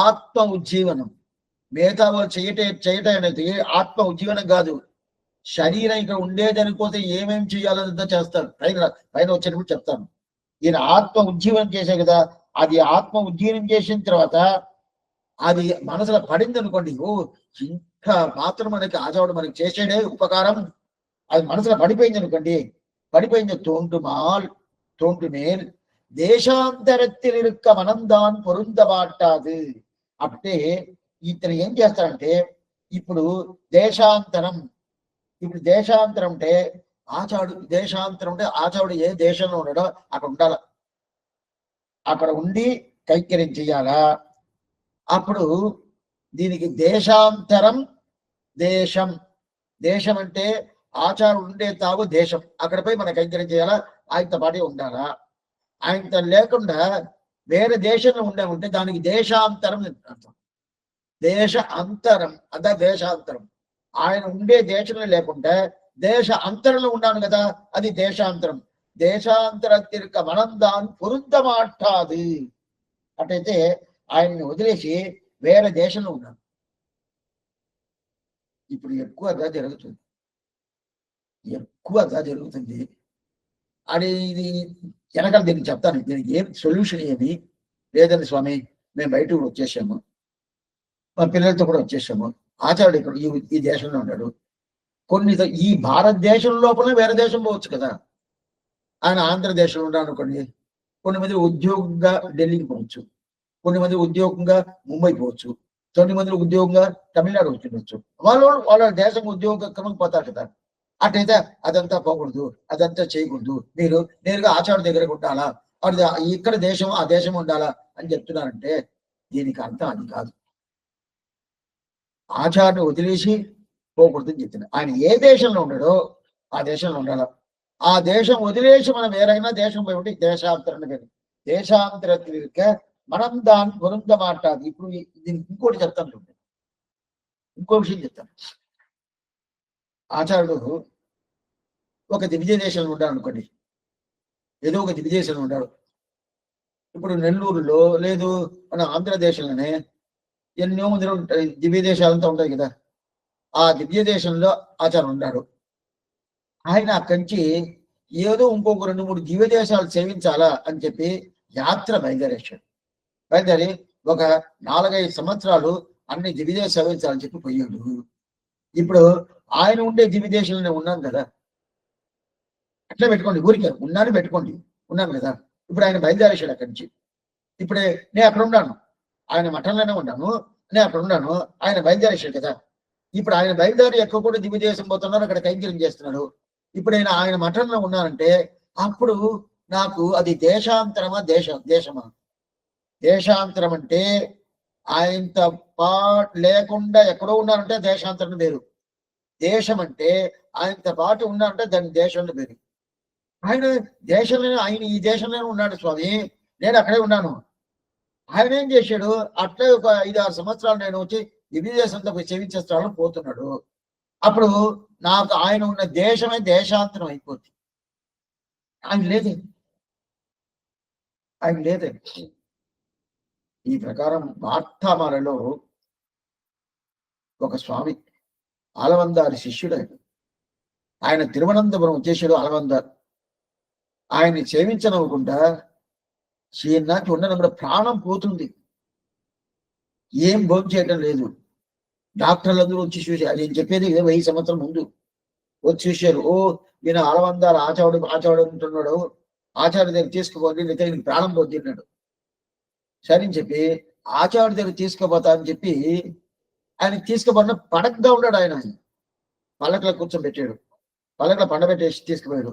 ఆత్మ ఉజ్జీవనం. మిగతా వాళ్ళు చేయటం అనేది ఆత్మ ఉజ్జీవనం కాదు. శరీరం ఇక్కడ ఉండేదానికోసం ఏమేం చేయాలన్నదో చేస్తారు, పైన వచ్చేటప్పుడు చెప్తాను. ఈయన ఆత్మ ఉజ్జీవనం చేసే కదా, అది ఆత్మ ఉజ్జీవనం చేసిన తర్వాత అది మనసులో పడింది అనుకోండి, ఓ ఇంకా మాత్రం మనకి ఆచార్యుడు మనకి చేసేడే ఉపకారం, అది మనసులో పడిపోయింది అనుకోండి, పడిపోయింది தோன்று மேல் దేశాంతరத்தில் இருக்க మనందాన్ పొరుంద బాటాదు. అంటే ఇతను ఏం చేస్తాడంటే ఇప్పుడు దేశాంతరం అంటే ఆచార్యుడు ఏ దేశంలో ఉన్నాడో అక్కడ ఉండాలి. అక్కడ ఉండి కైంకర్యం చెయ్యాలా? అప్పుడు దీనికి దేశాంతరం, దేశం. దేశం అంటే ఆచారం ఉండే తావు దేశం, అక్కడ పోయి మన కైంకర్యం చేయాలా, ఆయనతో పాటే ఉండాలా. ఆయనతో లేకుండా వేరే దేశంలో ఉంటే దానికి దేశాంతరం అర్థం. దేశ అంతరం అదా దేశాంతరం. ఆయన ఉండే దేశంలో లేకుండా దేశ అంతరంలో ఉన్నాను కదా, అది దేశాంతరం. దేశాంతర తిరుక మనందాన్ పొరుందమాటాది. అటైతే ఆయన్ని వదిలేసి వేరే దేశంలో ఉన్నాను. ఇప్పుడు ఎక్కువగా జరుగుతుంది, ఎక్కువగా జరుగుతుంది. అని ఇది వెనకాల దీనికి చెప్తాను, దీనికి ఏం సొల్యూషన్ ఏమి లేదండి స్వామి, మేము బయటకు వచ్చేసాము, మా పిల్లలతో కూడా వచ్చేసాము, ఆచార్యుడు ఇక్కడ ఈ దేశంలో ఉన్నాడు. కొన్ని ఈ భారతదేశం లోపల వేరే దేశం పోవచ్చు కదా. ఆయన ఆంధ్రదేశంలో ఉన్నాడు అనుకోండి, కొన్ని మంది ఉద్యోగంగా ఢిల్లీకి పోవచ్చు, కొన్ని మంది ఉద్యోగంగా ముంబై పోవచ్చు, కొన్ని మంది ఉద్యోగంగా తమిళనాడు వచ్చిండొచ్చు. వాళ్ళ దేశం ఉద్యోగ పోతారు కదా. అటైతే అదంతా పోకూడదు, అదంతా చేయకూడదు, మీరు నేరుగా ఆచార్య దగ్గరకు ఉండాలా, అది ఇక్కడ దేశం ఆ దేశం ఉండాలా అని చెప్తున్నారంటే దీనికి అర్థం అది కాదు. ఆచార్యని వదిలేసి పోకూడదు అని చెప్తున్నారు. ఆయన ఏ దేశంలో ఉన్నాడో ఆ దేశంలో ఉండాలా. ఆ దేశం వదిలేసి మనం వేరైనా దేశం పోయి ఉంటే దేశాంతరం పేరు. దేశాంతర మనం దాన్ని పొరుంద మాట్లాడు. ఇప్పుడు దీనికి ఇంకోటి చెప్తాను, ఇంకో విషయం చెప్తాను. ఆచార్యుడు ఒక దివ్య దేశంలో ఉంటాడు అనుకోండి, ఏదో ఒక దివ్య దేశంలో ఉంటాడు. ఇప్పుడు నెల్లూరులో లేదు మన ఆంధ్రదేశంలోనే ఎన్నో మంది ఉంటాయి, దివ్య దేశాలంతా ఉంటాయి కదా. ఆ దివ్య దేశంలో ఆచారం ఉంటాడు. ఆయన అక్కడి నుంచి ఏదో ఇంకొక 2-3 దివ్య దేశాలు సేవించాలా అని చెప్పి యాత్ర బయలుదేరేశాడు. బయలుదేరి ఒక 4-5 సంవత్సరాలు అన్ని దివ్య దేశాలు సేవించాలని చెప్పి పోయాడు. ఇప్పుడు ఆయన ఉండే దివ్య దేశంలోనే ఉన్నాను కదా, అట్లా పెట్టుకోండి, ఊరికే ఉన్నాను పెట్టుకోండి, ఉన్నాను కదా. ఇప్పుడు ఆయన బయలుదేరేశాడు అక్కడి నుంచి. ఇప్పుడే నేను అక్కడ ఉన్నాను, ఆయన మఠంలోనే ఉన్నాను, నేను అక్కడ ఉన్నాను, ఆయన బయలుదేరేశాడు కదా. ఇప్పుడు ఆయన బయలుదేరి ఎక్కడ కూడా దివ్య దేశం పోతున్నారు, అక్కడ కైంకర్యం చేస్తున్నాడు. ఇప్పుడు నేను ఆయన మఠంలో ఉన్నానంటే అప్పుడు నాకు అది దేశాంతరమా దేశమా? దేశాంతరం అంటే ఆయనతో పాటు లేకుండా ఎక్కడో ఉన్నారంటే దేశాంతరం వేరు. దేశం అంటే ఆయనతో పాటు ఉన్నారంటే దాని దేశంలో వేరు. ఆయన దేశంలోనే, ఆయన ఈ దేశంలోనే ఉన్నాడు స్వామి, నేను అక్కడే ఉన్నాను. ఆయన ఏం చేశాడు, అట్లే ఒక 5-6 సంవత్సరాలు నేను వచ్చి దివ్య దేశంతో సేవించేస్తాను పోతున్నాడు. అప్పుడు నాకు ఆయన ఉన్న దేశమే దేశాంతరం అయిపోతుంది. ఆయన లేదే, ఆయన లేదే. ఈ ప్రకారం వార్తామాలలో ఒక స్వామి ఆలవందారి శిష్యుడు, ఆయన తిరువనంతపురం వచ్చేసాడు. ఆలవందారు ఆయన్ని సేవించనవ్వకుండా నాకు ఉండడం ప్రాణం పోతుంది, ఏం భోజనం చేయటం లేదు. డాక్టర్లందరూ వచ్చి చూశారు, అది చెప్పేది 1000 సంవత్సరం ముందు వచ్చి చూశారు. ఓ ఈయన ఆలవందారు ఆచార్యుడు ఉంటున్నాడు, ఆచార్య దగ్గర తీసుకుపోతే ఈయనకి ప్రాణం పోతున్నాడు. సరే అని చెప్పి ఆచార్య దగ్గర తీసుకుపోతా అని చెప్పి ఆయన తీసుకుపోయిన పడకగా ఉన్నాడు. ఆయన పల్లకలో కూర్చోబెట్టాడు, పల్లకలో పండబెట్టేసి తీసుకుపోయాడు.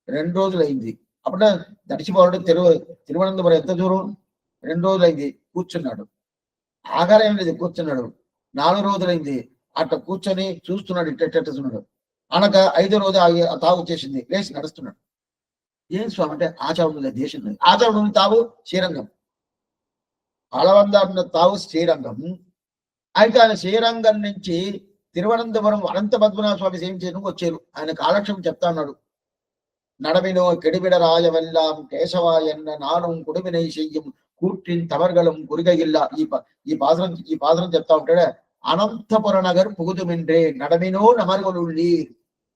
2 రోజులు అయింది. అప్పుడు నడిచిపోవడం తిరువనంతపురం ఎంత దూరం, 2 రోజులు అయింది. కూర్చున్నాడు, ఆగారం ఏం లేదు, కూర్చున్నాడు. 4 రోజులైంది, అట్లా కూర్చొని చూస్తున్నాడు, ఇట్టేస్తున్నాడు. అనక 5వ రోజు తాగు వచ్చేసింది, లేచి నడుస్తున్నాడు. ఏం స్వామి అంటే ఆచార్యుడు దేశం, ఆచార్యుడు తావు శ్రీరంగం, ఆలవందారున్న తావు శ్రీరంగం. అయితే ఆయన శ్రీరంగం నుంచి తిరువనంతపురం అనంత పద్మనాభ స్వామి సేవించేందుకు వచ్చారు. ఆయన కాలక్షేపం చెప్తా ఉన్నాడు. நடவினோ கெடுவிட ராஜவெல்லாம் கேசவா என்ன நானும் குடுவினை செய்யும் கூற்றின் தவறுகளும் குறுகையில்லா. ఈ పాసరం చెప్తా ఉంటాడు. అనంతపుర నగర్ పుగుదుమిండ్రే నడవినో నమరుగులుళ్ళి.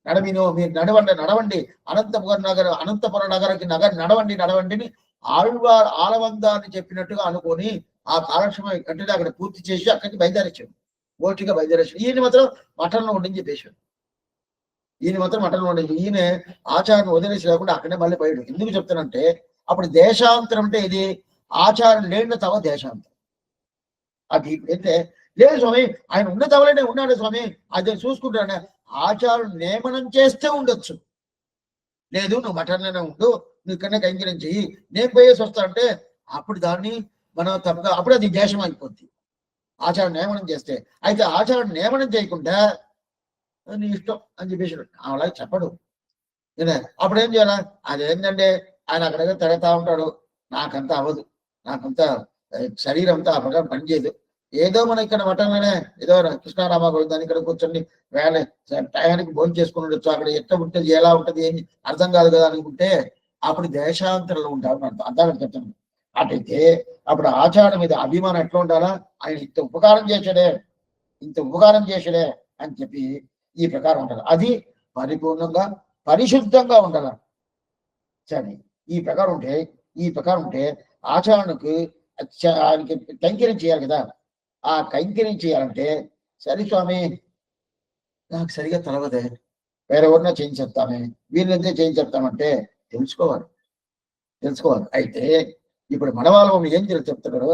నడవినో మీరు నడవండి అనంతపుర నగరకి నడవండిని ఆలవందాన్ని చెప్పినట్టుగా అనుకొని ఆ కాలక్షేమం అంటే అక్కడ పూర్తి చేసి అక్కడికి బయలుదేరచ్చాడు. ఓటిగా బయలుదేరచ్చాడు. ఈయన మాత్రం మఠంలో ఉండని చెప్పేశాడు. ఈయన ఆచారాన్ని వదిలేసి లేకుండా అక్కడే మళ్ళీ పోయాడు. ఎందుకు చెప్తానంటే అప్పుడు దేశాంతరం అంటే ఇది ఆచారం లేని తవ దేశాంతరం. అది అయితే లేదు స్వామి, ఆయన ఉన్న తవలనే ఉన్నాడు స్వామి, అది చూసుకుంటానే ఆచారం నియమనం చేస్తే ఉండొచ్చు. లేదు నువ్వు మఠంలోనే ఉండు, నువ్వు ఇక్కడనే కైంకర్యం చెయ్యి, నేను పోయేసి వస్తా అంటే అప్పుడు దాన్ని మనం తప్పగా అప్పుడు అది దేశం అయిపోద్ది ఆచార నియమనం చేస్తే. అయితే ఆచార నియమనం చేయకుండా నీ ఇష్టం అని చెప్పేసి అలాగే చెప్పడు. అప్పుడు ఏం చేయాలా? అదేంటంటే ఆయన అక్కడక్కడ తిరుగుతా ఉంటాడు, నాకంతా అవ్వదు, నాకంతా శరీరం అంతా ఆ ప్రకారం పనిచేయదు. ఏదో మనం ఇక్కడ మఠంలోనే ఏదో కృష్ణారామ దాని ఇక్కడ కూర్చొని వేళ టయానికి భోజనం చేసుకుని ఉండొచ్చు, అక్కడ ఎట్లా ఉంటుంది ఎలా ఉంటుంది ఏమి అర్థం కాదు కదా అనుకుంటే అప్పుడు దేశాంతరంలో ఉంటారు అంతా చెప్తాను. అటైతే అప్పుడు ఆచారం మీద అభిమానం ఎట్లా ఉండాలా? ఆయన ఇంత ఉపకారం చేశాడే, ఇంత ఉపకారం చేశాడే అని చెప్పి ఈ ప్రకారం ఉండాలి. అది పరిపూర్ణంగా పరిశుద్ధంగా ఉండాల. సరే ఈ ప్రకారం ఉంటే ఆచరణకు ఆయనకి కైంకర్యం చేయాలి కదా. ఆ కైంకర్యం చేయాలంటే సరే స్వామి నాకు సరిగా తెలవదే, వేరెవరినో చేయించేస్తామే, వీళ్ళంతే చేయించేస్తామంటే తెలుసుకోవాలి. అయితే ఇప్పుడు మనవాళ్ళం ఏం చెప్తున్నాడు?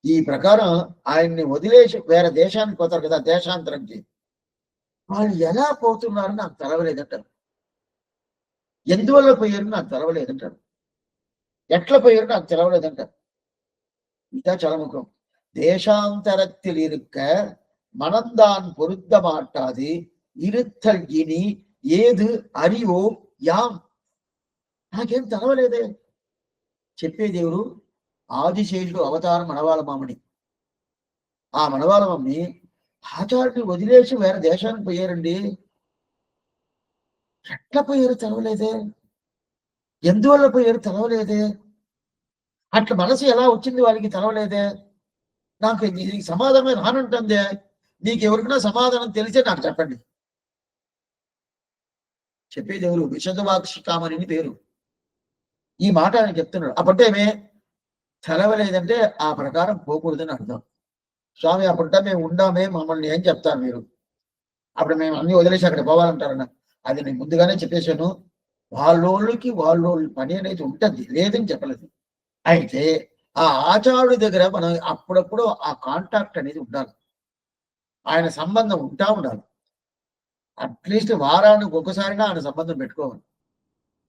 ఈ ప్రకారం ఆయన్ని వదిలేసి వేరే దేశానికి పోతారు కదా, దేశాంతరంకి. వాళ్ళు ఎలా పోతున్నారు నాకు తెలవలేదంటారు. ఎందువల్ల పోయారు నాకు తెలవలేదంటారు. ఎట్లా పోయారు నాకు తెలవలేదంటారు. ఇంకా చాలా ముఖ్యం. தேசாந்தரத்தில் இருக்க மனந்தான் பொருத்த மாட்டாது இருத்தல் இனி ఏదు அறிவோம் யாம். నాకేం తెలవలేదే. చెప్పే దేవుడు ఆదిశేషుడు అవతారం మనవాళ్ళ మామని. ఆ మనవాళ్ళ మమ్మని ఆచార్యుని వదిలేసి వేరే దేశానికి పోయారండి. ఎట్లా పోయారు తెలవలేదే. ఎందువల్ల పోయారు తెలవలేదే. అట్లా మనసు ఎలా వచ్చింది వారికి తెలవలేదే. నాకు దీనికి సమాధానమే రానంటుందే. నీకు ఎవరికైనా సమాధానం తెలిసే నాకు చెప్పండి. చెప్పేది ఎవరు? విశదవాక్షికామని పేరు. ఈ మాట ఆయన చెప్తున్నాడు. అప్పుడేమే తెలవలేదంటే ఆ ప్రకారం పోకూడదని అర్థం. స్వామి అప్పుడ మేము ఉండామే, మమ్మల్ని ఏం చెప్తారు మీరు? అప్పుడు మేము అన్ని వదిలేసి అక్కడ పోవాలంటారన్న. అది నేను ముందుగానే చెప్పేశాను. వాళ్ళోళ్ళకి వాళ్ళోళ్ళ పని అనేది ఉంటుంది, లేదని చెప్పలేదు. అయితే ఆ ఆచార్యుడి దగ్గర మనం అప్పుడప్పుడు ఆ కాంటాక్ట్ అనేది ఉండాలి. ఆయన సంబంధం ఉంటా ఉండాలి. అట్లీస్ట్ వారానికి ఒకసారిగా ఆయన సంబంధం పెట్టుకోవాలి.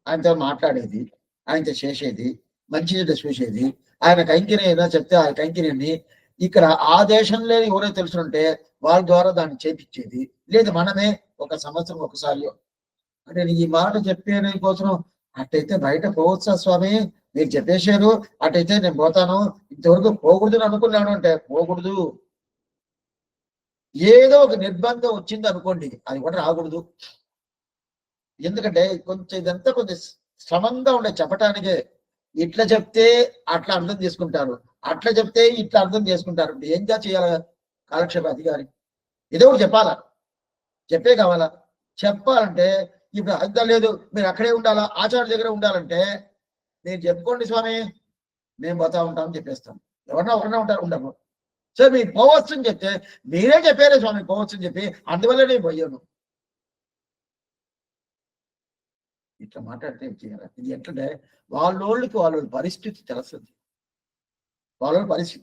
ఆయనతో మాట్లాడేది, ఆయనతో చేసేది, మంచి చూసేది, ఆయన కైంకర్యం ఏదైనా చెప్తే ఆ కైంకర్యాన్ని ఇక్కడ ఆ దేశంలో ఎవరో తెలుసుంటే వాళ్ళ ద్వారా దాన్ని చేపించేది. లేదు మనమే ఒక సంవత్సరం ఒకసారి. అంటే ఈ మాట చెప్పే కోసం అట్టయితే బయట పోవచ్చా స్వామి? మీరు చెప్పేశారు, అటైతే నేను పోతాను. ఇంతవరకు పోకూడదు అనుకున్నాను అంటే పోకూడదు. ఏదో ఒక నిర్బంధం వచ్చింది అనుకోండి, అది కూడా రాకూడదు. ఎందుకంటే కొంచెం ఇదంతా కొంచెం శ్రమంగా ఉండే చెప్పటానికే. ఇట్లా చెప్తే అట్లా అర్థం చేసుకుంటారు, అట్లా చెప్తే ఇట్లా అర్థం చేసుకుంటారు. ఏం చేయాలి కాలక్షేప అధికారి? ఏదో ఒకటి చెప్పాలా, చెప్పే కావాలా. చెప్పాలంటే ఇప్పుడు అర్థం లేదు, మీరు అక్కడే ఉండాలా, ఆచార్య దగ్గర ఉండాలంటే నేను చెప్పుకోండి స్వామి మేము పోతా ఉంటామని చెప్పేస్తాం. ఎవరన్నా ఉంటారు, ఉండరు. సరే మీరు పోవచ్చు అని చెప్తే మీరే చెప్పారే స్వామి పోవచ్చు అని చెప్పి, అందువల్ల నేను పోయాను. ఇట్లా మాట్లాడితే ఏం చేయాలి? ఇది ఎట్లంటే వాళ్ళోళ్ళకి వాళ్ళ పరిస్థితి తెలుస్తుంది. వాళ్ళ పరిస్థితి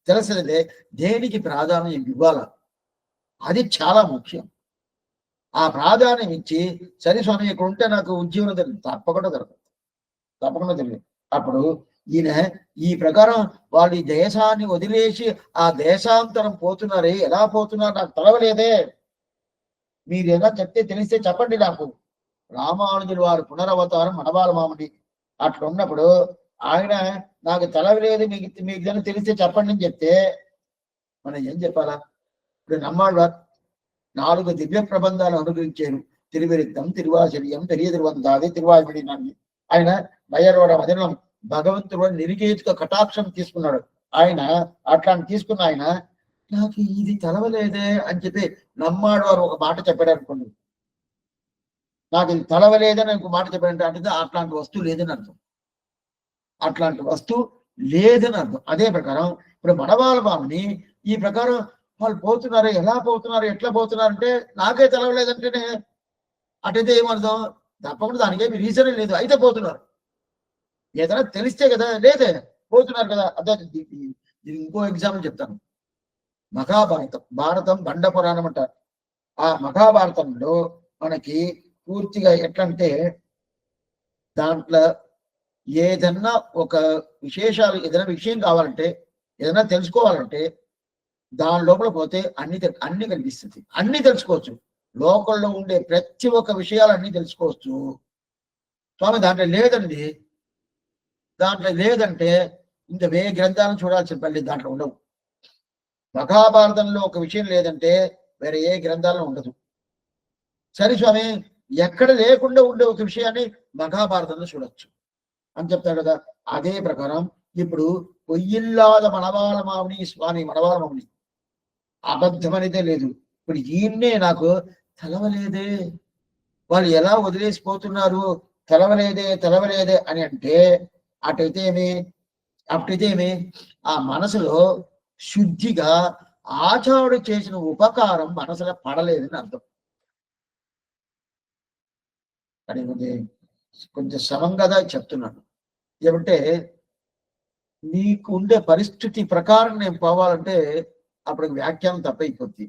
తెలుస్తుంది. దేనికి ప్రాధాన్యం ఇవ్వాలా, అది చాలా ముఖ్యం. ఆ ప్రాధాన్యం ఇచ్చి సరే స్వామి ఇక్కడ ఉంటే నాకు ఉద్యోగం తెలియదు, తప్పకుండా తెలియదు. అప్పుడు ఈయన ఈ ప్రకారం వాళ్ళు ఈ దేశాన్ని వదిలేసి ఆ దేశాంతరం పోతున్నారే, ఎలా పోతున్నారు నాకు తెలవలేదే. మీరు ఎలా చెప్తే తెలిస్తే చెప్పండి నాకు. రామానుజులు వారు పునరవతారం మనవాళ్ళ మామని. అట్లా ఉన్నప్పుడు ఆయన నాకు తెలవలేదు, మీకు దాన్ని తెలిస్తే చెప్పండి అని చెప్తే మనం ఏం చెప్పాలా? ఇప్పుడు నమ్మాళ్ళవారు 4 దివ్య ప్రబంధాలు అనుగ్రహించారు. తిరువిరుద్ధం, తిరువాచర్యం, పెరియ తిరువంతాది, తిరువాయిమడి నన్ను. ఆయన బయ్యరోడ వదనం భగవంతుడు నిరిగేతుక కటాక్షం తీసుకున్నాడు. ఆయన అట్లాంటి తీసుకున్న ఆయన నాకు ఇది తెలవలేదే అని చెప్పి నమ్మాడు వారు ఒక మాట చెప్పాడు అనుకోండి. నాకు ఇది తెలవలేదని ఒక మాట చెప్పాడంటే అంటే అట్లాంటి వస్తువు లేదని అర్థం. అదే ప్రకారం ఇప్పుడు మనవాళ్ళ బాబుని ఈ ప్రకారం వాళ్ళు పోతున్నారు, ఎలా పోతున్నారు, ఎట్లా పోతున్నారు అంటే నాకే తెలవలేదంటేనే అటైతే ఏమర్థం? తప్పకుండా దానికే రీజనే లేదు, అయితే పోతున్నారు. ఏదైనా తెలిస్తే కదా, లేదే పోతున్నారు కదా. అదే దీనికి ఇంకో ఎగ్జాంపుల్ చెప్తాను. భారతం బండ పురాణం అంటారు. ఆ మహాభారతంలో మనకి పూర్తిగా ఎట్లంటే దాంట్లో ఏదన్నా ఒక విశేషాలు, ఏదైనా విషయం కావాలంటే, ఏదైనా తెలుసుకోవాలంటే దాని లోపల పోతే అన్ని కనిపిస్తుంది, అన్ని తెలుసుకోవచ్చు. లోకంలో ఉండే ప్రతి ఒక్క విషయాలన్నీ తెలుసుకోవచ్చు. స్వామి దాంట్లో లేదండి, దాంట్లో లేదంటే ఇంకా వేరే గ్రంథాలను చూడాల్సిన పని దాంట్లో ఉండవు. మహాభారతంలో ఒక విషయం లేదంటే వేరే ఏ గ్రంథాల్లో ఉండదు. సరే స్వామి, ఎక్కడ లేకుండా ఉండే ఒక విషయాన్ని మహాభారతంలో చూడొచ్చు అని చెప్తాడు కదా. అదే ప్రకారం ఇప్పుడు పొయ్యిల్లాద మనవాళ మామిని స్వామి, మనవాళ మామిని అబద్ధం అనేదే లేదు. ఇప్పుడు ఈయన్నే నాకు తెలవలేదే, వాళ్ళు ఎలా వదిలేసిపోతున్నారు, తెలవలేదే అని అంటే అటైతే ఏమి ఆ మనసులో శుద్ధిగా ఆచారుడు చేసిన ఉపకారం మనసులో పడలేదని అర్థం. అని కొంచెం సమంగా చెప్తున్నాను. ఏమంటే నీకు ఉండే పరిస్థితి ప్రకారం నేను పోవాలంటే అప్పుడు వ్యాఖ్యానం తప్పైపోద్ది.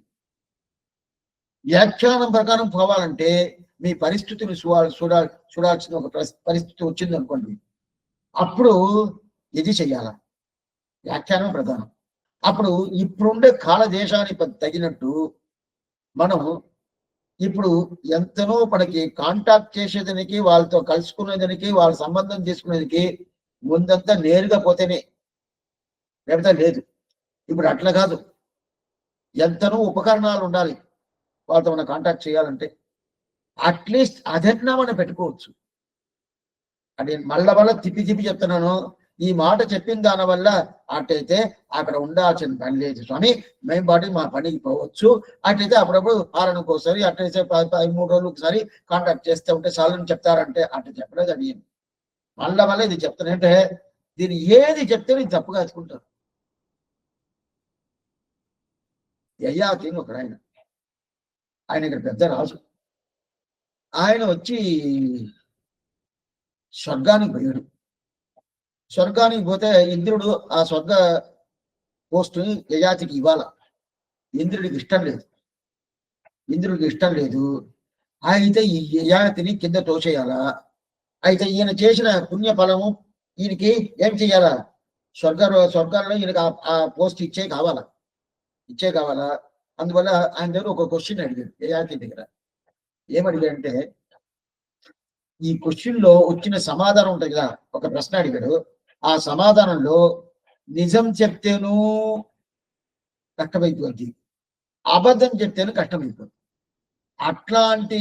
వ్యాఖ్యానం ప్రకారం పోవాలంటే మీ పరిస్థితిని చూడాల్సిన ఒక పరిస్థితి వచ్చింది అనుకోండి, అప్పుడు ఇది చెయ్యాల, వ్యాఖ్యానం ప్రధానం. అప్పుడు ఇప్పుడుండే కాల దేశానికి తగినట్టు మనం ఇప్పుడు ఎంతనో మనకి కాంటాక్ట్ చేసేదానికి, వాళ్ళతో కలుసుకునేదానికి, వాళ్ళ సంబంధం చేసుకునేదానికి ముందంతా నేరుగా పోతేనే, లేకపోతే లేదు. ఇప్పుడు అట్లా కాదు, ఎంతనో ఉపకరణాలు ఉండాలి వాళ్ళతో మనం కాంటాక్ట్ చేయాలంటే. అట్లీస్ట్ అదన్నా మనం పెట్టుకోవచ్చు. అది మళ్ళా తిప్పి చెప్తున్నాను. ఈ మాట చెప్పిన దాని వల్ల అట్టయితే అక్కడ ఉండాల్సిన పని లేదు స్వామి, మేము పాటి మా పనికి పోవచ్చు. అట్లయితే అప్పుడప్పుడు వారానికి ఒకసారి, అట్లయితే 3 రోజులకు ఒకసారి కాంటాక్ట్ చేస్తూ ఉంటే చాలని చెప్తారంటే అట్లా చెప్పలేదు. అది మళ్ళా ఇది చెప్తానంటే దీన్ని ఏది చెప్తే నేను తప్పుగా వేసుకుంటాను. యయాతి ఒకడు ఆయన ఇక్కడ పెద్ద రాజు. ఆయన వచ్చి స్వర్గానికి పోయాడు. స్వర్గానికి పోతే ఇంద్రుడు ఆ స్వర్గ పోస్టుని యయాతికి ఇవ్వాల. ఇంద్రుడికి ఇష్టం లేదు. అయితే ఈ యయాతిని కింద తోసేయాలా. అయితే ఈయన చేసిన పుణ్య ఫలము ఈయనకి ఏం చెయ్యాలా, స్వర్గాల్లో ఈయనకి ఆ పోస్ట్ ఇచ్చే కావాలా. అందువల్ల ఆయన దగ్గర ఒక క్వశ్చన్ అడిగాడు యయాతి దగ్గర. ఏమడిగాడంటే, ఈ క్వశ్చన్ లో వచ్చిన సమాధానం ఉంటుంది కదా, ఒక ప్రశ్న అడిగాడు. ఆ సమాధానంలో నిజం చెప్తేనూ కష్టమైపోద్ది, అబద్ధం చెప్తేనూ కష్టమైపోద్ది. అట్లాంటి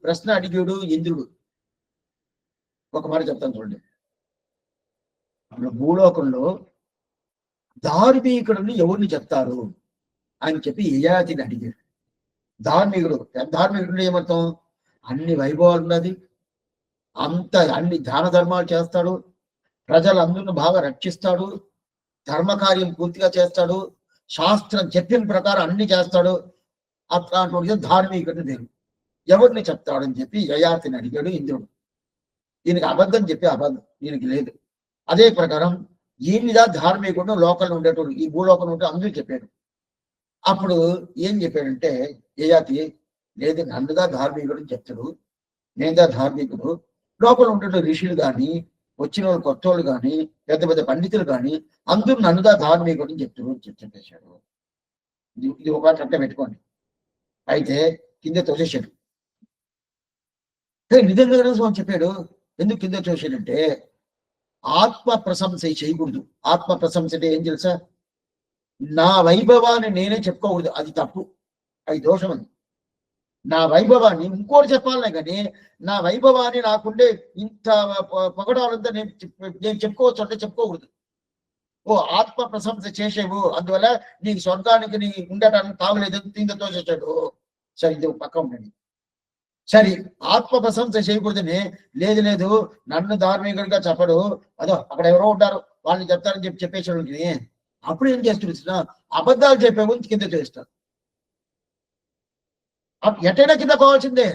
ప్రశ్న అడిగాడు ఇంద్రుడు. ఒక మాట చెప్తాను చూడండి. భూలోకంలో ధార్మికుడిని ఎవరిని చెప్తారు అని చెప్పి యయాతిని అడిగాడు. ధార్మికుడు ఏమర్థం, అన్ని వైభవాలు ఉన్నది, అన్ని దాన ధర్మాలు చేస్తాడు, ప్రజలందరిని బాగా రక్షిస్తాడు, ధర్మకార్యం పూర్తిగా చేస్తాడు, శాస్త్రం చెప్పిన ప్రకారం అన్ని చేస్తాడు. అట్లాంటి ధార్మికుడిని దేవుడు ఎవరిని చెప్తాడని చెప్పి యయాతిని అడిగాడు ఇంద్రుడు. ఈయనకి అబద్ధం చెప్పి అబద్ధం ఈయనకి లేదు. అదే ప్రకారం ఈయనదా ధార్మికుడు లోకంలో ఉండేటోడు, ఈ భూలోకంలో ఉంటే అందరూ చెప్పాడు. అప్పుడు ఏం చెప్పాడంటే యయాతి, లేదు నన్నుదా ధార్మికుడు చెప్తాడు, నేనుదా ధార్మికుడు, లోపల ఉండే ఋషులు కానీ, వచ్చిన వాళ్ళు కొత్త వాళ్ళు కానీ, పెద్ద పండితులు కానీ అందరూ నన్నుదా ధార్మికుడు చెప్తాడు చెప్పేశాడు. ఇది ఒక చట్ట పెట్టుకోండి. అయితే కింద తోసేశాడు. నిజంగా స్వామి చెప్పాడు. ఎందుకు కింద తోసాడంటే, ఆత్మ ప్రశంస చేయకూడదు. ఆత్మ ప్రశంస అంటే ఏం తెలుసా, నా వైభవాన్ని నేనే చెప్పుకోకూడదు, అది తప్పు, అది దోషం. అది నా వైభవాన్ని ఇంకోటి చెప్పాలనే కానీ నా వైభవాన్ని నాకుండే ఇంత పొగడాలంతా నేను చెప్పుకోవచ్చు అంటే చెప్పుకోకూడదు. ఓ ఆత్మ ప్రశంస చేసేవు, అందువల్ల నీకు స్వర్గానికి నీ ఉండటానికి తాగలేదు కింద తోసేసాడు. సరే ఇది పక్క ఉండండి. సరే ఆత్మ ప్రశంస చేయకూడదని, లేదు నన్ను ధార్మికుడిగా చెప్పడు, అదో అక్కడ ఎవరో ఉంటారు వాళ్ళని చెప్తారని చెప్పేసాడు. అప్పుడు ఏం చేస్తున్నా, అబద్ధాలు చెప్పే ముందు కింద చేస్తాడు. ఎటైనా కింద పోవాల్సిందే,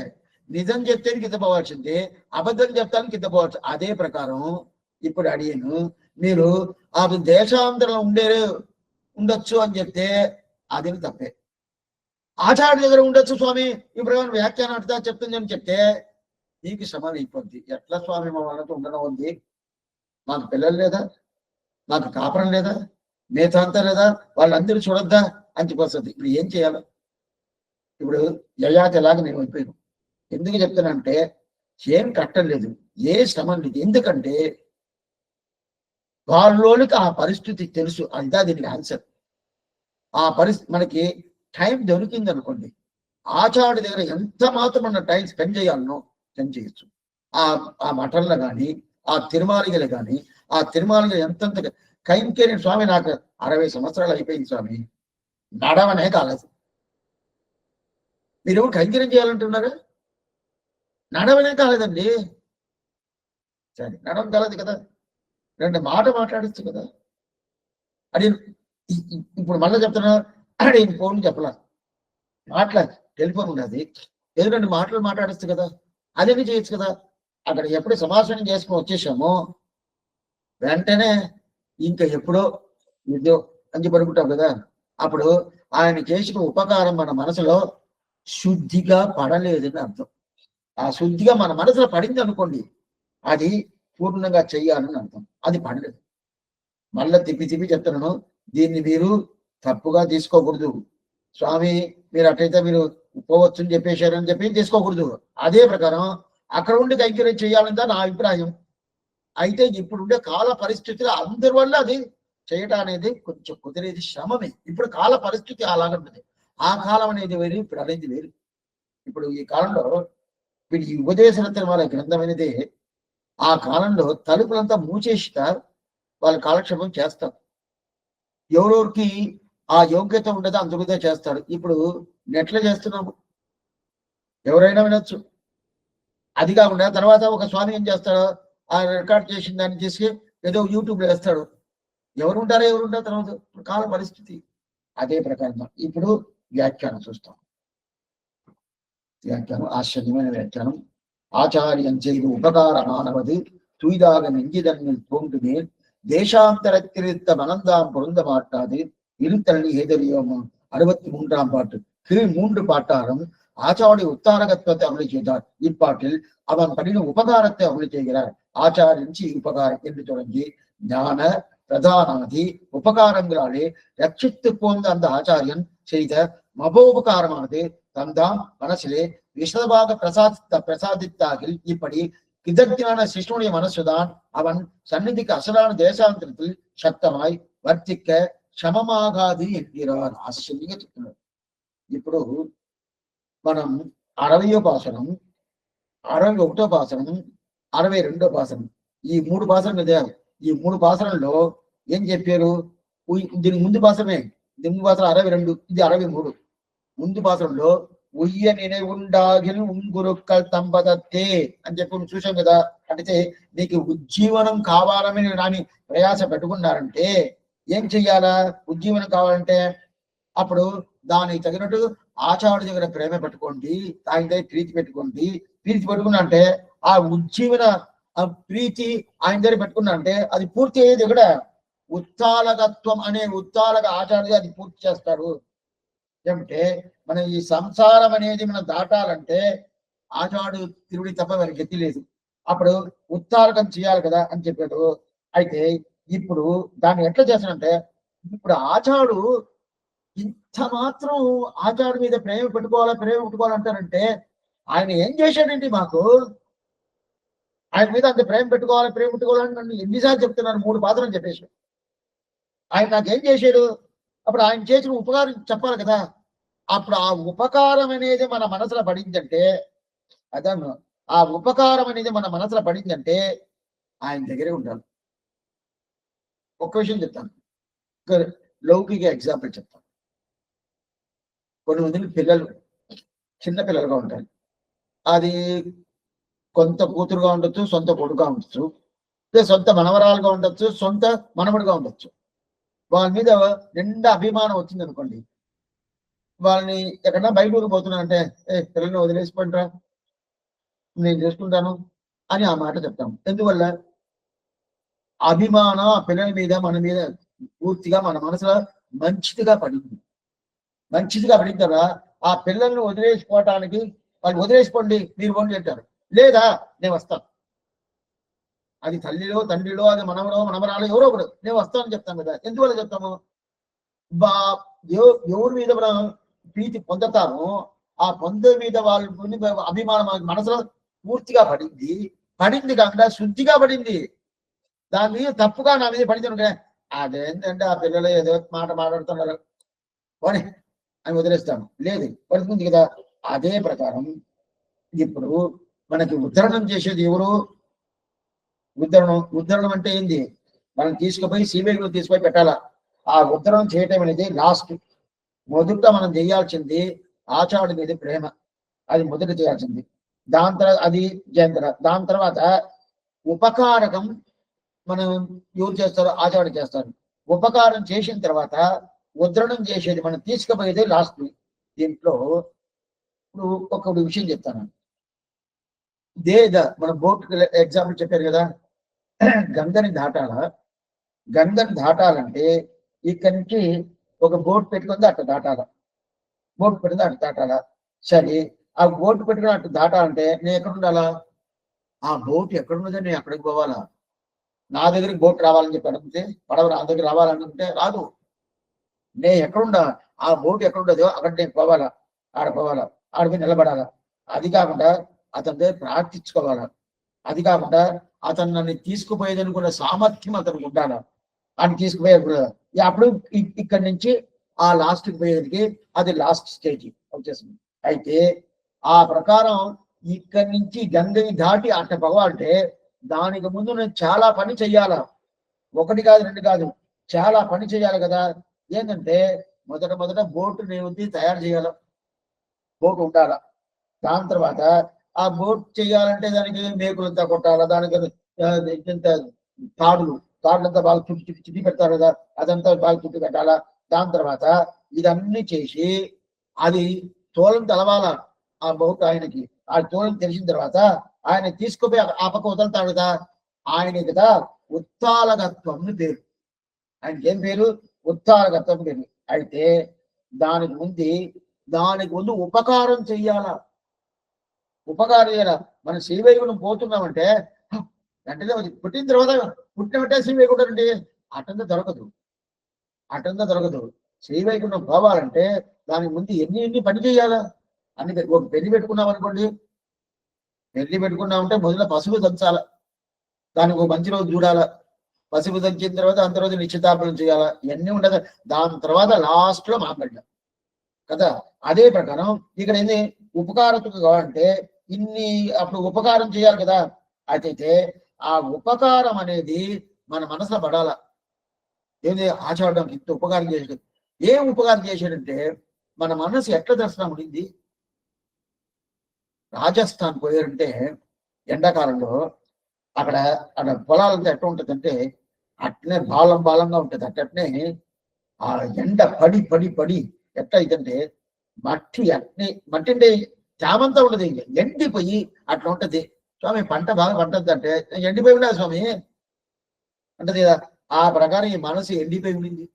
నిజం చెప్తే కింద పోవాల్సిందే, అబద్ధం చెప్తాను కింద పోవచ్చు. అదే ప్రకారం ఇప్పుడు అడిగాను, మీరు ఆ దేశాంతరం ఉండొచ్చు అని చెప్తే అది తప్పే. ఆచార్య దగ్గర ఉండొచ్చు స్వామి, ఇప్పుడు ఏమైనా వ్యాఖ్యానం అర్థం చెప్తుంది అని చెప్తే నీకు సమానం అయిపోద్ది. ఎట్లా స్వామి మా వాళ్ళతో ఉండడం ఉంది, మాకు పిల్లలు లేదా, మాకు కాపురం లేదా, మిగతా అంతా లేదా, వాళ్ళందరూ చూడొద్దా అని చెప్పొస్తుంది. ఇప్పుడు ఏం చేయాలి? ఇప్పుడు యయాతిలాగా నేను అయిపోయాను. ఎందుకు చెప్తానంటే ఏం కట్టలేదు, ఏ శ్రమ లేదు. ఎందుకంటే వాళ్ళలోనికి ఆ పరిస్థితి తెలుసు. అదిదా దీనికి ఆన్సర్. ఆ పరిస్థితి మనకి టైం దొరికింది అనుకోండి, ఆచార్యుడి దగ్గర ఎంత మాత్రం మన టైం స్పెండ్ చేయాలనో స్పెండ్ చేయొచ్చు. ఆ ఆ మఠంలో కానీ, ఆ తిరుమాలిగలు కానీ, ఆ తిరుమాలిగలు ఎంతంత కైంకర్యం. స్వామి నాకు 60 సంవత్సరాలు అయిపోయింది స్వామి, నడవనే కాలేదు. మీరు కైంకర్యం చేయాలంటున్నారా? నడవనే కాలేదండి. సరే, నడవడం కాలేదు కదా, 2 మాట మాట్లాడచ్చు కదా. అది ఇప్పుడు మళ్ళీ చెప్తున్నా, నేను ఫోన్ చెప్పలా, మాట్లాడి టెలిఫోన్ ఉన్నది, ఏదో 2 మాటలు మాట్లాడచ్చు కదా, అదేమి చేయొచ్చు కదా. అక్కడ ఎప్పుడు సమాధానం చేసుకుని వచ్చేసామో వెంటనే ఇంకా ఎప్పుడో ఇదో అని పడుకుంటాం కదా. అప్పుడు ఆయన చేసిన ఉపకారం మన మనసులో శుద్ధిగా పడలేదని అర్థం. ఆ శుద్ధిగా మన మనసులో పడింది అనుకోండి, అది పూర్ణంగా చెయ్యాలని అర్థం. అది పడలేదు. మళ్ళా తిప్పి తిప్పి చెప్తున్నాను, దీన్ని మీరు తప్పుగా తీసుకోకూడదు. స్వామి మీరు అట్లయితే మీరు పోవచ్చు అని చెప్పేశారని చెప్పి తీసుకోకూడదు. అదే ప్రకారం అక్కడ ఉండి కైంకర్యం చేయాలని నా అభిప్రాయం. అయితే ఇప్పుడుండే కాల పరిస్థితులు అందరి వల్ల అది చేయటం అనేది కొంచెం కుదిరేది శ్రమమే. ఇప్పుడు కాల పరిస్థితి అలాగంటుంది. ఆ కాలం అనేది వేరు, ఇప్పుడు అనేది వేరు. ఇప్పుడు ఈ కాలంలో వీడి ఈ ఉపదేశరత్న వాళ్ళ గ్రంథం అనేది ఆ కాలంలో తలుపులంతా మూసేస్తారు, వాళ్ళు కాలక్షేపం చేస్తారు. ఎవరెవరికి ఆ యోగ్యత ఉండదో అందుకుదే చేస్తారు. ఇప్పుడు నెట్లో చేస్తున్నాము, ఎవరైనా వినొచ్చు. అది కాకుండా తర్వాత ఒక స్వామి ఏం చేస్తాడు, ఆ రికార్డ్ చేసిన దాన్ని చేసి ఏదో యూట్యూబ్ లో వేస్తాడు. ఎవరుంటారో తర్వాత కాల పరిస్థితి అదే ప్రకారం. ఇప్పుడు వ్యాఖ్యానం చూస్తాం. వ్యాఖ్యానం ఆశ్చర్యమైన వ్యాఖ్యానం. ఆచార్యం செய்து உபகாரமானவது தூய்தாக நெஞ்சிதன்னில் தோன்றுமே தேசாந்தரத்திருத்த மனந்தாம் பொருந்த மாட்டாது இருத்தள்ளி ஏதலியோமோ 63ஆம் பாட்டு. கீழ் 3 பாட்டாரும் ஆச்சாரிய உத்தாரகத்துவத்தை அருளை செய்தார். இப்பாட்டில் அவன் பண்ணின உபகாரத்தை அருளை செய்கிறார். ஆச்சாரியம் உபகாரம் என்று தொடங்கி ஞான பிரதானாதி உபகாரங்களாலே ரட்சித்து போந்த அந்த ஆச்சாரியன் செய்த மபோபகாரமானது தந்தாம் மனசிலே விசதமாக பிரசாதித்தாகில் இப்படி கிதஜான சிஷ்ணுடைய மனசுதான் அவன் சந்நிதிக்கு அசலான தேசாந்திரத்தில் சக்தமாய் వర్తిக்க క్షమమాగాది ఎన్నిరారు. ఆశ్చర్యంగా చెప్తున్నారు. ఇప్పుడు మనం 60వ పాసనం, 61వ పాసనం, 62వ పాసనం, ఈ 3 పాసనం కదా. ఈ 3 పాసనంలో ఏం చెప్పారు? దీనికి ముందు పాసమే, దీని ముందు పాసనం 62, ఇది 63. ముందు పాసనంలో ఉయ్య నినవుండాగిల్ ఉంగురుక్కల్ తంపదత్తే అని చెప్పి చూసాం కదా. అంటే నీకు ఉజ్జీవనం కావాలని రాని ప్రయాస పెట్టుకున్నారంటే ఏం చెయ్యాలా? ఉజ్జీవనం కావాలంటే అప్పుడు దానికి తగినట్టు ఆచార్యుడి దగ్గర ప్రేమ పెట్టుకోండి, ఆయన దగ్గర ప్రీతి పెట్టుకోండి. ప్రీతి పెట్టుకున్నా అంటే ఆ ఉజ్జీవన ప్రీతి ఆయన దగ్గర పెట్టుకున్నా అంటే అది పూర్తి అయ్యేది ఇక్కడ ఉత్తాలకత్వం అనే ఉత్తాలక ఆచార్యుడు అది పూర్తి చేస్తాడు. ఏమంటే మనం ఈ సంసారం అనేది మనం దాటాలంటే ఆచార్యుడు తిరుడి తప్ప వారి గతి లేదు. అప్పుడు ఉత్తారకం చేయాలి కదా అని చెప్పాడు. అయితే ఇప్పుడు దాన్ని ఎట్లా చేస్తానంటే, ఇప్పుడు ఆచార్యుడు ఇంత మాత్రం ఆచార్యుడి మీద ప్రేమ పెట్టుకోవాలంటారంటే ఆయన ఏం చేశాడండి మాకు? ఆయన మీద అంత ప్రేమ పెట్టుకోవాలని నన్ను ఎన్నిసార్లు చెప్తున్నాను? 3 పాత్రలు చెప్పేసి ఆయన నాకేం చేశాడు? అప్పుడు ఆయన చేసిన ఉపకారం చెప్పాలి కదా. అప్పుడు ఆ ఉపకారం అనేది మన మనసులో పడిందంటే, అదను ఆ ఉపకారం అనేది మన మనసులో పడిందంటే ఆయన దగ్గరే ఉండాలి. ఒక్క విషయం చెప్తాను, లౌకిక ఎగ్జాంపుల్ చెప్తాను. కొన్ని మంది పిల్లలు చిన్న పిల్లలుగా ఉంటారు. అది కొంత కూతురుగా ఉండొచ్చు, సొంత కొడుకుగా ఉండొచ్చు, సొంత మనవరాలుగా ఉండొచ్చు, సొంత మనవడుగా ఉండొచ్చు. వాళ్ళ మీద నిండా అభిమానం వచ్చింది అనుకోండి, వాళ్ళని ఎక్కడన్నా బయటకు పోతున్నా అంటే పిల్లల్ని వదిలేసిపోండిరా, నేను చేసుకుంటాను అని ఆ మాట చెప్తాం. ఎందువల్ల? అభిమానం ఆ పిల్లల మీద మన మీద పూర్తిగా మన మనసులో మంచిదిగా పడింది. మంచిదిగా పడిన తర్వాత ఆ పిల్లల్ని వదిలేసిపోవటానికి వాళ్ళు వదిలేసిపోండి మీరు పోండి అంటారు. లేదా నేను వస్తాను, అది తల్లిలో తండ్రిలో, అది మనవరో మనవరాలో ఎవరో ఒకడు నేను వస్తానని చెప్తాను కదా. ఎందువల్ల చెప్తాము? బా ఎవరి మీద మనం ప్రీతి పొందుతామో ఆ పొందే మీద వాళ్ళ అభిమానం మనసులో పూర్తిగా పడింది కాకుండా శుద్ధిగా పడింది. దాని మీద తప్పుగా నా మీద పడింది. అదేంటంటే ఆ పిల్లలు ఏదో మాట మాట్లాడుతున్నారు పోనీ అని వదిలేస్తాను. లేదు, పడుతుంది కదా. అదే ప్రకారం ఇప్పుడు మనకి ఉద్ధరణం చేసేది ఎవరు? ఉద్ధరణం అంటే ఏంది? మనం తీసుకుపోయి సీబీఐలో తీసుకుపోయి పెట్టాలా. ఆ ఉద్ధరణం చేయటం అనేది లాస్ట్. మొదట మనం చేయాల్సింది ఆచార్యుడి మీద ప్రేమ, అది మొదట చేయాల్సింది. దాని తర్వాత ఉపకారకం మనం ఎవరు చేస్తారో ఆచార్యుడు చేస్తారు. ఉపకారం చేసిన తర్వాత ఉద్ధరణం చేసేది మనం తీసుకుపోయేది లాస్ట్. దీంట్లో ఇప్పుడు ఒక విషయం చెప్తాను. మన బోట్ ఎగ్జాంపుల్ చెప్పారు కదా, గంగని దాటాలంటే ఇక్కడి నుంచి ఒక బోట్ పెట్టుకుంది అట్లా దాటాల. బోట్ పెట్టుకుంది అట్లా దాటాలా. సరే, ఆ బోట్ పెట్టుకుని అట్లా దాటాలంటే నేను ఎక్కడ ఉండాలా? ఆ బోట్ ఎక్కడున్నదో నేను ఎక్కడికి పోవాలా? నా దగ్గరికి బోట్ రావాలని చెప్పి అడిగితే పడవ నా దగ్గర రావాలనుకుంటే రాదు. నేను ఎక్కడుండా, ఆ బోట్ ఎక్కడుండదో అక్కడ నేను పోవాలా, ఆడికి నిలబడాలా. అది కాకుండా అతని దగ్గర ప్రార్థించుకోవాలా. అది కాకుండా అతను నన్ను తీసుకుపోయేది అనుకున్న సామర్థ్యం అతనికి ఉండాలా. అని తీసుకుపోయే అప్పుడు ఇక్కడి నుంచి ఆ లాస్ట్కి పోయేదికి అది లాస్ట్ స్టేజ్ వచ్చేసింది. అయితే ఆ ప్రకారం ఇక్కడి నుంచి గంగని దాటి అట్ట పోవాలంటే దానికి ముందు నేను చాలా పని చెయ్యాలా. ఒకటి కాదు, రెండు కాదు, చాలా పని చేయాలి కదా. ఏంటంటే మొదట బోటు నేను తయారు చేయాల, బోటు ఉండాలా. దాని తర్వాత ఆ బోట్ చేయాలంటే దానికి మేకులంతా కొట్టాలా, దానికి తాడులంతా బాగా చుట్టి పెడతారు కదా, అదంతా బాగా చుట్టి పెట్టాలా. దాని తర్వాత ఇదన్నీ చేసి అది తోలం తెలవాలా ఆ బోట్ ఆయనకి. ఆ తోలం తెలిసిన తర్వాత ఆయన తీసుకుపోయి ఆ పక్క వదులుతాడు కదా, ఆయన కదా ఉత్తాలగత్వం పేరు. ఆయనకి ఏం పేరు? ఉత్తాలగత్వం పేరు. అయితే దానికి ముందు ఉపకారం చెయ్యాలా. ఉపకారం చేయాల. మనం శ్రీవైకుంఠం పోతున్నామంటే వెంటనే పుట్టిన తర్వాత పుట్టిన వెంటనే శ్రీవైకుంఠం అండి అటంతా దొరకదు. శ్రీవైకుంఠం పోవాలంటే దానికి ముందు ఎన్ని పని చేయాలా అని. ఒక పెళ్లి పెట్టుకున్నాం అనుకోండి, పెళ్లి పెట్టుకున్నామంటే మొదల పసుపు దంచాల, దానికి ఒక మంచి రోజు చూడాలా. పసుపు దంచిన తర్వాత అంత రోజు నిశ్చితార్థం చేయాలా. ఇవన్నీ ఉండదు. దాని తర్వాత లాస్ట్ లో మాట్లాడాలి కదా. అదే ప్రకారం ఇక్కడ ఏంది ఉపకారకుడు కావాలంటే అప్పుడు ఉపకారం చేయాలి కదా. అయితే ఆ ఉపకారం అనేది మన మనసులో పడాల. ఏంది ఆచారం ఇంత ఉపకారం చేసాడు. ఏం ఉపకారం చేశాడంటే మన మనసు ఎట్లా దర్శనం ఉండింది. రాజస్థాన్ పోయారంటే ఎండాకాలంలో అక్కడ పొలాలంతా ఎట్లా ఉంటుందంటే అట్లనే బాలంగా ఉంటుంది. అట్లనే ఆ ఎండ పడి ఎట్లా అయితంటే మట్టి అంటే చామంతా ఉండదు, ఎండిపోయి అట్లా ఉంటది. స్వామి పంట బాగా పంటది అంటే ఎండిపోయి ఉండదు స్వామి అంటది కదా. ఆ ప్రకారం ఈ మనసు ఎండిపోయి ఉండింది.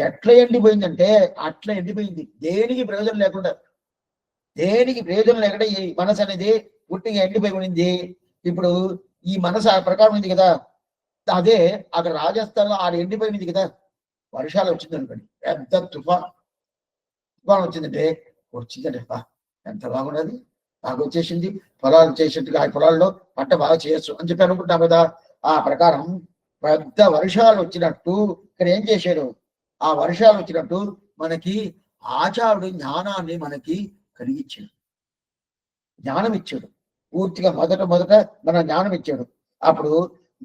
ఎట్లా ఎండిపోయిందంటే అట్లా ఎండిపోయింది. దేనికి ప్రయోజనం లేకుండా ఈ మనసు అనేది పుట్టిగా ఎండిపోయి ఉండింది. ఇప్పుడు ఈ మనసు ఆ ప్రకారం ఉంది కదా. అదే అక్కడ రాజస్థాన్లో ఆడ ఎండిపోయింది కదా. వర్షాలు వచ్చింది అనుకోండి, పెద్ద తుఫాన్ వచ్చిందంటే ఎంత బాగున్నది, బాగా వచ్చేసింది, పొలాలు చేసేట్టుగా ఆ పొలాల్లో పంట బాగా చేయొచ్చు అని చెప్పి అనుకుంటాం కదా. ఆ ప్రకారం పెద్ద వర్షాలు వచ్చినట్టు ఇక్కడ ఏం చేశాడు? ఆ వర్షాలు వచ్చినట్టు మనకి ఆచార్యుడు జ్ఞానాన్ని మనకి కలిగించాడు, జ్ఞానం ఇచ్చాడు. పూర్తిగా మొదట మన జ్ఞానం ఇచ్చాడు. అప్పుడు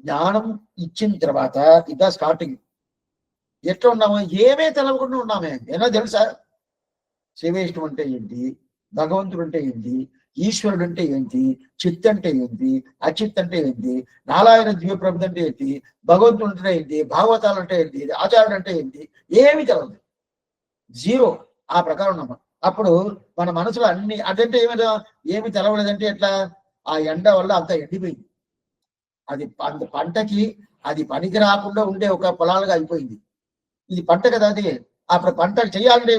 జ్ఞానం ఇచ్చిన తర్వాత ఇదా స్టార్టింగ్. ఎట్లా ఉన్నాము? ఏమే తెలవకుండా ఉన్నామే. ఏమో తెలుసా? శివేష్టం అంటే ఏంటి, భగవంతుడు అంటే ఏంటి, ఈశ్వరుడు అంటే ఏంటి, చిత్ అంటే ఏంటి, అచిత్ అంటే ఏంటి, నారాయణ దివ్యప్రభు అంటే ఏంటి, భగవంతుడు అంటే ఏంటి, భాగవతాలు అంటే ఏంటి, ఆచార్యుడు అంటే ఏంటి, ఏమి తెలవదు, జీరో. ఆ ప్రకారం ఉన్నాము. అప్పుడు మన మనసులో అన్ని అదంటే ఏమి తెలవలేదంటే ఎట్లా? ఆ ఎండ వల్ల అంత ఎండిపోయింది. అది పంటకి అది పనికి రాకుండా ఉండే ఒక పొలాలుగా అయిపోయింది. ఇది పంట కదా. అది అప్పుడు పంట చేయాలంటే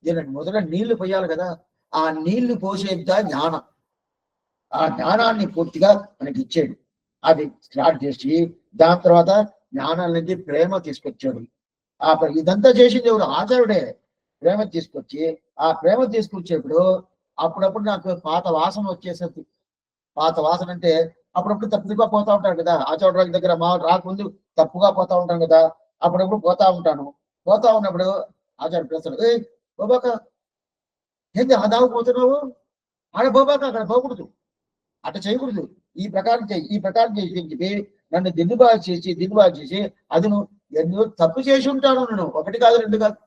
దీనికి మొదట నీళ్లు పోయాలి కదా. ఆ నీళ్లు పోసేంత జ్ఞానం, ఆ జ్ఞానాన్ని పూర్తిగా మనకి ఇచ్చాడు. అది స్టార్ట్ చేసి దాని తర్వాత జ్ఞానం నుంచి ప్రేమ తీసుకొచ్చాడు. ఇదంతా చేసింది ఎవరు? ఆచార్యుడే. ప్రేమ తీసుకొచ్చి ఆ ప్రేమ తీసుకొచ్చేప్పుడు అప్పుడప్పుడు నాకు పాత వాసన వచ్చేసరికి, పాత వాసన అంటే అప్పుడప్పుడు తప్పుగా పోతా ఉంటాను కదా, ఆచార్యుల దగ్గర మా రాకముందు తప్పుగా పోతా ఉంటాను కదా, అప్పుడప్పుడు పోతా ఉంటాను. పోతా ఉన్నప్పుడు ఆచార్య ప్రశ్నలు, ఏ బాబాక ఏంటి ఆ దాగిపోతున్నావు, ఆడ బాబాక అక్కడ పోకూడదు, అట్లా చేయకూడదు, ఈ ప్రకారం చేయి, ఈ ప్రకారం చేసి అని చెప్పి నన్ను దిద్దుబాటు చేసి అది నువ్వు ఎన్నో తప్పు చేసి ఉంటాను, నేను ఒకటి కాదు రెండు కాదు,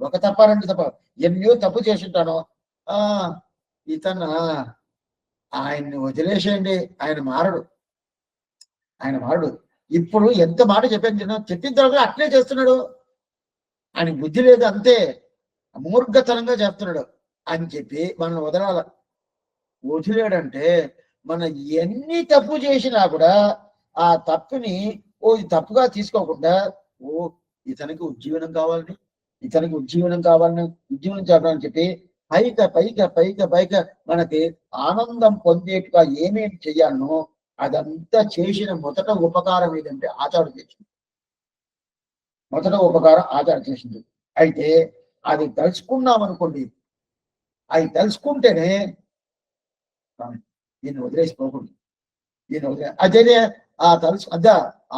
ఒక తప్ప రెండు తప్ప ఎన్నో తప్పు చేసి ఉంటాను. ఇతను ఆయన్ని వదిలేసేయండి, ఆయన మారడు. ఇప్పుడు ఎంత మాట చెప్పాను, చెప్పిన తర్వాత అట్లే చేస్తున్నాడు, ఆయన బుద్ధి లేదు అంతే, మూర్ఘతనంగా చేస్తున్నాడు అని చెప్పి మనం వదలాల. వదిలేడంటే మనం ఎన్ని తప్పు చేసినా కూడా ఆ తప్పుని తప్పుగా తీసుకోకుండా, ఇతనికి ఉజ్జీవనం కావాలని ఉజ్జీవనం చేయాలని చెప్పి పైగా మనకి ఆనందం పొందేట్టుగా ఏమేమి చెయ్యాలనో అదంతా చేసిన మొదట ఉపకారం ఏదంటే ఆచార్య చేసింది. మొదట ఉపకారం ఆచార్య చేసింది. అయితే అది తెలుసుకున్నాం అనుకోండి, అది తెలుసుకుంటేనే దీన్ని వదిలేసిపోకూడదు. అదే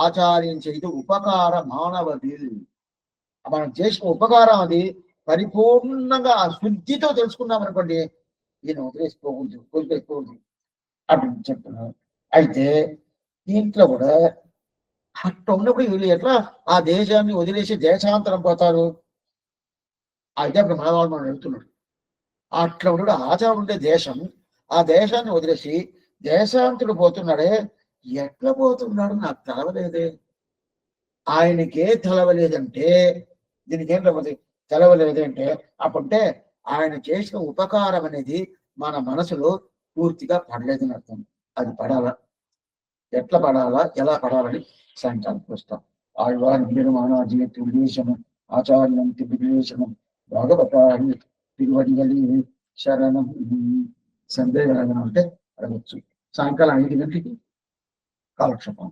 ఆచార్యం చేయదు ఉపకార మానవది. మనం చేసిన ఉపకారం అది పరిపూర్ణంగా శుద్ధితో తెలుసుకున్నాం అనుకోండి, ఈయన వదిలేసిపోకూడదు அப்படின்னு చెప్తున్నారు. అయితే దీంట్లో కూడా అట్లా ఉన్నప్పుడు వీళ్ళు ఎట్లా ఆ దేశాన్ని వదిలేసి దేశాంతరం పోతారు? అయితే అప్పుడు మనం వెళ్తున్నాడు. అట్లా ఉండడు ఆచారం ఉండే దేశం, ఆ దేశాన్ని వదిలేసి దేశాంతుడు పోతున్నాడే, ఎట్లా పోతున్నాడు నాకు తెలవలేదే. ఆయనకే తెలవలేదంటే దీనికి ఏం తెలవలేదు అంటే అప్పుంటే ఆయన చేసిన ఉపకారం అనేది మన మనసులో పూర్తిగా పడలేదని అర్థం. అది పడాలా, ఎట్లా పడాలా, ఎలా పడాలని సాయంకాలం వస్తాం. ఆళ్వార్ నిర్మాణాజీయత్ విదేశనం ఆచార్యం విదేశనం భాగవతాన్ని తిరువడిగలి శరణం సందేహం అంటే అడగచ్చు. సాయంకాలం 5 గంటలకి కాలక్షేపం.